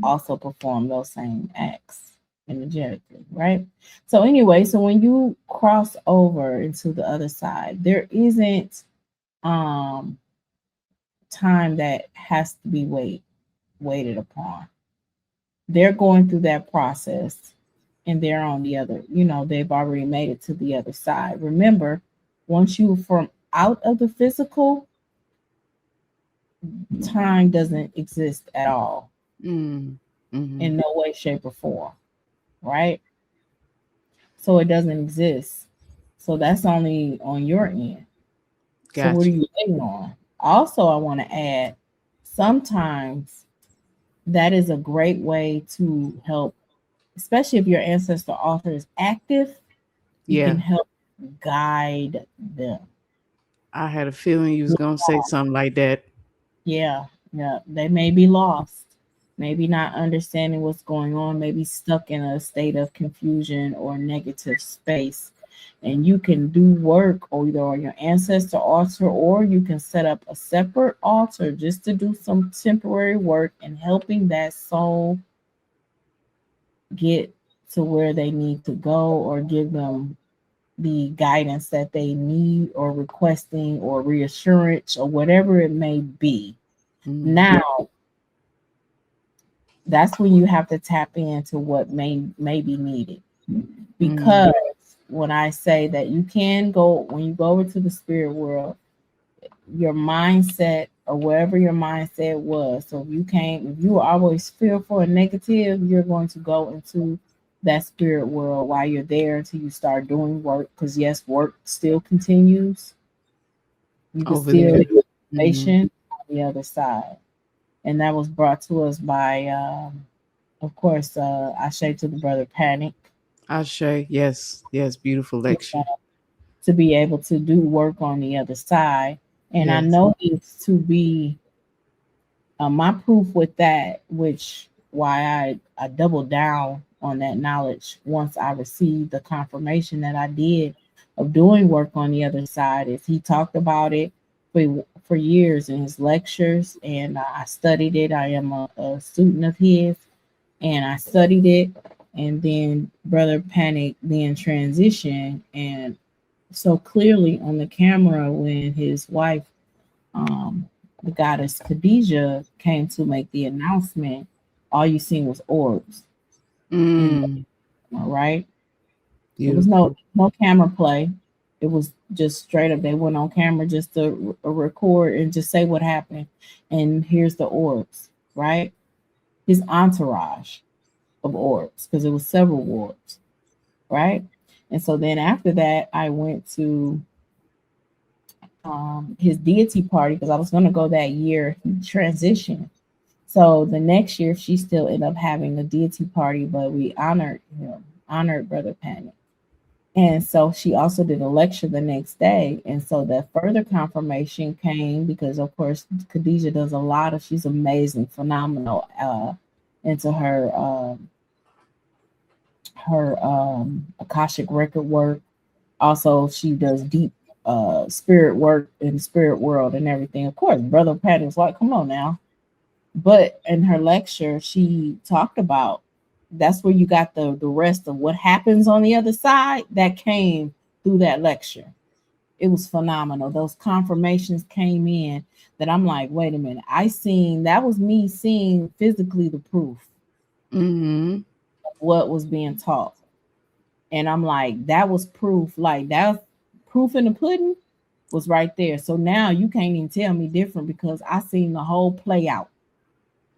Speaker 5: also perform those same acts energetically, right? So anyway, so when you cross over into the other side, there isn't um time that has to be waited upon. They're going through that process and they're on the other, they've already made it to the other side. Remember, once you from out of the physical, time doesn't exist at all in no way, shape, or form, right? So it doesn't exist. So that's only on your end. So what are
Speaker 3: Gotcha.
Speaker 5: you waiting on? Also, I want to add, sometimes that is a great way to help, especially if your ancestor author is active, you can
Speaker 3: Yeah.
Speaker 5: help guide them.
Speaker 3: I had a feeling you was gonna say something like that.
Speaker 5: Yeah, yeah. They may be lost, maybe not understanding what's going on, maybe stuck in a state of confusion or negative space. And you can do work or either on your ancestor altar, or you can set up a separate altar just to do some temporary work and helping that soul get to where they need to go, or give them the guidance that they need, or requesting or reassurance or whatever it may be.
Speaker 3: Mm.
Speaker 5: Now, that's when you have to tap into what may be needed.
Speaker 3: Mm.
Speaker 5: Because when I say that you can go, when you go over to the spirit world, your mindset or wherever your mindset was. So if you were always fearful and negative, you're going to go into that spirit world while you're there until you start doing work. Because yes, work still continues. You can
Speaker 3: Over
Speaker 5: still
Speaker 3: there.
Speaker 5: get
Speaker 3: Mm.
Speaker 5: information on the other side. And that was brought to us by, of course, Ashe to the brother Panic,
Speaker 3: Ashe. Yes. Yes. Beautiful lecture.
Speaker 5: to be able to do work on the other side. And I
Speaker 3: Yes.
Speaker 5: know it's to be my proof with that, which why I doubled down on that knowledge once I received the confirmation that I did of doing work on the other side, is he talked about it for years in his lectures, and I studied it. I am a student of his, and I studied it. And then Brother Panic then transitioned, and so clearly on the camera when his wife, um, the goddess Khadijah, came to make the announcement, all you seen was orbs. In
Speaker 3: Mm.
Speaker 5: right, it was
Speaker 3: Beautiful.
Speaker 5: no camera play. It was just straight up. They went on camera just to record and just say what happened. And here's the orbs, right? His entourage of orbs, because it was several orbs, right? And so then after that, I went to his deity party because I was going to go that year. He transitioned. So the next year, she still ended up having a deity party, but we honored him, honored Brother Panic. And so she also did a lecture the next day. And so that further confirmation came because, of course, Khadijah does a lot of, she's amazing, phenomenal into her Akashic record work. Also, she does deep spirit work in the spirit world and everything. Of course, Brother Patty's like, come on now. But in her lecture, she talked about, that's where you got the rest of what happens on the other side that came through that lecture. It was phenomenal. Those confirmations came in that I'm like, wait a minute. That was me seeing physically the proof
Speaker 3: Mm.
Speaker 5: of what was being taught. And I'm like, that was proof. Like, that proof in the pudding was right there. So now you can't even tell me different because I seen the whole play out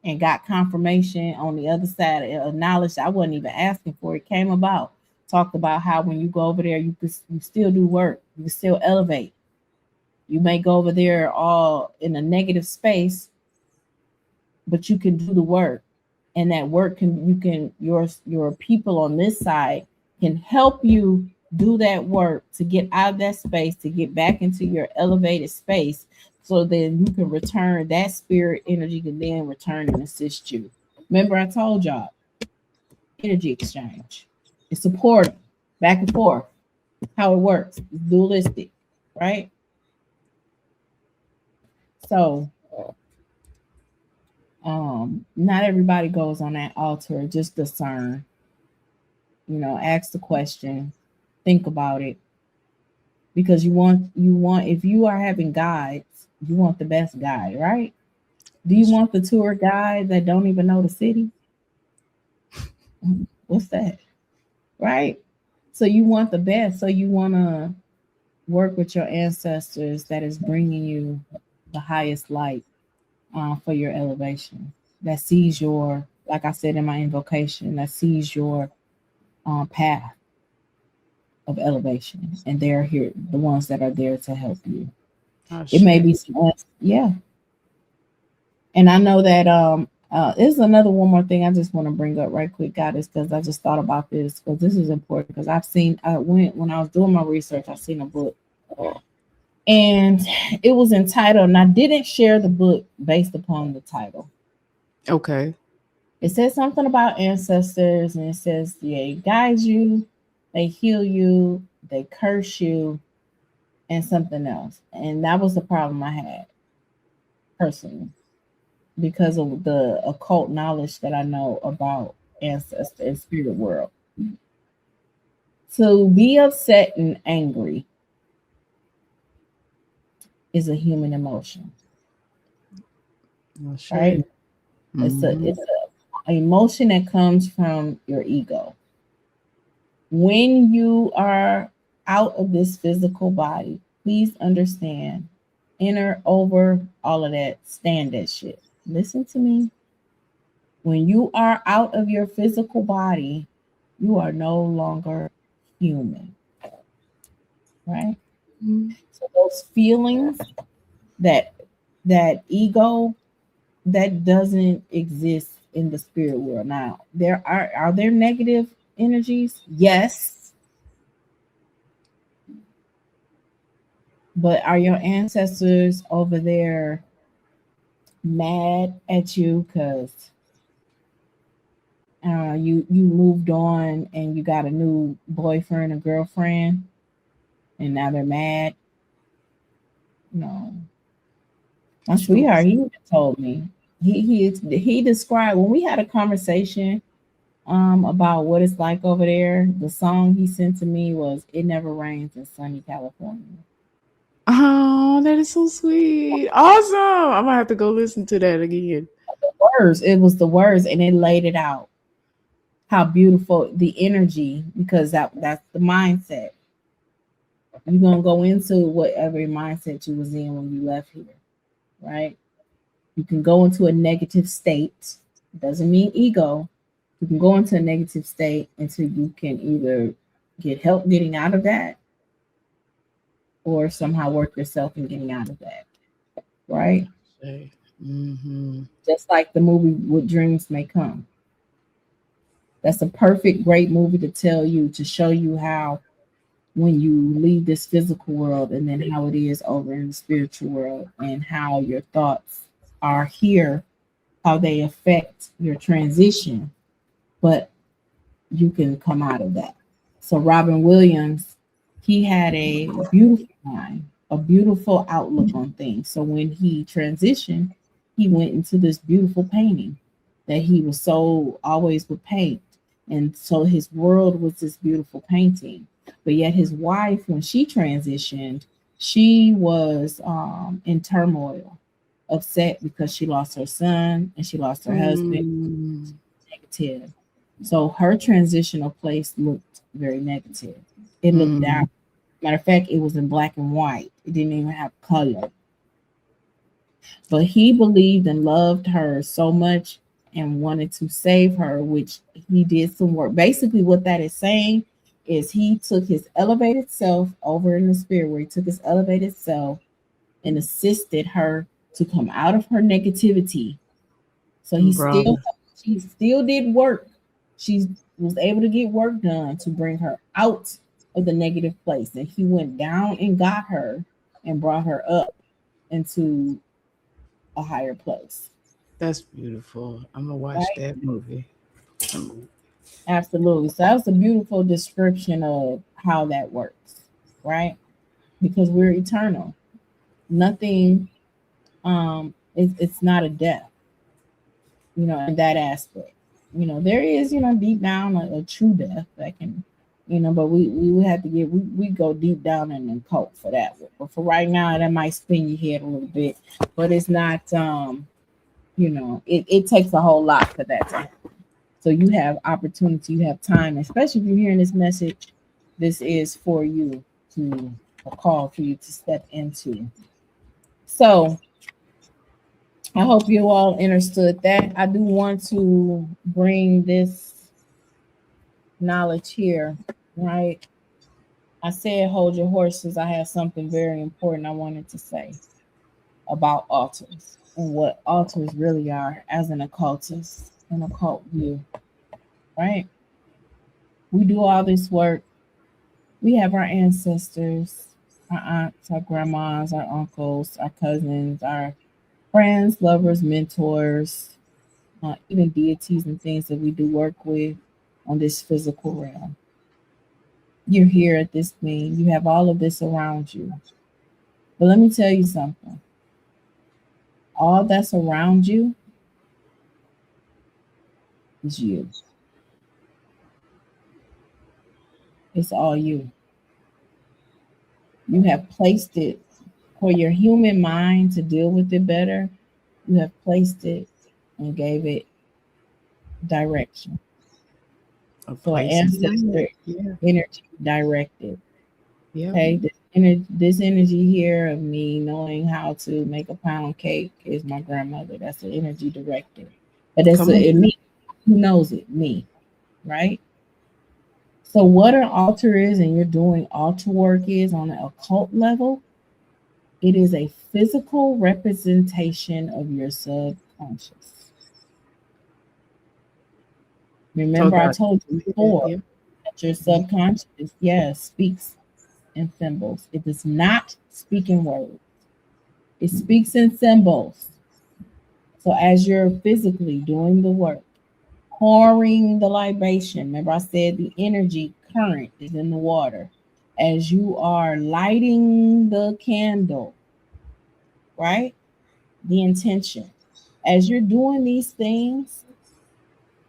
Speaker 5: and got confirmation on the other side of knowledge I wasn't even asking for. It came about. Talked about how when you go over there, you still do work. You can still elevate. You may go over there all in a negative space, but you can do the work. And that work your people on this side can help you do that work to get out of that space, to get back into your elevated space, so then you can return that spirit energy, can then return and assist you. Remember, I told y'all, energy exchange. It's supporting back and forth. How it works. It's dualistic. right? So not everybody goes on that altar. Just discern, ask the question, think about it, because you want if you are having guides, you want the best guide, right? Do you want the tour guide that don't even know the city? What's that? Right? So you want the best. So you want to work with your ancestors that is bringing you the highest light for your elevation. That sees your, like I said in my invocation, that sees your path of elevation, and they're here, the ones that are there to help you. It may be, yeah. And I know that there's another one more thing I just want to bring up right quick, guys, because I just thought about this because this is important. Because when I was doing my research, I seen a book, and it was entitled, and I didn't share the book based upon the title.
Speaker 3: Okay.
Speaker 5: It says something about ancestors, and it says they guide you, they heal you, they curse you, and something else. And that was the problem I had personally, because of the occult knowledge that I know about ancestor and spirit world. To be upset and angry is a human emotion. Right? Mm-hmm. It's a emotion that comes from your ego. When you are out of this physical body, please understand, enter over all of that, stand that shit. Listen to me. When you are out of your physical body, you are no longer human. Right? Mm-hmm. So those feelings, that ego, that doesn't exist in the spirit world. Now, are there negative energies? Yes. But are your ancestors over there mad at you because you moved on and you got a new boyfriend or girlfriend and now they're mad? No. My sweetheart, he told me. He described, when we had a conversation about what it's like over there, the song he sent to me was "It Never Rains in Sunny California."
Speaker 3: Oh, that is so sweet. Awesome. I'm gonna have to go listen to that again.
Speaker 5: The words, it was the words, and it laid it out. How beautiful the energy, because that's the mindset. You're gonna go into whatever mindset you was in when you left here, right? You can go into a negative state. It doesn't mean ego. You can go into a negative state until you can either get help getting out of that or somehow work yourself in getting out of that. Right? Mm-hmm. Just like the movie What Dreams May Come. That's a perfect, great movie to tell you, to show you how when you leave this physical world and then how it is over in the spiritual world and how your thoughts are here, how they affect your transition, but you can come out of that. So Robin Williams, he had a beautiful mind, a beautiful outlook on things. So when he transitioned, he went into this beautiful painting that he was so always would paint. And so his world was this beautiful painting. But yet his wife, when she transitioned, she was in turmoil, upset because she lost her son and she lost her husband. Negative. So her transitional place looked very negative. It looked down. Matter of fact, it was in black and white. It didn't even have color. But he believed and loved her so much and wanted to save her, which he did some work. Basically, what that is saying is he took his elevated self over in the spirit, where he took his elevated self and assisted her to come out of her negativity. So she still did work. She was able to get work done to bring her out of the negative place. And he went down and got her and brought her up into a higher place.
Speaker 3: That's beautiful. I'm gonna watch that movie.
Speaker 5: Absolutely. So that was a beautiful description of how that works, right? because we're eternal. Nothing, it's not a death, in that aspect. There is, deep down a true death that can, but we would have to we go deep down in the cult for that one. But for right now, that might spin your head a little bit, but it's not, it takes a whole lot for that to happen. So you have opportunity, you have time, especially if you're hearing this message, this is for you to, a call for you to step into. So I hope you all understood that. I do want to bring this knowledge here, right? I said, hold your horses. I have something very important I wanted to say about altars and what altars really are as an occultist, an occult view, right? We do all this work. We have our ancestors, our aunts, our grandmas, our uncles, our cousins, our friends, lovers, mentors, even deities and things that we do work with on this physical realm. You're here at this thing, you have all of this around you. But let me tell you something. All that's around you is you. It's all you. You have placed it for your human mind to deal with it better. You have placed it and gave it direction. So ancestor energy directed.
Speaker 3: Yeah.
Speaker 5: Okay, this energy here of me knowing how to make a pound cake is my grandmother. That's the energy directed. But that's me. Who knows it? Me, right? So what an altar is, and you're doing altar work is on an occult level, it is a physical representation of your subconscious. Remember, I told you before that your subconscious, speaks in symbols. It does not speak in words. It speaks in symbols. So as you're physically doing the work, pouring the libation, remember I said the energy current is in the water. As you are lighting the candle, right? The intention. As you're doing these things,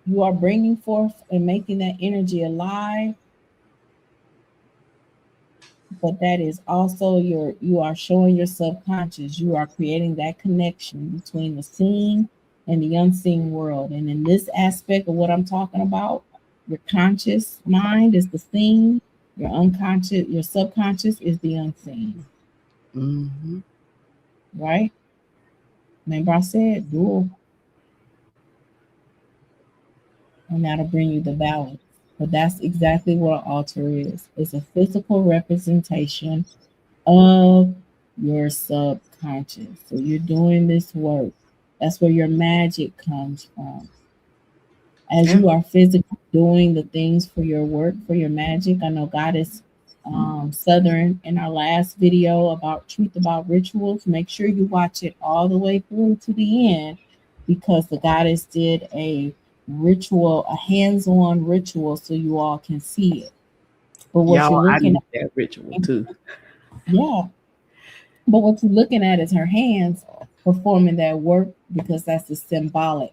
Speaker 5: you are bringing forth and making that energy alive. But that is also you are showing your subconscious, you are creating that connection between the seen and the unseen world. And in this aspect of what I'm talking about, your conscious mind is the seen, your unconscious, your subconscious is the unseen.
Speaker 3: Mm-hmm.
Speaker 5: Right? Remember I said dual. And that'll bring you the balance. But that's exactly what an altar is. It's a physical representation of your subconscious. So you're doing this work. That's where your magic comes from. As you are physically doing the things for your work, for your magic. I know Goddess Southern in our last video about truth about rituals. Make sure you watch it all the way through to the end, because the Goddess did a ritual, a hands-on ritual, so you all can see it. But what you're looking at,
Speaker 3: that ritual too.
Speaker 5: Yeah. But what you're looking at is her hands performing that work, because that's the symbolic.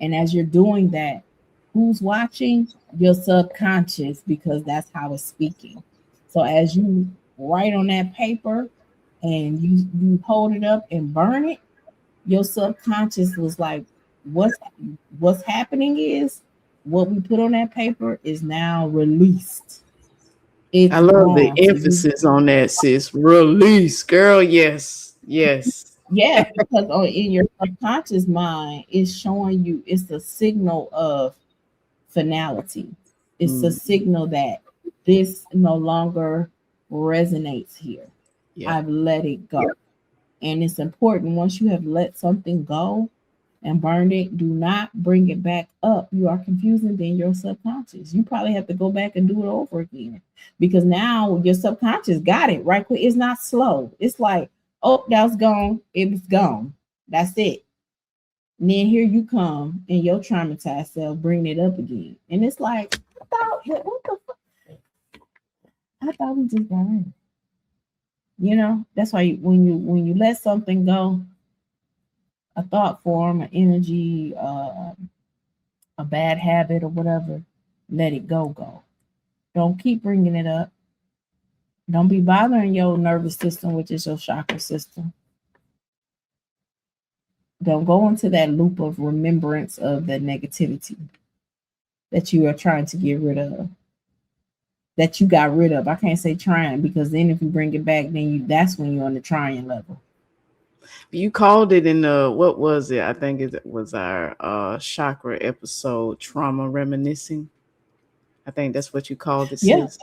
Speaker 5: And as you're doing that, who's watching? Your subconscious, because that's how it's speaking. So as you write on that paper and you hold it up and burn it, your subconscious was like, what's happening is what we put on that paper is now released. It's
Speaker 3: I love the
Speaker 5: wrong.
Speaker 3: emphasis on that, sis. Release, girl. Yes.
Speaker 5: Yeah, because in your subconscious mind, it's showing you, it's a signal of finality. It's a signal that this no longer resonates here. I've let it go. And it's important, once you have let something go and burned it, do not bring it back up. You are confusing then your subconscious. You probably have to go back and do it over again, because now your subconscious got it right quick. It's not slow. It's like, oh, that's gone. It was gone. That's it. And then here you come and your traumatized self bringing it up again. And it's like, what the fuck? I thought we just got in. You know, that's why when you let something go, a thought form, an energy, a bad habit or whatever, let it go. Don't keep bringing it up. Don't be bothering your nervous system, which is your chakra system. Don't go into that loop of remembrance of the negativity that you are trying to get rid of, that you got rid of. I can't say trying, because then if you bring it back, then that's when you're on the trying level.
Speaker 3: You called it in the, what was it? I think it was our chakra episode, trauma reminiscing. I think that's what you called it,
Speaker 5: Yeah,
Speaker 3: sis.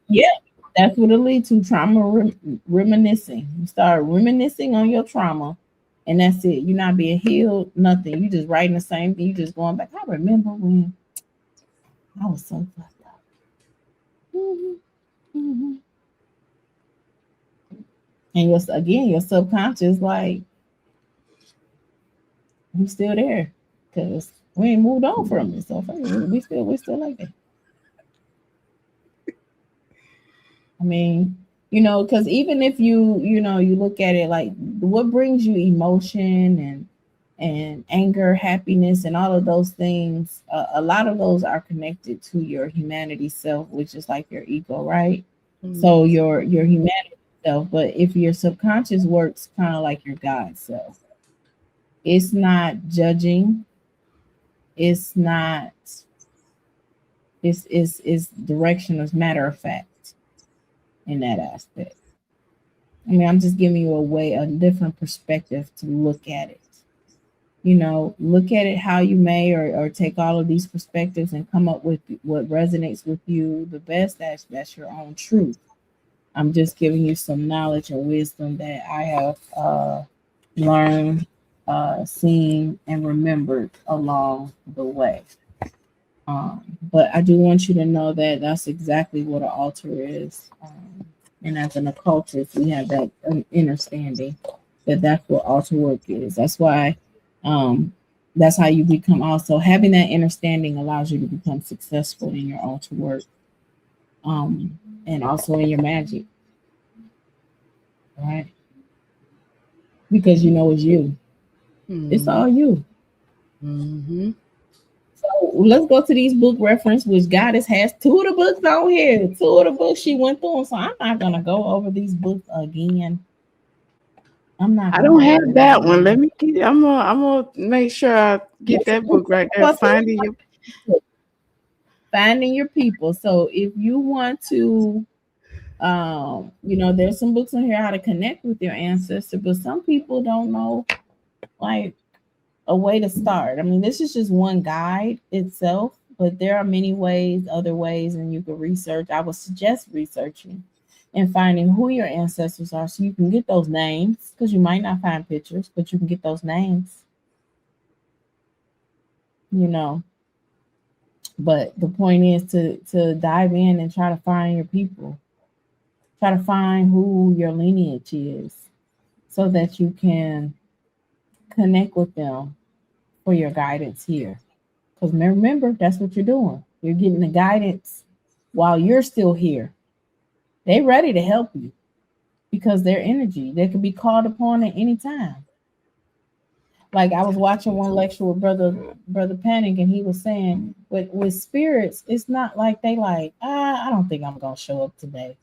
Speaker 5: yeah. That's what it leads to, trauma reminiscing. You start reminiscing on your trauma, and that's it. You're not being healed, nothing. You just writing the same thing. You just going back. I remember when I was so fucked up. Mm-hmm. And your subconscious, like, we still there because we ain't moved on from it. So we still like that. I mean, because even if you look at it like, what brings you emotion and anger, happiness, and all of those things, a lot of those are connected to your humanity self, which is like your ego, right? So your humanity self. But if your subconscious works kind of like your God self, it's not judging. It's not. It's direction, as matter of fact, in that aspect. I mean, I'm just giving you a different perspective to look at it. Look at it how you may, or take all of these perspectives and come up with what resonates with you the best. That's your own truth. I'm just giving you some knowledge and wisdom that I have learned, seen, and remembered along the way. But I do want you to know that that's exactly what an altar is. And as an occultist, we have that understanding that that's what altar work is. That's why, that's how you become. Also, having that understanding allows you to become successful in your altar work, and also in your magic, right? Because it's you. It's all you.
Speaker 3: Mm-hmm.
Speaker 5: So let's go to these book reference, which Goddess has two of the books on here. Two of the books she went through. So I'm not gonna go over these books again.
Speaker 3: I don't have that one. Let me get. I'm gonna make sure I get that book right there.
Speaker 5: Finding your people. So if you want to, there's some books on here how to connect with your ancestor, but some people don't know like a way to start. I mean, this is just one guide itself, but there are many ways, other ways, and you can research. I would suggest researching and finding who your ancestors are, so you can get those names, because you might not find pictures, but you can get those names. But the point is to dive in and try to find your people. Try to find who your lineage is, so that you can connect with them for your guidance here. Because remember, that's what you're doing. You're getting the guidance while you're still here. They're ready to help you because their energy, they can be called upon at any time. Like, I was watching one lecture with brother Panic, and he was saying with spirits, it's not like they like, I don't think I'm gonna show up today.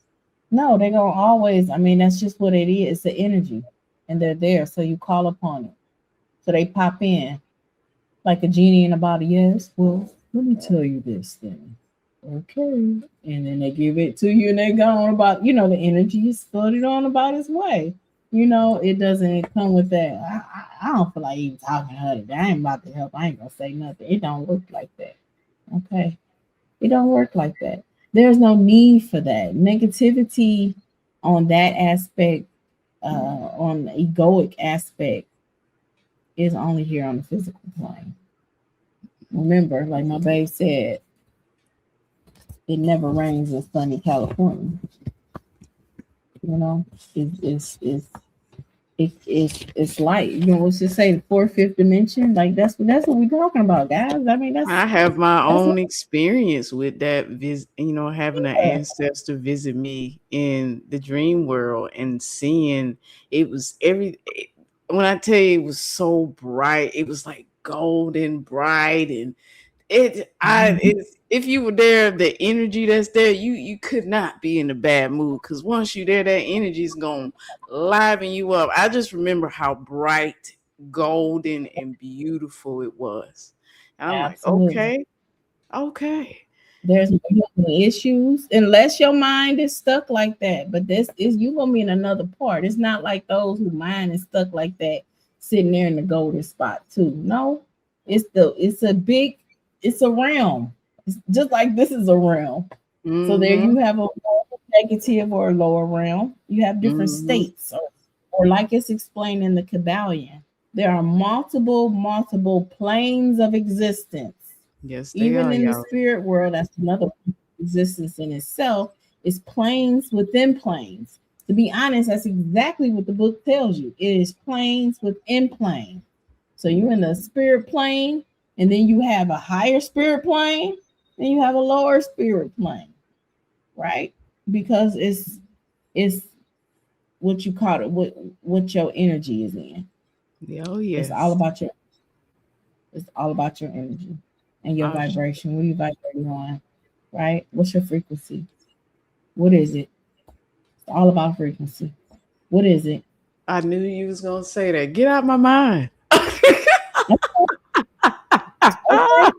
Speaker 5: No, they're gonna always. I mean, that's just what it is. It's the energy, and they're there. So you call upon it. So they pop in like a genie in a bottle. Yes, well, let me tell you this thing. Okay. And then they give it to you, and they go on about, the energy is floated on about its way. It doesn't come with that. I don't feel like even talking to her. I ain't about to help. I ain't gonna say nothing. It don't work like that. Okay. It don't work like that. There's no need for that. Negativity on that aspect, on the egoic aspect, is only here on the physical plane. Remember, like my babe said, it never rains in sunny California. It's it's like, you know, let's just say the fourth, fifth dimension. Like that's what we're talking about, guys. I mean,
Speaker 3: I have my
Speaker 5: that's what
Speaker 3: own experience with that having an ancestor visit me in the dream world and seeing it was when I tell you it was so bright, it was like golden bright and if you were there, the energy that's there, you could not be in a bad mood because once you're there, that energy is gonna liven you up. I just remember how bright, golden, and beautiful it was. And I'm like,
Speaker 5: absolutely.
Speaker 3: okay.
Speaker 5: There's no issues unless your mind is stuck like that. But this is you gonna be in another part. It's not like those whose mind is stuck like that, sitting there in the golden spot too. No, it's a realm. It's just like this is a realm. So there
Speaker 3: Mm-hmm.
Speaker 5: you have a negative or a lower realm. You have different
Speaker 3: Mm-hmm.
Speaker 5: states, or like it's explained in the Kabbalion, there are multiple planes of existence.
Speaker 3: Yes, they
Speaker 5: Even
Speaker 3: are,
Speaker 5: in the
Speaker 3: y'all.
Speaker 5: spirit world, that's another existence in itself, is planes within planes. To be honest, that's exactly what the book tells you. It is planes within plane. So you're in the spirit plane, and then you have a higher spirit plane, and you have a lower spirit plane, right? Because it's what you call it, what your energy is in.
Speaker 3: Oh
Speaker 5: It's all
Speaker 3: yes.
Speaker 5: about your it's all about your energy and your
Speaker 3: Oh,
Speaker 5: vibration. What are you vibrating on? Right? What's your frequency? What is it? It's all about frequency. What is it?
Speaker 3: I knew you was gonna say that. Get out my mind.
Speaker 5: Okay.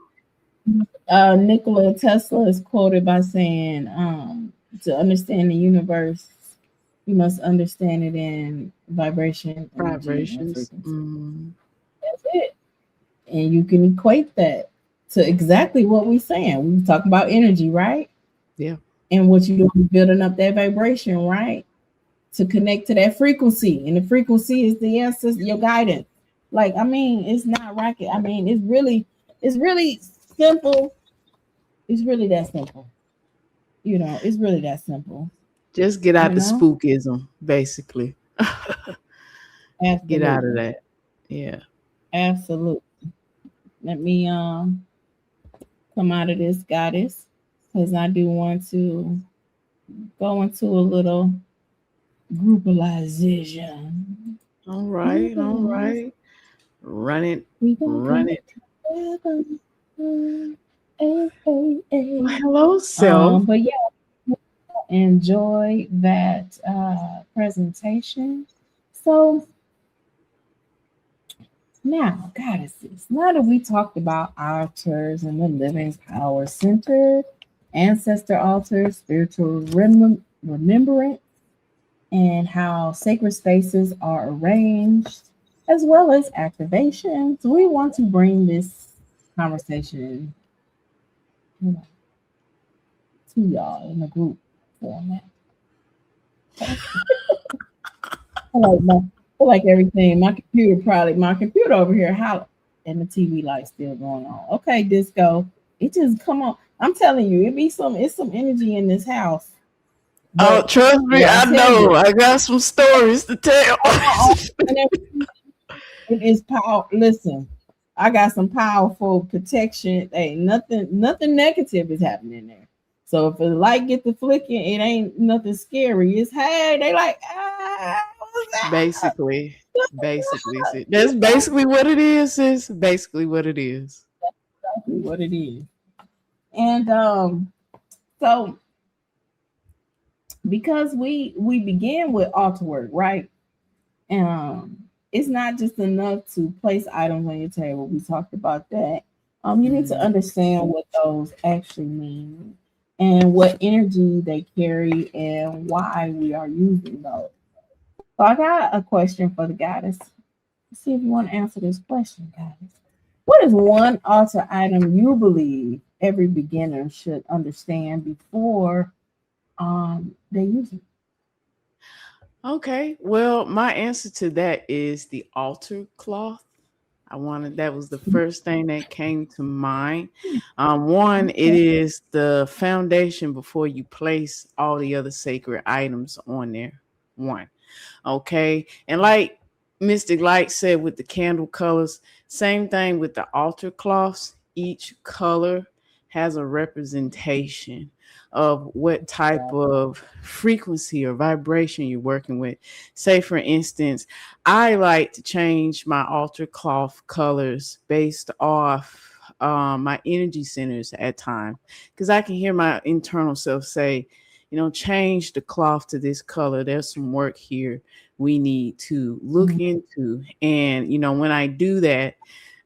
Speaker 5: Nikola Tesla is quoted by saying, to understand the universe, you must understand it in vibration, energy, and
Speaker 3: Vibrations.
Speaker 5: frequency.
Speaker 3: Mm,
Speaker 5: That's it. And you can equate that to exactly what we're saying. We talk about energy, right?
Speaker 3: yeah.
Speaker 5: And what you're doing, building up that vibration, right? To connect to that frequency. And the frequency is the answer, your guidance. Like, I mean, it's not rocket. I mean, it's really simple. It's really that simple. You know, it's really that simple.
Speaker 3: Just get
Speaker 5: You
Speaker 3: out the
Speaker 5: know?
Speaker 3: spookism, basically. Get out of
Speaker 5: Absolutely.
Speaker 3: that. Yeah.
Speaker 5: Absolutely. Let me come out of this goddess because I do want to go into a little groupalization.
Speaker 3: All right. All
Speaker 5: Groupalize.
Speaker 3: right. Run it.
Speaker 5: We gonna
Speaker 3: Run
Speaker 5: come
Speaker 3: it.
Speaker 5: together. Hey, hey,
Speaker 3: Well,
Speaker 5: hey.
Speaker 3: hello, self.
Speaker 5: But yeah, enjoy that presentation. So now, goddesses, now that we talked about altars and the living power center, ancestor altars, spiritual remembrance, and how sacred spaces are arranged, as well as activations, we want to bring this conversation, you know, to y'all in a group format. I like everything. My computer over here, how and the TV light still going on. Okay, disco. It just come on. I'm telling you, it's some energy in this house.
Speaker 3: Oh,
Speaker 5: But
Speaker 3: trust me,
Speaker 5: what I
Speaker 3: I
Speaker 5: tell you,
Speaker 3: know. I got some stories to tell.
Speaker 5: it is power. Listen, I got some powerful protection. Ain't nothing negative is happening there. So if the light get to flicking, it ain't nothing scary. It's hey, they like what's that?
Speaker 3: Basically, sis. That's basically what it is, sis. Basically what it is.
Speaker 5: Exactly what it is. And so because we begin with altar work, right? It's not just enough to place items on your table. We talked about that. You need to
Speaker 3: Mm.
Speaker 5: understand what those actually mean and what energy they carry and why we are using those. So I got a question for the goddess. Let's see if you want to answer this question, goddess. What is one altar item you believe every beginner should understand before they use it?
Speaker 3: Okay. Well, my answer to that is the altar cloth. That was the first thing that came to mind. One, it
Speaker 5: Okay.
Speaker 3: is the foundation before you place all the other sacred items on there. One. Okay. And like Mystic Light said with the candle colors, same thing with the altar cloths. Each color has a representation of what type of frequency or vibration you're working with. Say, for instance, I like to change my altar cloth colors based off my energy centers at time, because I can hear my internal self say, change the cloth to this color. There's some work here we need to look into. And when I do that,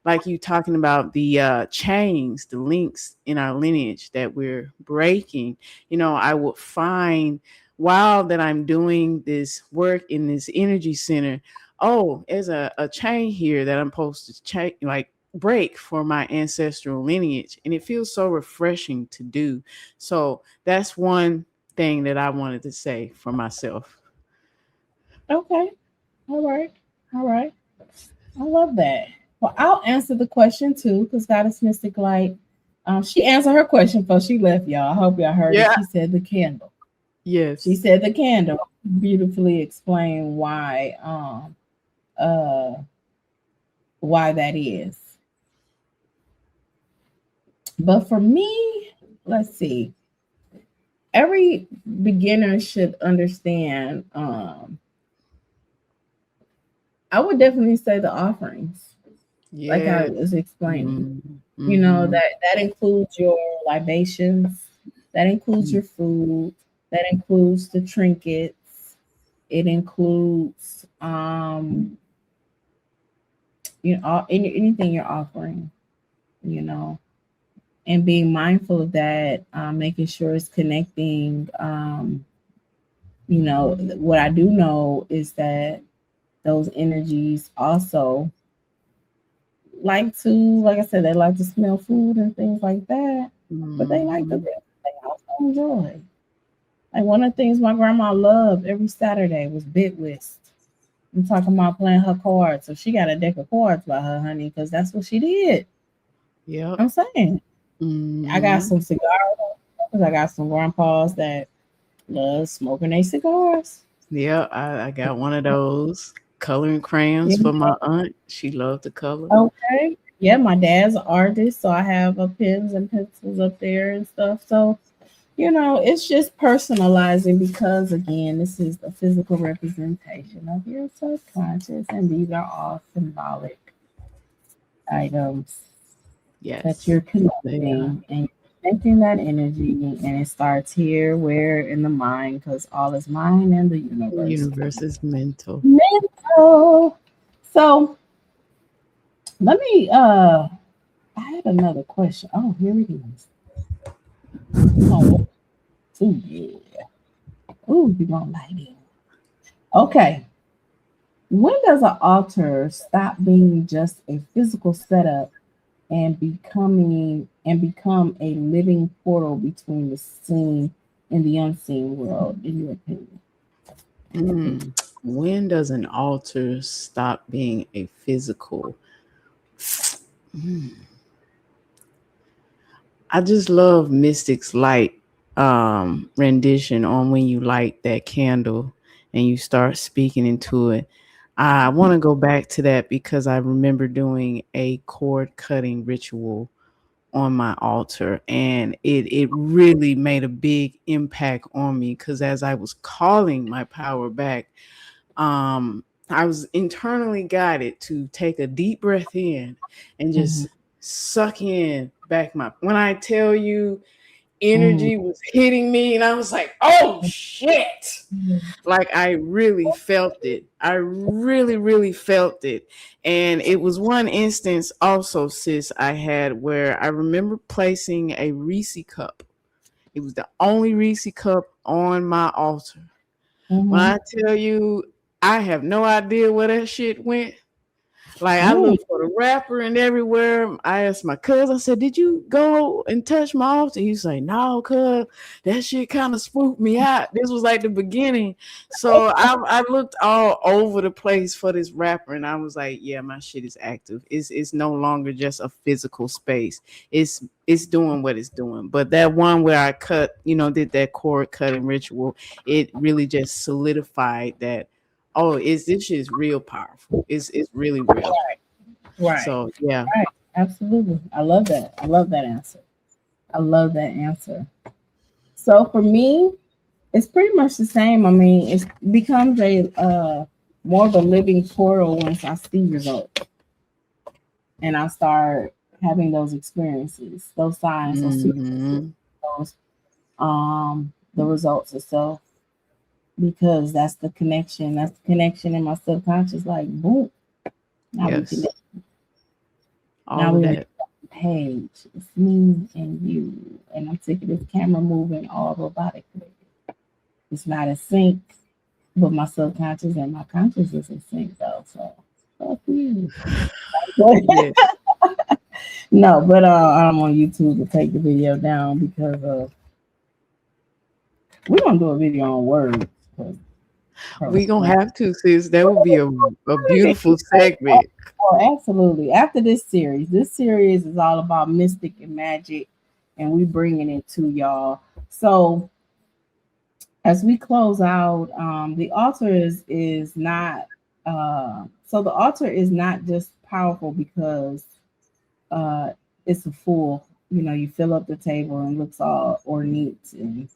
Speaker 3: like you talking about the chains, the links in our lineage that we're breaking, I will find while that I'm doing this work in this energy center, oh, there's a chain here that I'm supposed to like break for my ancestral lineage. And it feels so refreshing to do. So that's one thing that I wanted to say for myself.
Speaker 5: Okay. All right. All right. I love that. Well, I'll answer the question too, because Goddess Mystic Light, she answered her question before she left, y'all. I hope y'all heard it.
Speaker 3: Yeah.
Speaker 5: She said the candle.
Speaker 3: Yes.
Speaker 5: She said the candle. Beautifully explained why that is. But for me, let's see. Every beginner should understand. I would definitely say the offerings, like I was explaining.
Speaker 3: Mm-hmm.
Speaker 5: You know, that includes your libations, that includes your food, that includes the trinkets, it includes anything you're offering, and being mindful of that, making sure it's connecting. What I do know is that those energies also like I said, they like to smell food and things like that, but they like the real thing. I also enjoy. Like one of the things my grandma loved every Saturday was bid whist. I'm talking about playing her cards. So she got a deck of cards by her, honey, because that's what she did.
Speaker 3: Yeah.
Speaker 5: I'm saying. I got some cigars. I got some grandpas that love smoking their cigars.
Speaker 3: Yeah, I got one of those coloring crayons for my aunt. She loved to color.
Speaker 5: Okay. Yeah, my dad's an artist, so I have pens and pencils up there and stuff. So, it's just personalizing because, again, this is the physical representation of your subconscious, and these are all symbolic items that you're connecting and connecting that energy, and it starts here, where in the mind, because all is mind and the universe.
Speaker 3: The universe is mental.
Speaker 5: Mental. So let me I had another question. Oh, here it is. Oh yeah. Oh, you don't like it. Okay. When does an altar stop being just a physical setup and become a living portal between the seen and the unseen world, in your opinion?
Speaker 3: When does an altar stop being a physical? I just love Mystic's Light rendition on when you light that candle and you start speaking into it. I want to go back to that because I remember doing a cord cutting ritual on my altar, and it really made a big impact on me, because as I was calling my power back, I was internally guided to take a deep breath in and just suck in back when I tell you energy was hitting me, and I was like, oh shit. Like I really felt it. I really, really felt it. And it was one instance also, sis, I had where I remember placing a Reese cup. It was the only Reese cup on my altar. When I tell you, I have no idea where that shit went. Like I looked for the wrapper and everywhere. I asked my cousin, I said, did you go and touch my altar? He's like, no, cuz that shit kind of spooked me out. This was like the beginning. So I looked all over the place for this wrapper, and I was like, yeah, my shit is active. It's no longer just a physical space. It's doing what it's doing. But that one where I did that cord cutting ritual, it really just solidified that, Oh, this shit is real powerful. It's really real.
Speaker 5: Right.
Speaker 3: So yeah.
Speaker 5: Right. Absolutely. I love that. I love that answer. I love that answer. So for me, it's pretty much the same. I mean, it becomes a more of a living portal once I see results and I start having those experiences, those signs, those
Speaker 3: Mm-hmm.
Speaker 5: those the results itself, because that's the connection. That's the connection in my subconscious. Like boom, now we
Speaker 3: Yes.
Speaker 5: connect.
Speaker 3: All
Speaker 5: Now
Speaker 3: of
Speaker 5: we're on
Speaker 3: that.
Speaker 5: the page. It's me and you, and I'm taking this camera moving all robotically. It's not in sync, but my subconscious and my conscious is in sync though. So fuck you.
Speaker 3: Yeah.
Speaker 5: No, but I'm on YouTube to take the video down because we're gonna do a video on words.
Speaker 3: We gonna have to, sis. That would be a beautiful segment.
Speaker 5: Oh, absolutely. After this series is all about mystic and magic, and we bringing it to y'all. So as we close out, the altar is not. So the altar is not just powerful because uh, it's a full. You know, you fill up the table and looks all ornate, and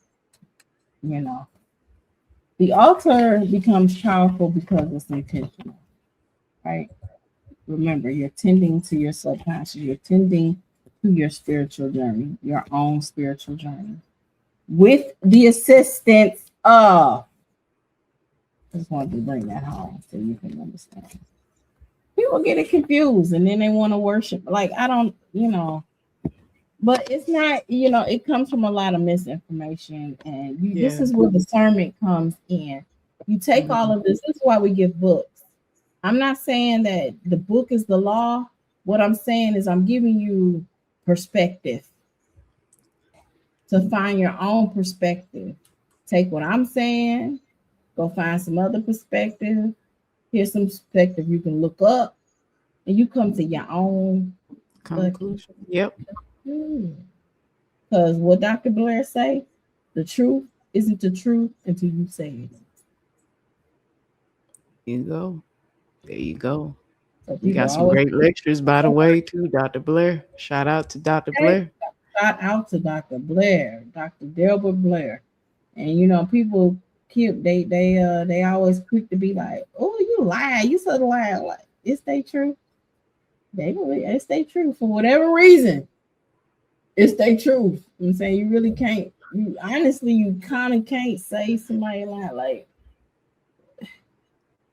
Speaker 5: you know, the altar becomes powerful because it's intentional, right? Remember, you're tending to your subconscious, you're tending to your spiritual journey, your own spiritual journey, with the assistance of. I just wanted to bring that home so you can understand. People get it confused and then they want to worship. Like, I don't, but it's not, it comes from a lot of misinformation. And this is where discernment comes in. You take all of this. This is why we give books. I'm not saying that the book is the law. What I'm saying is I'm giving you perspective to find your own perspective. Take what I'm saying, go find some other perspective. Here's some perspective you can look up, and you come to your own
Speaker 3: conclusion. Yep.
Speaker 5: Because what Dr. Blair say, the truth isn't the truth until you say it.
Speaker 3: You go. There you go.
Speaker 5: So
Speaker 3: You got some great lectures, by the way, too, Dr. Blair. Shout out to Dr. Blair.
Speaker 5: Shout out to Dr. Blair, Dr. Delbert Blair. And people keep they always quick to be like, oh, you lie, you said a lie. Like, it's they true. It's they true for whatever reason. It's they truth. I'm saying you really can't. You honestly, you kind of can't say somebody lie. Like,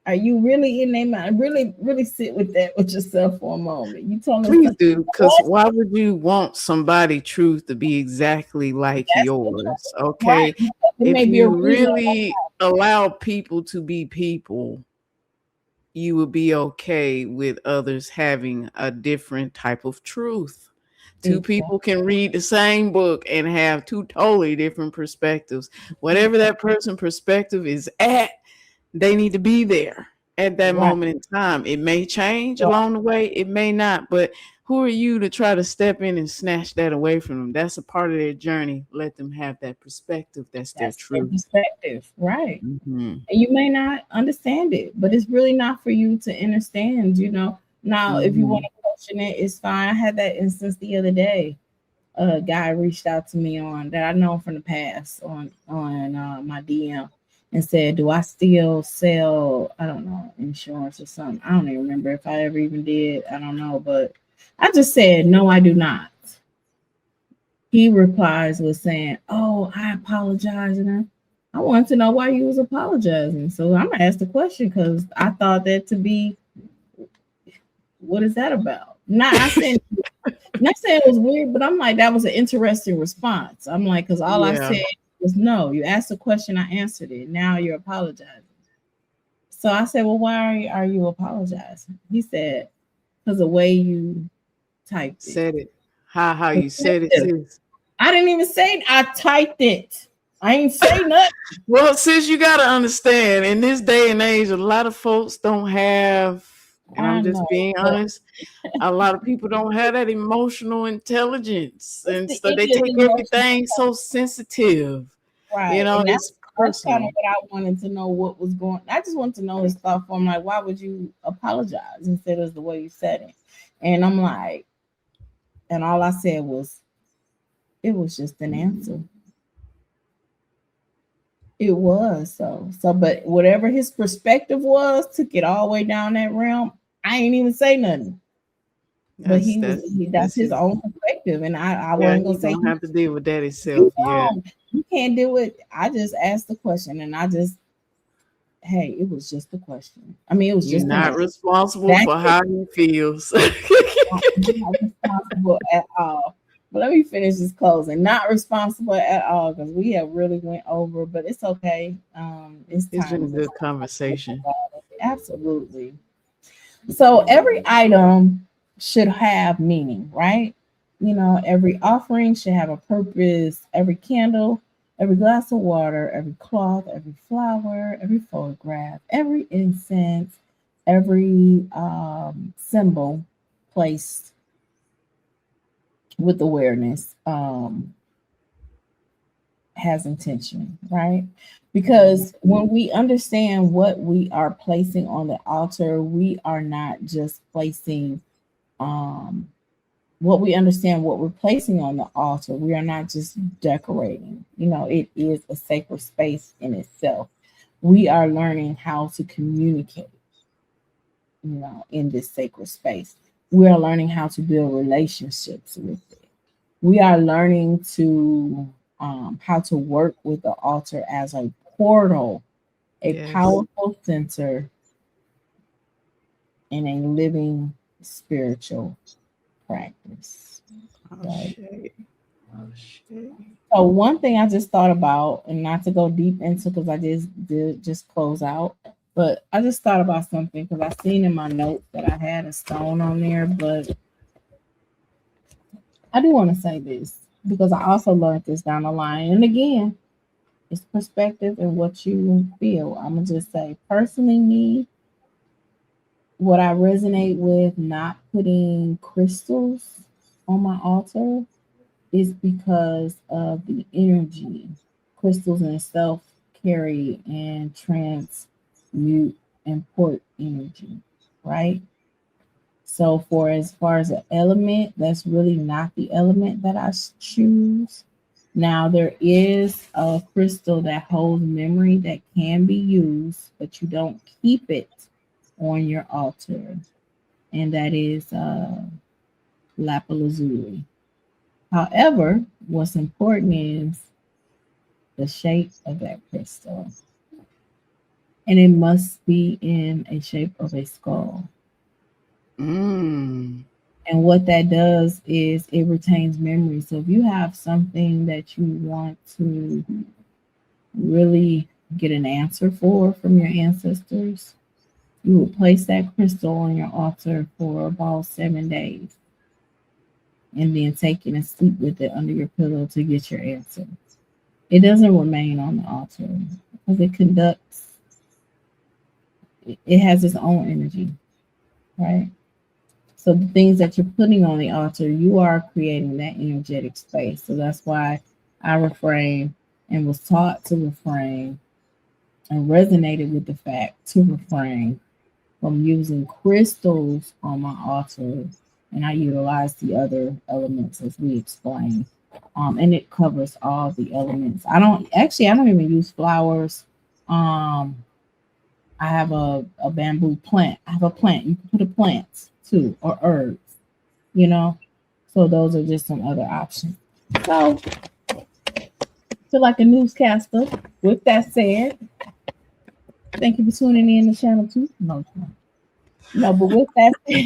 Speaker 5: are you really in their mind? Really, really sit with that with yourself for a moment. You told me,
Speaker 3: please do, because why would you want somebody truth to be exactly like yours? Okay,
Speaker 5: right.
Speaker 3: If you really allow people to be people, you would be okay with others having a different type of truth. Two people can read the same book and have two totally different perspectives. Whatever that person's perspective is at, they need to be there at that moment in time. It may change along the way, it may not, but who are you to try to step in and snatch that away from them? That's a part of their journey. Let them have that perspective. That's their truth.
Speaker 5: Perspective, right? And you may not understand it, but it's really not for you to understand. Now, if you want to question it, it's fine. I had that instance the other day. A guy reached out to me on that I know from the past on my DM and said, do I still sell, I don't know, insurance or something? I don't even remember if I ever even did. I don't know, but I just said, no, I do not. He replies with saying, oh, I apologize. And I wanted to know why you was apologizing. So I'm gonna ask the question because I thought that to be, what is that about? Not saying it was weird, but I'm like, that was an interesting response. I'm like, because all I said was no. You asked a question, I answered it. Now you're apologizing. So I said, well, why are you apologizing? He said, because the way you typed it.
Speaker 3: Said it. How you said it, sis.
Speaker 5: I didn't even say it. I typed it. I ain't say nothing.
Speaker 3: Well, sis, you got to understand, in this day and age, a lot of folks don't have, and I'm just being honest, a lot of people don't have that emotional intelligence. And so they take everything so sensitive.
Speaker 5: Right.
Speaker 3: It's
Speaker 5: That's kind of
Speaker 3: personal.
Speaker 5: what I wanted to know what was going. I just wanted to know his thought form. Like, why would you apologize instead of the way you said it? And I'm like, and all I said was, it was just an answer. It was so, but whatever his perspective was, took it all the way down that realm. I ain't even say nothing. But
Speaker 3: That's that's
Speaker 5: that's
Speaker 3: that's
Speaker 5: his
Speaker 3: his.
Speaker 5: own perspective, and I
Speaker 3: Yeah,
Speaker 5: wasn't
Speaker 3: he
Speaker 5: gonna say
Speaker 3: gonna have to deal with that
Speaker 5: you
Speaker 3: himself. Yeah,
Speaker 5: wrong. You can't do it. I just asked the question, and I just, hey, it was just a question. I mean, it was
Speaker 3: you're
Speaker 5: just an
Speaker 3: not
Speaker 5: answer.
Speaker 3: responsible
Speaker 5: That's
Speaker 3: for
Speaker 5: it.
Speaker 3: how he feels.
Speaker 5: Not responsible at all. But let me finish this closing. Not responsible at all because we have really went over, but it's okay. It's
Speaker 3: It's been
Speaker 5: time
Speaker 3: a
Speaker 5: to
Speaker 3: good conversation.
Speaker 5: absolutely. So every item should have meaning, right? You know, every offering should have a purpose. Every candle, every glass of water, every cloth, every flower, every photograph, every incense, every symbol placed with awareness has intention, right? Because when we understand what we are placing on the altar, we are not just placing um what we understand what we're placing on the altar. We are not just decorating. You know, it is a sacred space in itself. We are learning how to communicate, you know, in this sacred space. We are learning how to build relationships with it. We are learning to how to work with the altar as a portal, a
Speaker 3: Yes.
Speaker 5: powerful center, and a living spiritual practice.
Speaker 3: Oh
Speaker 5: Right.
Speaker 3: shit. Oh shit.
Speaker 5: So one thing I just thought about, and not to go deep into because I did just close out, but I just thought about something because I seen in my notes that I had a stone on there, but I do want to say this because I also learned this down the line. And again, it's perspective and what you feel. I'm gonna just say personally, me, what I resonate with not putting crystals on my altar is because of the energy crystals in itself carry and transmute and port energy, right? So for as far as an element, that's really not the element that choose. Now there is a crystal that holds memory that can be used, but you don't keep it on your altar, and that is lapis lazuli. However, what's important is the shape of that crystal, and it must be in a shape of a skull.
Speaker 3: Mm.
Speaker 5: And what that does is it retains memory. So if you have something that you want to really get an answer for from your ancestors, you would place that crystal on your altar for about 7 days and then take it and sleep with it under your pillow to get your answer. It doesn't remain on the altar because it conducts, it has its own energy, right? So the things that you're putting on the altar, you are creating that energetic space. So that's why I refrain and was taught to refrain and resonated with the fact to refrain from using crystals on my altar. And I utilize the other elements as we explained. And it covers all the elements. I don't even use flowers. Um, I have a bamboo plant. I have a plant. You can put a plant too, or herbs, you know. So those are just some other options. So feel like a newscaster. With that said, thank you for tuning in to channel 2. No, but with that said,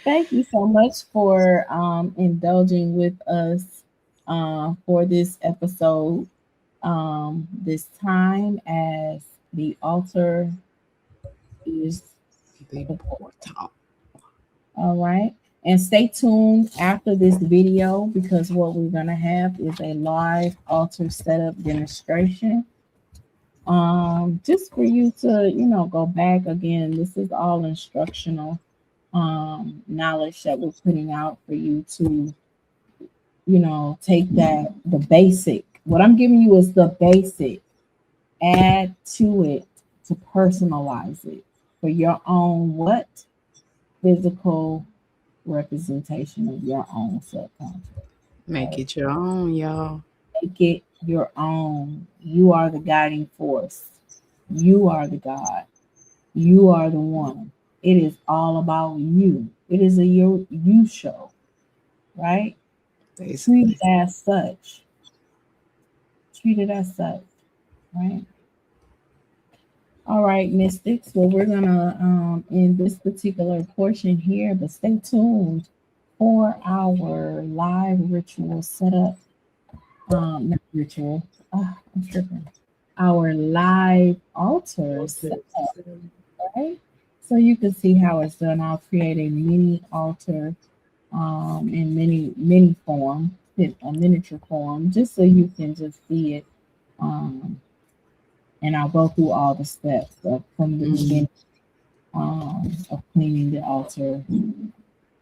Speaker 5: thank you so much for indulging with us for this episode. This time as the altar is
Speaker 3: The
Speaker 5: the
Speaker 3: portal.
Speaker 5: all right. And stay tuned after this video because what we're going to have is a live altar setup demonstration. Just for you to, you know, go back again. This is all instructional knowledge that we're putting out for you to, you know, take that the basic. What I'm giving you is the basic Add to it to personalize it for your own what? Physical representation of your own subconscious.
Speaker 3: Make
Speaker 5: Okay?
Speaker 3: it your own, y'all.
Speaker 5: Make it your own. You are the guiding force. You are the God. You are the one. It is all about you. It is a you show, right? Treat
Speaker 3: Basically.
Speaker 5: it as such. Treat it as such, right? All right, mystics. Well, we're gonna end this particular portion here, but stay tuned for our live ritual setup. Not ritual. I'm tripping. Our live altar setup, right? So you can see how it's done. I'll create a mini altar in mini form, a miniature form, just so you can just see it. Um, and I'll go through all the steps from the
Speaker 3: Mm-hmm.
Speaker 5: beginning of cleaning the altar,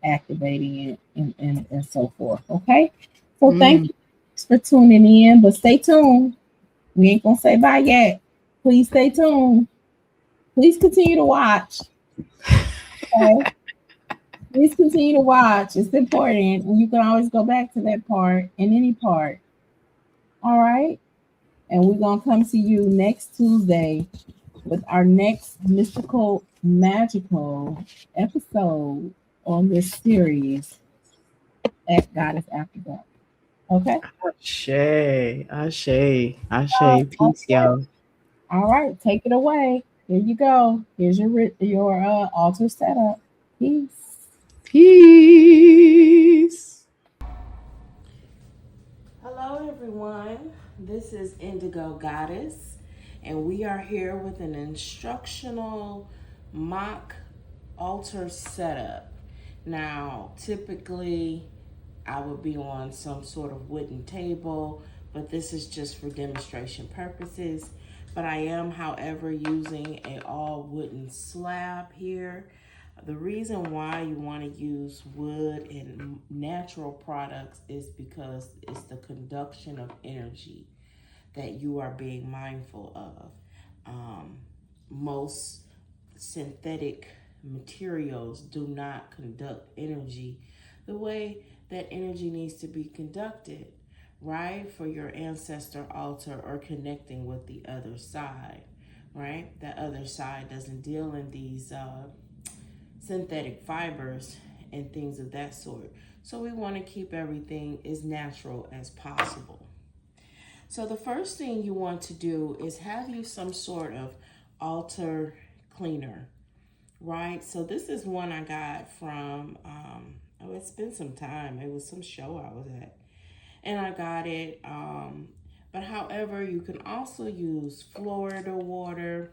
Speaker 5: activating it, and so forth. Okay. So thank
Speaker 3: Mm-hmm.
Speaker 5: you for tuning in, but stay tuned. We ain't gonna say bye yet. Please stay tuned. Please continue to watch. Okay. Please continue to watch. It's important, and you can always go back to that part in any part. All right. And we're gonna come see you next Tuesday with our next mystical, magical episode on this series at Goddess After Dark. Okay?
Speaker 3: Ashe, Ashe, Ashe. Peace,
Speaker 5: Okay.
Speaker 3: y'all.
Speaker 5: All right, take it away. Here you go. Here's your altar setup. Peace.
Speaker 3: Peace.
Speaker 6: Hello, everyone. This is Indigo Goddess, and we are here with an instructional mock altar setup. Now, typically, I would be on some sort of wooden table, but this is just for demonstration purposes. But I am, however, using a all wooden slab here. The reason why you want to use wood and natural products is because it's the conduction of energy that you are being mindful of. Most synthetic materials do not conduct energy the way that energy needs to be conducted, right? For your ancestor altar or connecting with the other side, right? That other side doesn't deal in these synthetic fibers and things of that sort. So we want to keep everything as natural as possible. So the first thing you want to do is have you some sort of altar cleaner, right? So this is one I got from, oh, it's been some time. It was some show I was at. And I got it. But however, you can also use Florida water,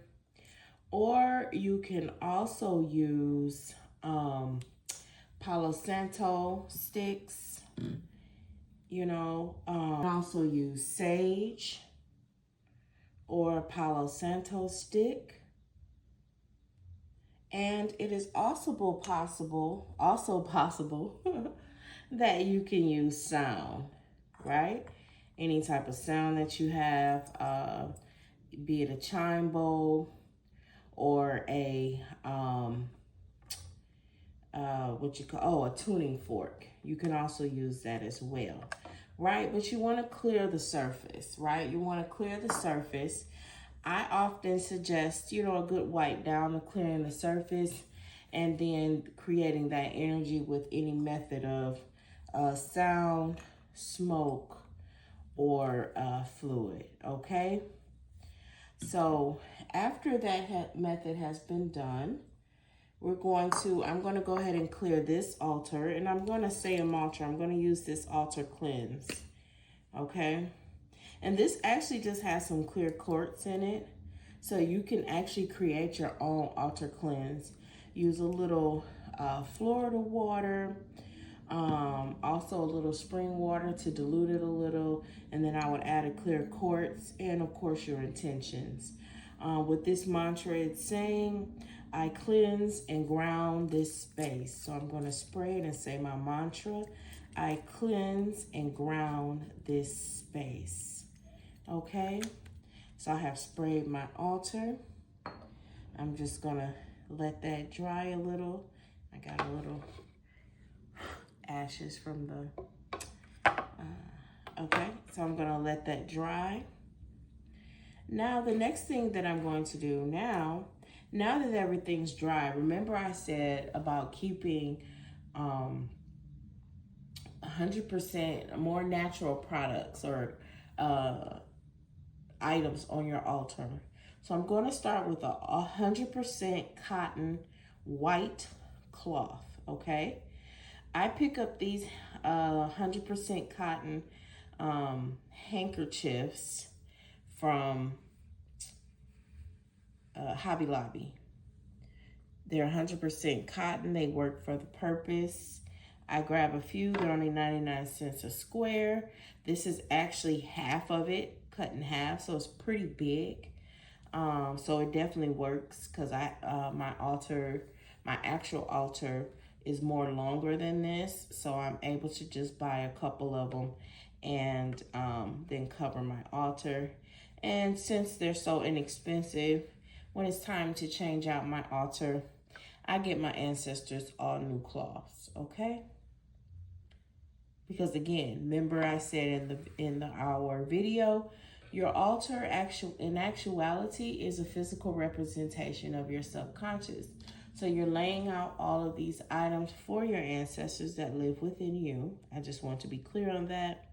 Speaker 6: or you can also use Palo Santo sticks, also use sage or Palo Santo stick. And it is also possible that you can use sound, right? Any type of sound that you have, be it a chime bowl or a a tuning fork. You can also use that as well, right? But you want to clear the surface, right? You want to clear the surface. I often suggest, a good wipe down of clearing the surface and then creating that energy with any method of sound, smoke, or fluid, okay? So after that method has been done, I'm going to go ahead and clear this altar, and I'm going to say a mantra. I'm going to use this altar cleanse, okay? And this actually just has some clear quartz in it. So you can actually create your own altar cleanse. Use a little Florida water, also a little spring water to dilute it a little. And then I would add a clear quartz and, of course, your intentions. With this mantra, it's saying, I cleanse and ground this space. So I'm going to spray it and say my mantra. I cleanse and ground this space. Okay? So I have sprayed my altar. I'm just gonna let that dry a little. I got a little ashes from the, okay, so I'm gonna let that dry. Now the next thing that I'm going to do now that everything's dry, remember I said about keeping 100% more natural products or items on your altar. So I'm going to start with a 100% cotton white cloth, okay? I pick up these 100% cotton handkerchiefs from Hobby Lobby. They're 100% cotton. They work for the purpose. I grab a few. They're only 99 cents a square. This is actually half of it, cut in half, so it's pretty big. So it definitely works because my actual altar is more longer than this, so I'm able to just buy a couple of them and then cover my altar. And since they're so inexpensive, when it's time to change out my altar, I get my Ancestors all new cloths, okay? Because again, remember I said in our video, your altar in actuality is a physical representation of your subconscious. So you're laying out all of these items for your ancestors that live within you. I just want to be clear on that.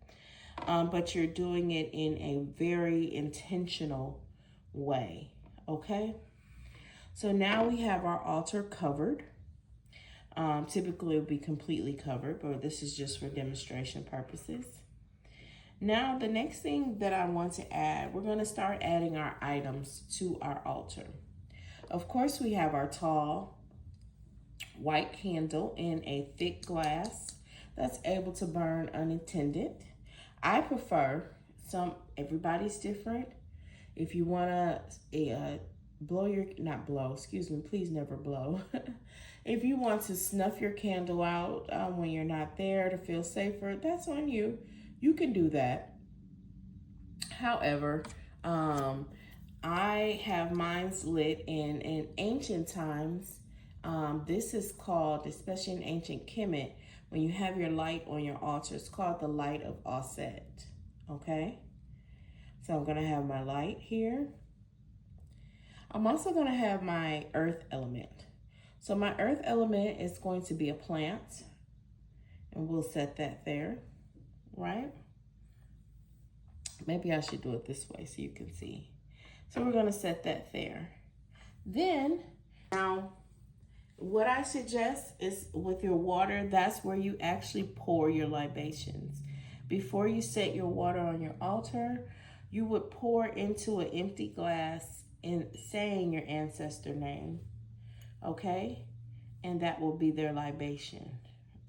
Speaker 6: But you're doing it in a very intentional way, okay? So now we have our altar covered. Typically it would be completely covered, but this is just for demonstration purposes. Now the next thing that I want to add, we're going to start adding our items to our altar. Of course, we have our tall white candle in a thick glass that's able to burn unattended. I prefer everybody's different. If you want to please never blow. If you want to snuff your candle out when you're not there to feel safer, that's on you. You can do that. However, I have mine lit in ancient times. This is called, especially in ancient Kemet, when you have your light on your altar, it's called the light of Aset, okay? So I'm gonna have my light here. I'm also gonna have my earth element. So my earth element is going to be a plant, and we'll set that there, right? Maybe I should do it this way so you can see. So we're gonna set that there. Then, now, what I suggest is with your water, that's where you actually pour your libations. Before you set your water on your altar, you would pour into an empty glass in saying your ancestor name, okay? And that will be their libation.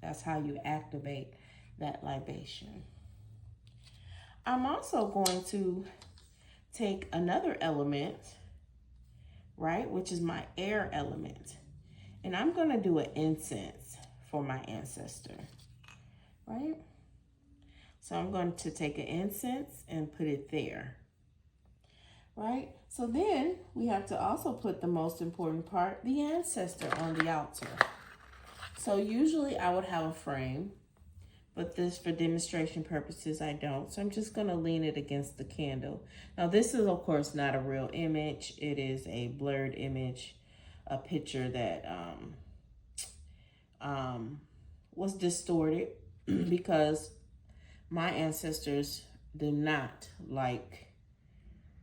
Speaker 6: That's how you activate that libation. I'm also going to take another element, right, which is my air element. And I'm going to do an incense for my ancestor, right? So I'm going to take an incense and put it there, right? So then we have to also put the most important part, the ancestor, on the altar. So usually I would have a frame, but this, for demonstration purposes, I don't. So I'm just going to lean it against the candle. Now this is, of course, not a real image. It is a blurred image, a picture that was distorted because my ancestors do not like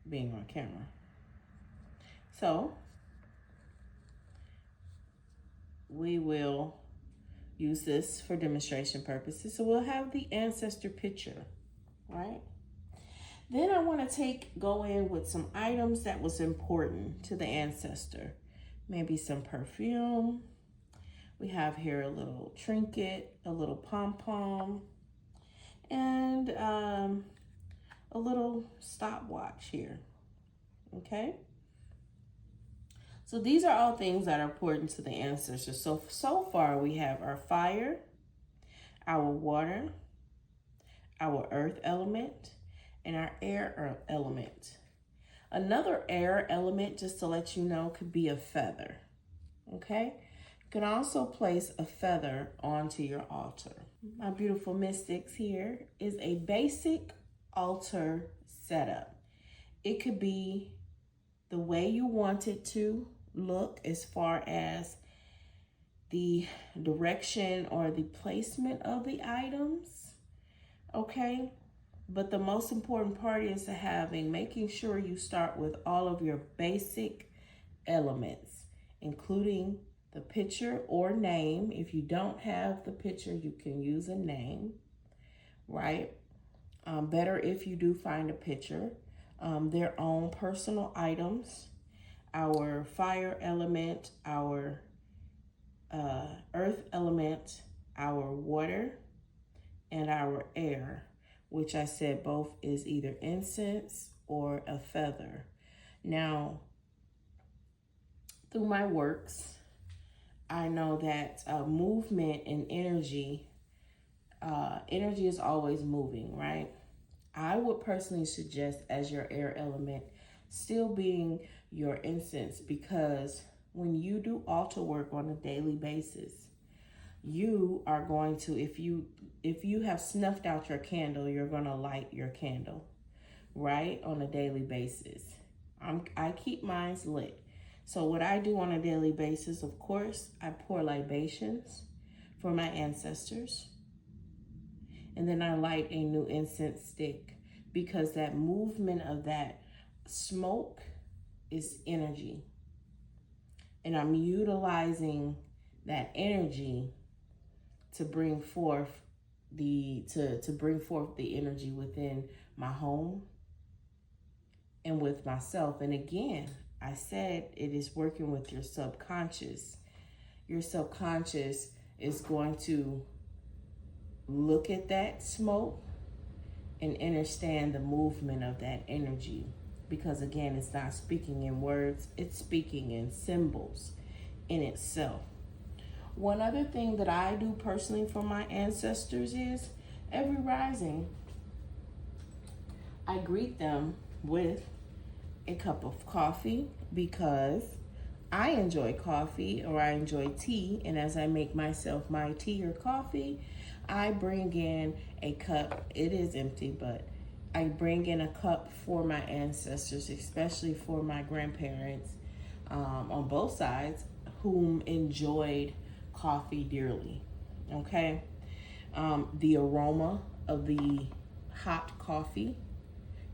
Speaker 6: being on camera. So we will use this for demonstration purposes. So we'll have the ancestor picture, right? Then I want to go in with some items that was important to the ancestor. Maybe some perfume. We have here a little trinket, a little pom-pom, and a little stopwatch here, okay? So these are all things that are important to the ancestors. So far we have our fire, our water, our earth element, and our air element. Another air element, just to let you know, could be a feather. Okay? You can also place a feather onto your altar. My beautiful mystics, here is a basic altar setup. It could be the way you want it to look as far as the direction or the placement of the items. Okay? But the most important part is making sure you start with all of your basic elements, including the picture or name. If you don't have the picture, you can use a name, right? Better if you do find a picture. Their own personal items, our fire element, our earth element, our water, and our air, which I said both is either incense or a feather. Now, through my works, I know that movement and energy is always moving, right? I would personally suggest as your air element still being your incense, because when you do altar work on a daily basis, you are going to, if you have snuffed out your candle, you're going to light your candle, right, on a daily basis. I keep mine lit. So what I do on a daily basis, of course, I pour libations for my ancestors. And then I light a new incense stick, because that movement of that smoke is energy. And I'm utilizing that energy to bring forth the energy within my home and with myself. And again, I said it is working with your subconscious. Your subconscious is going to look at that smoke and understand the movement of that energy, because again, it's not speaking in words, it's speaking in symbols in itself. One other thing that I do personally for my ancestors is every rising, I greet them with a cup of coffee, because I enjoy coffee, or I enjoy tea, and as I make myself my tea or coffee, I bring in a cup. It is empty, but I bring in a cup for my ancestors, especially for my grandparents on both sides, whom enjoyed coffee dearly. Okay, the aroma of the hot coffee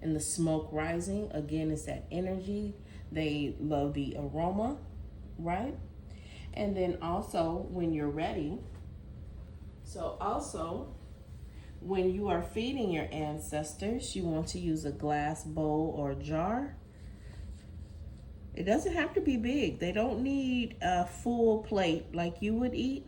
Speaker 6: and the smoke rising, again, is that energy. They love the aroma, right? And then also when you're ready, so also when you are feeding your ancestors, you want to use a glass bowl or jar. It doesn't have to be big. They don't need a full plate like you would eat.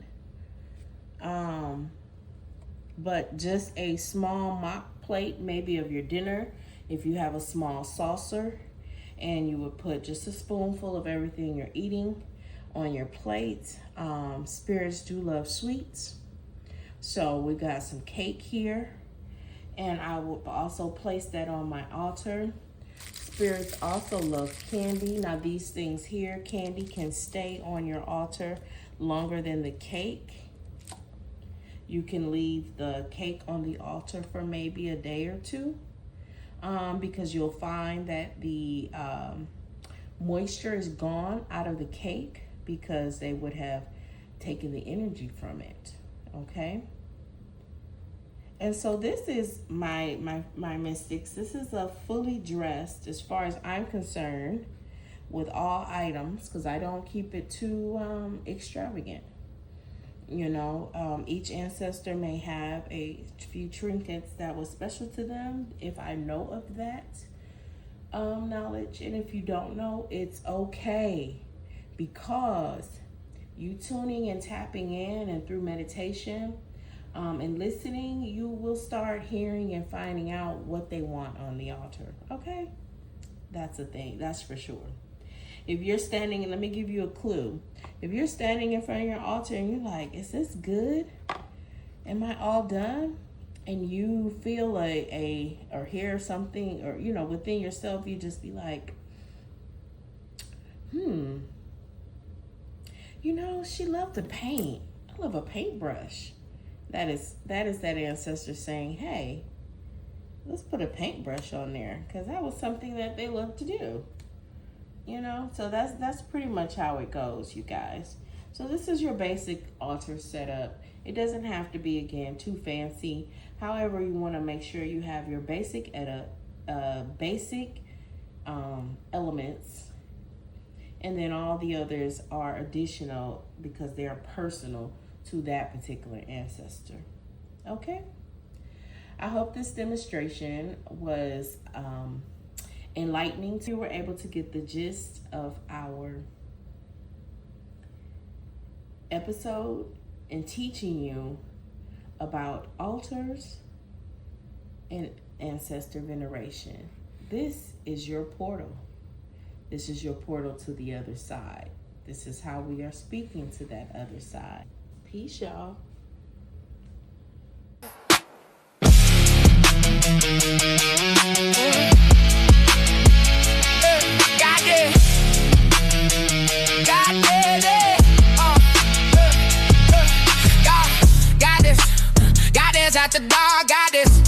Speaker 6: But just a small mock plate, maybe of your dinner. If you have a small saucer, and you would put just a spoonful of everything you're eating on your plate. Spirits do love sweets. So we got some cake here, and I will also place that on my altar. Spirits also love candy. Now these things here, candy can stay on your altar longer than the cake. You can leave the cake on the altar for maybe a day or two, because you'll find that the moisture is gone out of the cake, because they would have taken the energy from it. Okay. And so this is my mystics. This is a fully dressed, as far as I'm concerned, with all items, because I don't keep it too extravagant. You know, each ancestor may have a few trinkets that was special to them, if I know of that knowledge. And if you don't know, it's okay, because you tuning and tapping in and through meditation and listening, you will start hearing and finding out what they want on the altar. Okay, that's a thing, that's for sure. If you're standing, and let me give you a clue. If you're standing in front of your altar and you're like, is this good? Am I all done? and you feel or hear something, or within yourself, you just be like, she loved to paint. I love a paintbrush. That is that ancestor saying, hey, let's put a paintbrush on there, because that was something that they loved to do. So that's pretty much how it goes, you guys. So this is your basic altar setup. It doesn't have to be, again, too fancy. However, you want to make sure you have your basic elements, and then all the others are additional because they are personal to that particular ancestor. Okay? I hope this demonstration was enlightening. You were able to get the gist of our episode and teaching you about altars and ancestor veneration. This is your portal. This is your portal to the other side. This is how we are speaking to that other side. Peace, y'all.
Speaker 1: Got this at the dog, got this.